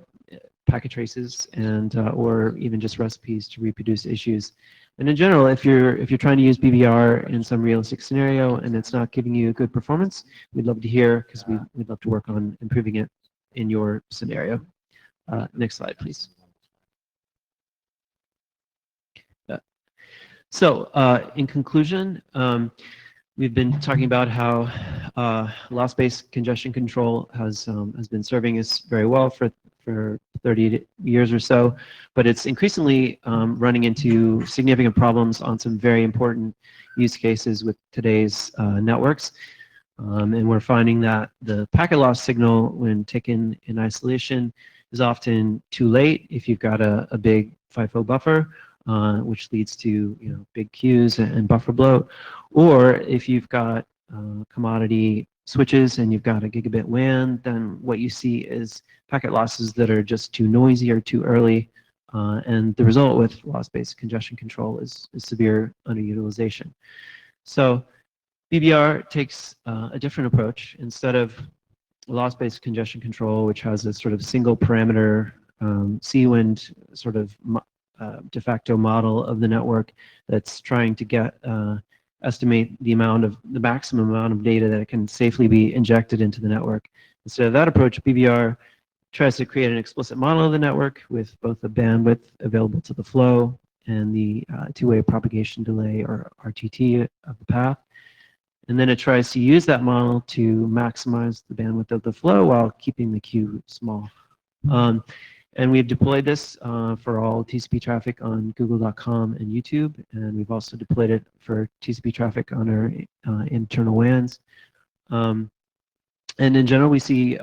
packet traces and or even just recipes to reproduce issues. And in general, if you're trying to use BBR in some realistic scenario and it's not giving you good performance, we'd love to hear, because we'd love to work on improving it in your scenario. Next slide, please. So in conclusion, we've been talking about how loss-based congestion control has been serving us very well for 30 years or so, but it's increasingly running into significant problems on some very important use cases with today's networks. And we're finding that the packet loss signal, when taken in isolation, is often too late if you've got a big FIFO buffer, which leads to big queues and buffer bloat, or if you've got commodity switches and you've got a gigabit WAN, then what you see is packet losses that are just too noisy or too early. And the result with loss-based congestion control is severe underutilization. So BBR takes a different approach. Instead of loss-based congestion control, which has a sort of single parameter C-wind sort of de facto model of the network that's trying to estimate the maximum amount of data that can safely be injected into the network. Instead of that approach, BBR tries to create an explicit model of the network with both the bandwidth available to the flow and the two-way propagation delay, or RTT, of the path. And then it tries to use that model to maximize the bandwidth of the flow while keeping the queue small. And we've deployed this for all TCP traffic on google.com and YouTube, and we've also deployed it for TCP traffic on our internal WANs. And in general, we see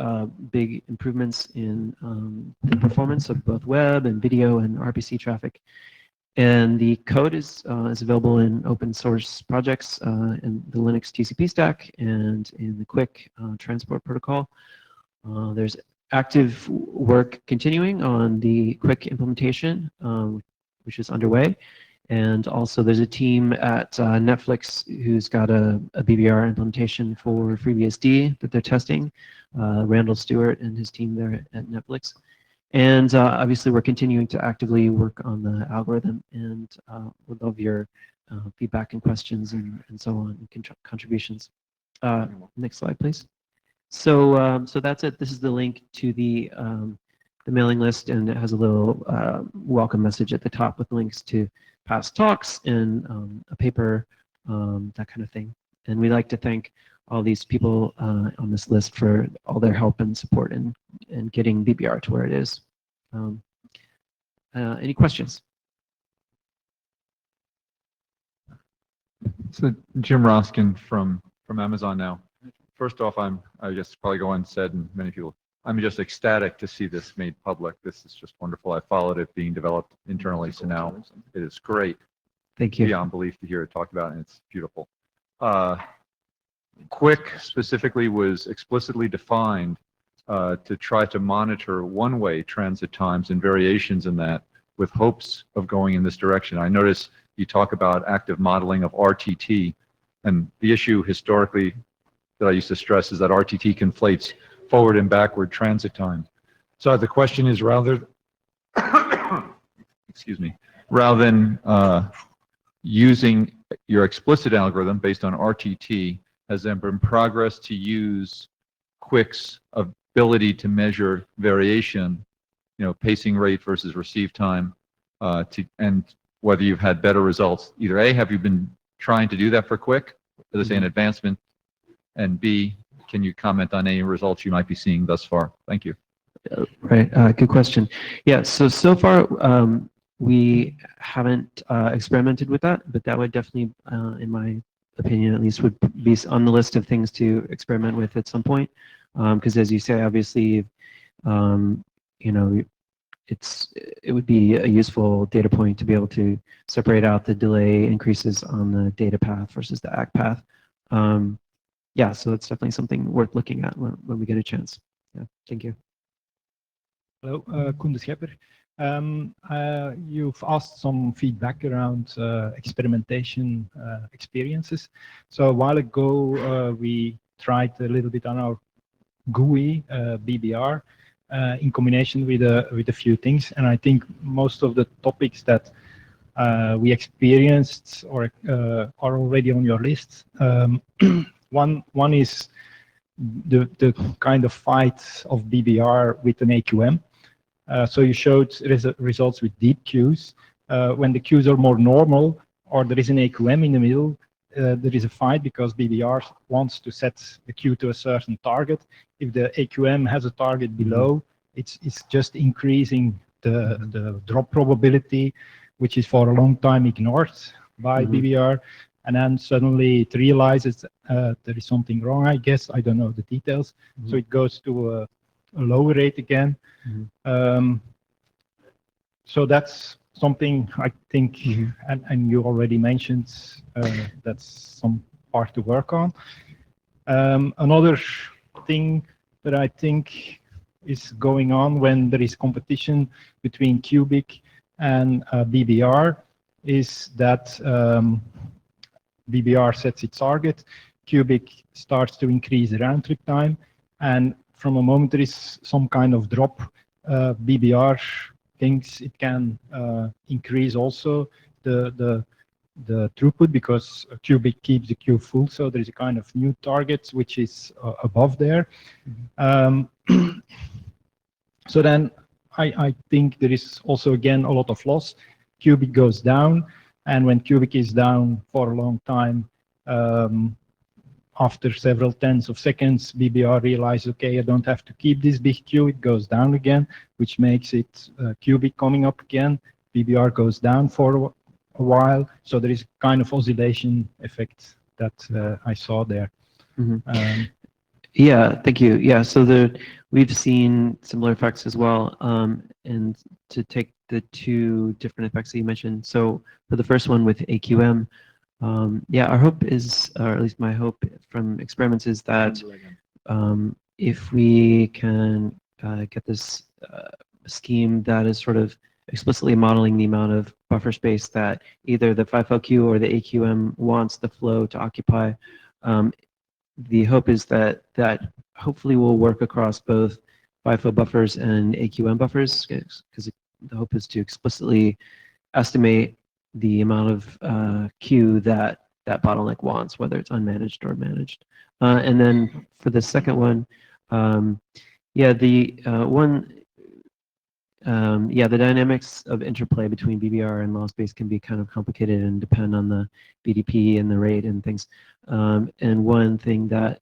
big improvements in the performance of both web and video and RPC traffic. And the code is available in open source projects in the Linux TCP stack and in the Quick transport protocol. There's active work continuing on the Quick implementation, which is underway. And also there's a team at Netflix who's got a BBR implementation for FreeBSD that they're testing, Randall Stewart and his team there at Netflix. And obviously we're continuing to actively work on the algorithm, and would love your feedback and questions and so on, and contributions. Next slide, please. So that's it. This is the link to the mailing list, and it has a little welcome message at the top with links to past talks and a paper, that kind of thing. And we'd like to thank all these people on this list for all their help and support in getting BBR to where it is. Any questions? So Jim Roskin from Amazon now. First off, I guess probably go unsaid, and many people, I'm just ecstatic to see this made public. This is just wonderful. I followed it being developed internally, so now it is great. Thank you. Beyond belief to hear it talked about, and it's beautiful. Quick specifically was explicitly defined to try to monitor one-way transit times and variations in that, with hopes of going in this direction. I notice you talk about active modeling of RTT, and the issue historically that I used to stress is that RTT conflates forward and backward transit time. So the question is, rather excuse me, rather than using your explicit algorithm based on RTT, has there been progress to use Quick's ability to measure variation, pacing rate versus receive time, and whether you've had better results? Either A, have you been trying to do that for Quick, as I say, an advancement, and B, can you comment on any results you might be seeing thus far? Thank you. Right, good question. Yeah, so far we haven't experimented with that, but that would definitely, in my opinion at least, would be on the list of things to experiment with at some point. Because as you say, obviously, it would be a useful data point to be able to separate out the delay increases on the data path versus the ACK path. Yeah, so it's definitely something worth looking at when we get a chance. Yeah, thank you. Hello, Koen de Schepper. You've asked some feedback around experimentation experiences. So a while ago, we tried a little bit on our GUI BBR in combination with a few things, and I think most of the topics that we experienced or are already on your list. One is the kind of fight of BBR with an AQM. So you showed results with deep queues. When the queues are more normal, or there is an AQM in the middle, there is a fight because BBR wants to set the queue to a certain target. If the AQM has a target below, it's just increasing the drop probability, which is for a long time ignored by BBR. And then suddenly it realizes there is something wrong, I guess. I don't know the details. So it goes to a lower rate again. So that's something I think, and you already mentioned that's some part to work on. Another thing that I think is going on when there is competition between Cubic and BBR is that BBR sets its target, Cubic starts to increase the round trip time, and from a moment there is some kind of drop, BBR thinks it can increase also the throughput because Cubic keeps the queue full, so there is a kind of new target which is above there. So then I think there is also again a lot of loss. Cubic goes down, and when Cubic is down for a long time, after several tens of seconds, BBR realizes, okay, I don't have to keep this big queue, it goes down again, which makes it Cubic coming up again. BBR goes down for a while, so there is kind of oscillation effect that I saw there. Mm-hmm. Yeah, thank you. Yeah, so we've seen similar effects as well. And to take the two different effects that you mentioned, so for the first one with AQM, yeah, our hope is, or at least my hope from experiments is that if we can get this scheme that is sort of explicitly modeling the amount of buffer space that either the FIFO-Q or the AQM wants the flow to occupy, the hope is that hopefully will work across both FIFO buffers and AQM buffers, because the hope is to explicitly estimate the amount of queue that bottleneck wants, whether it's unmanaged or managed. And then for the second one, yeah, the the dynamics of interplay between BBR and loss base can be kind of complicated and depend on the BDP and the rate and things. And one thing that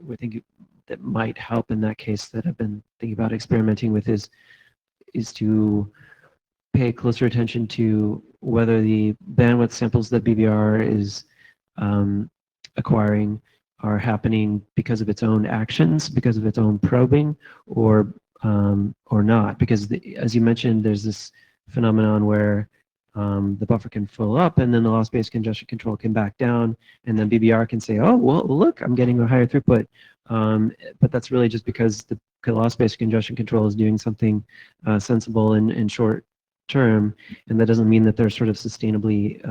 we think that might help in that case that I've been thinking about experimenting with is to pay closer attention to whether the bandwidth samples that BBR is acquiring are happening because of its own actions, because of its own probing, or not. Because as you mentioned, there's this phenomenon where the buffer can fill up, and then the loss-based congestion control can back down, and then BBR can say, oh, well, look, I'm getting a higher throughput. But that's really just because the loss-based congestion control is doing something sensible in short term, and that doesn't mean that there's sort of sustainably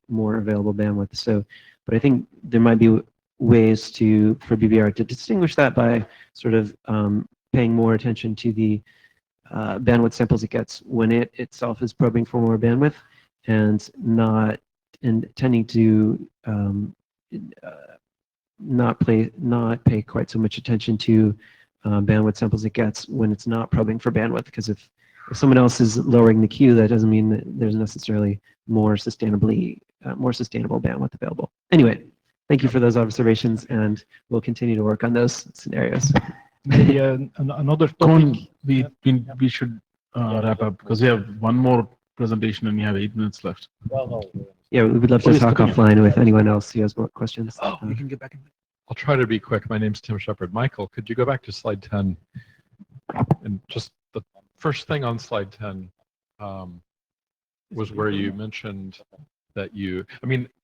more available bandwidth. So, but I think there might be ways for BBR to distinguish that by sort of paying more attention to the bandwidth samples it gets when it itself is probing for more bandwidth, and tending to not pay quite so much attention to bandwidth samples it gets when it's not probing for bandwidth. Because if someone else is lowering the queue, that doesn't mean that there's necessarily more sustainable bandwidth available. Anyway, thank you for those observations, and we'll continue to work on those scenarios. Maybe another topic. We should wrap up because we have one more presentation and we have 8 minutes left. Yeah, we would love to talk offline with anyone else who has more questions. Oh, you can get back in. I'll try to be quick. My name's Tim Shepard. Michael, could you go back to slide 10? And just the first thing on slide 10 was where you mentioned that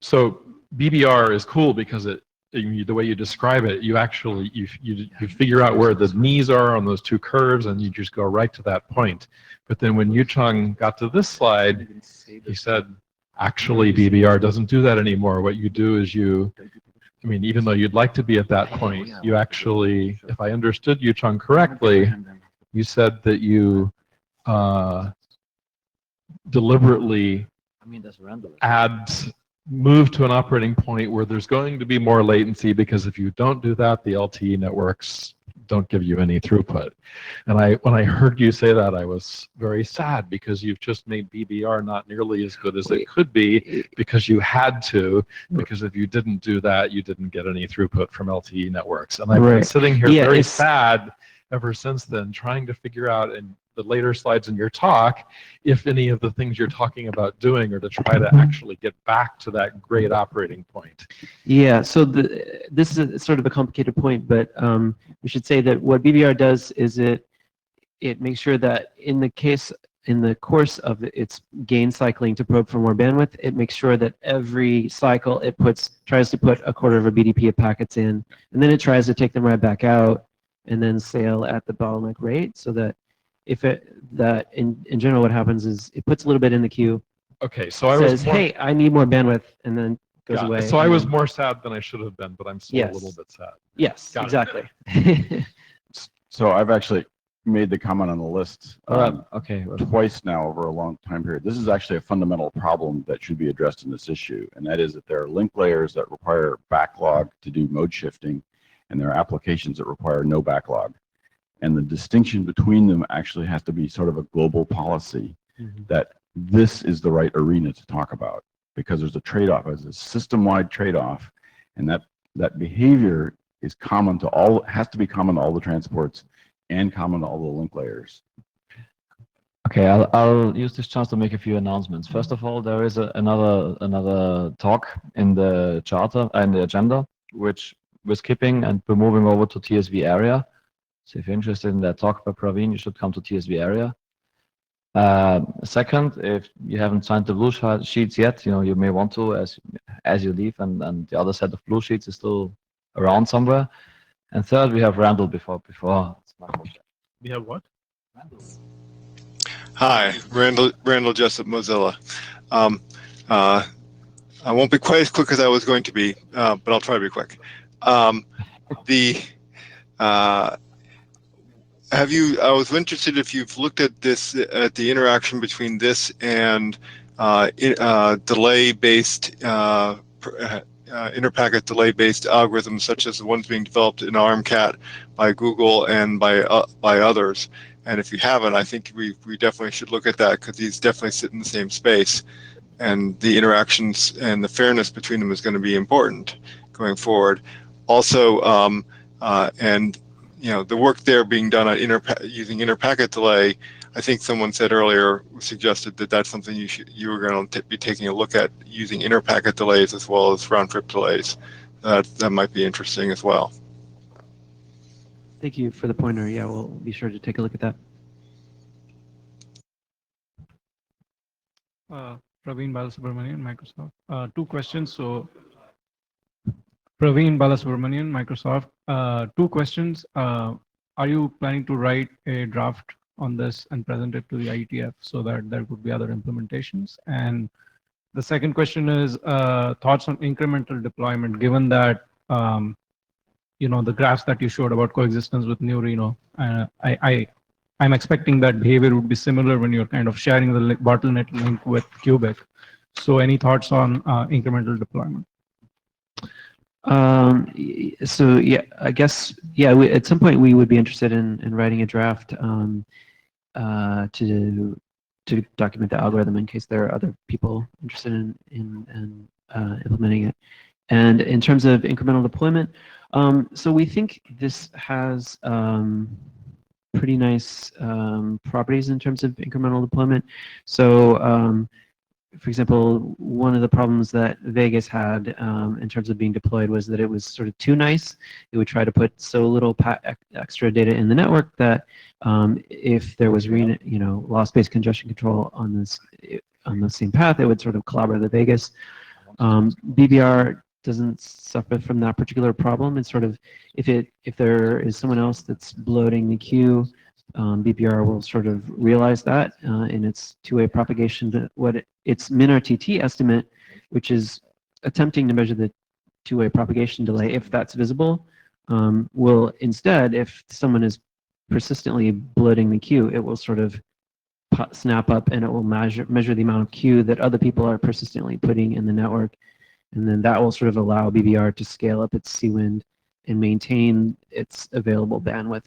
so BBR is cool because the way you describe it, you actually you figure out where the knees are on those two curves, and you just go right to that point. But then when Yucheng got to this slide, he said, actually, BBR doesn't do that anymore. What you do is even though you'd like to be at that point, you actually, if I understood Yucheng correctly, you said that you deliberately move to an operating point where there's going to be more latency, because if you don't do that, the LTE networks don't give you any throughput. And when I heard you say that, I was very sad, because you've just made BBR not nearly as good as it could be, because you had to, because if you didn't do that, you didn't get any throughput from LTE networks. And I've been sitting here very sad ever since then, trying to figure out in the later slides in your talk if any of the things you're talking about doing are to try to actually get back to that great operating point. Yeah, so this is sort of a complicated point, but we should say that what BBR does is it makes sure that in the case, in the course of its gain cycling to probe for more bandwidth, it makes sure that every cycle it tries to put a quarter of a BDP of packets in, and then it tries to take them right back out, and then sail at the bottleneck rate, so that in general what happens is it puts a little bit in the queue, Okay, so I was says, more, hey, I need more bandwidth, and then goes yeah, away. so I and was then- more sad than I should have been, but I'm still a Yes. little bit sad. Yes, Got it. exactly. So I've actually made the comment on the list Okay. well, twice now over a long time period. This is actually a fundamental problem that should be addressed in this issue, and that is that there are link layers that require backlog to do mode shifting, and there are applications that require no backlog. And the distinction between them actually has to be sort of a global policy that this is the right arena to talk about, because there's a trade-off, there's a system-wide trade-off, and that behavior is common to all, has to be common to all the transports and common to all the link layers. Okay, I'll use this chance to make a few announcements. First of all, there is another talk in the charter and the agenda, which we're skipping, and we're moving over to TSV area. So if you're interested in that talk by Praveen, you should come to TSV area. Second, if you haven't signed the blue sheets yet, you may want to as you leave, and the other set of blue sheets is still around somewhere. And third, we have Randall before. We have what? Hi, Randall Jessup, Mozilla. I won't be quite as quick as I was going to be, but I'll try to be quick. I was interested if you've looked at this, at the interaction between this and delay-based, interpacket delay-based algorithms, such as the ones being developed in ARMCAT by Google and by others. And if you haven't, I think we definitely should look at that, because these definitely sit in the same space. And the interactions and the fairness between them is going to be important going forward. Also, the work there being done on using interpacket delay, I think someone said earlier, suggested that that's something you were going to be taking a look at, using interpacket delays as well as round-trip delays. That might be interesting as well. Thank you for the pointer. Yeah, we'll be sure to take a look at that. Praveen Balasubramanian, Microsoft. Two questions. So, Praveen Balasubramanian, Microsoft. Two questions. Are you planning to write a draft on this and present it to the IETF so that there could be other implementations? And the second question is thoughts on incremental deployment, given that the graphs that you showed about coexistence with New Reno. I'm expecting that behavior would be similar when you're kind of sharing the bottleneck link with Cubic. So any thoughts on incremental deployment? So yeah, I guess, yeah, at some point we would be interested in writing a draft to document the algorithm in case there are other people interested in implementing it. And in terms of incremental deployment, so we think this has pretty nice properties in terms of incremental deployment. So for example, one of the problems that Vegas had in terms of being deployed was that it was sort of too nice. It would try to put so little extra data in the network that if there was loss-based congestion control on the same path, it would sort of clobber the Vegas. BBR doesn't suffer from that particular problem. It's sort of, if there is someone else that's bloating the queue, BBR will sort of realize that in its two-way propagation. Its min-RTT estimate, which is attempting to measure the two-way propagation delay, if that's visible, will instead, if someone is persistently bloating the queue, it will sort of snap up and it will measure the amount of queue that other people are persistently putting in the network. And then that will sort of allow BBR to scale up its CWIND and maintain its available bandwidth,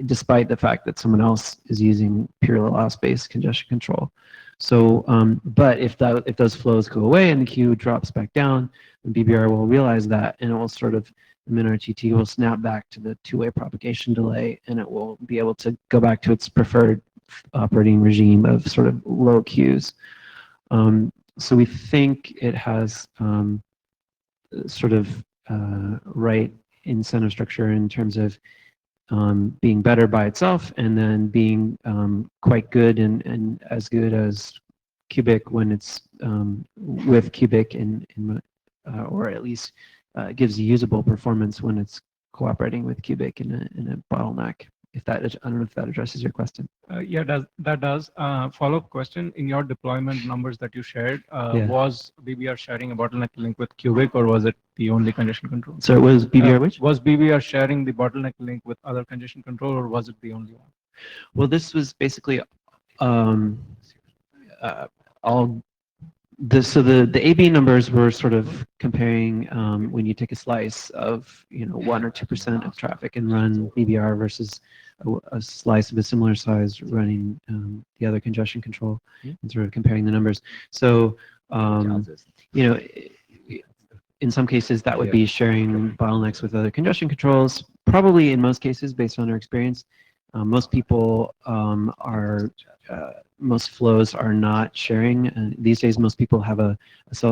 despite the fact that someone else is using pure loss-based congestion control. So, but if those flows go away and the queue drops back down, then BBR will realize that, and it will sort of, the min-RTT will snap back to the two-way propagation delay, and it will be able to go back to its preferred operating regime of sort of low queues. So we think it has sort of right incentive structure in terms of being better by itself, and then being quite good and as good as Cubic when it's with Cubic or at least gives usable performance when it's cooperating with Cubic in a bottleneck. If that, I don't know if that addresses your question. Yeah, that does. Follow-up question. In your deployment numbers that you shared, Yeah. was BBR sharing a bottleneck link with Cubic, or was it the only congestion control? So it was BBR which? Was BBR sharing the bottleneck link with other congestion control, or was it the only one? Well, this was basically all so the AB numbers were sort of comparing when you take a slice of 1 or 2% of traffic and run BBR versus a slice of a similar size running the other congestion control, and sort of comparing the numbers. So in some cases that would be sharing bottlenecks with other congestion controls. Probably in most cases, based on our experience, most people most flows are not sharing. These days, most people have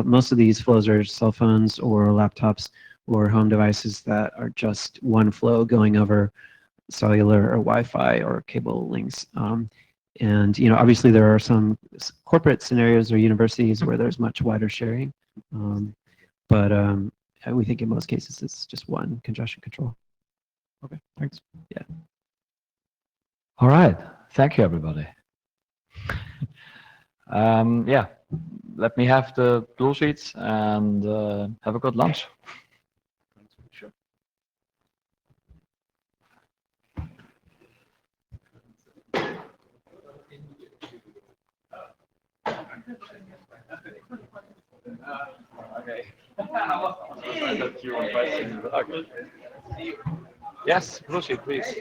most of these flows are cell phones or laptops or home devices that are just one flow going over cellular or Wi-Fi or cable links. And obviously there are some corporate scenarios or universities where there's much wider sharing. But we think in most cases it's just one congestion control. Okay, thanks. Yeah. All right. Thank you, everybody. Yeah, let me have the blue sheets and have a good lunch. Okay. Yes, blue sheet, please.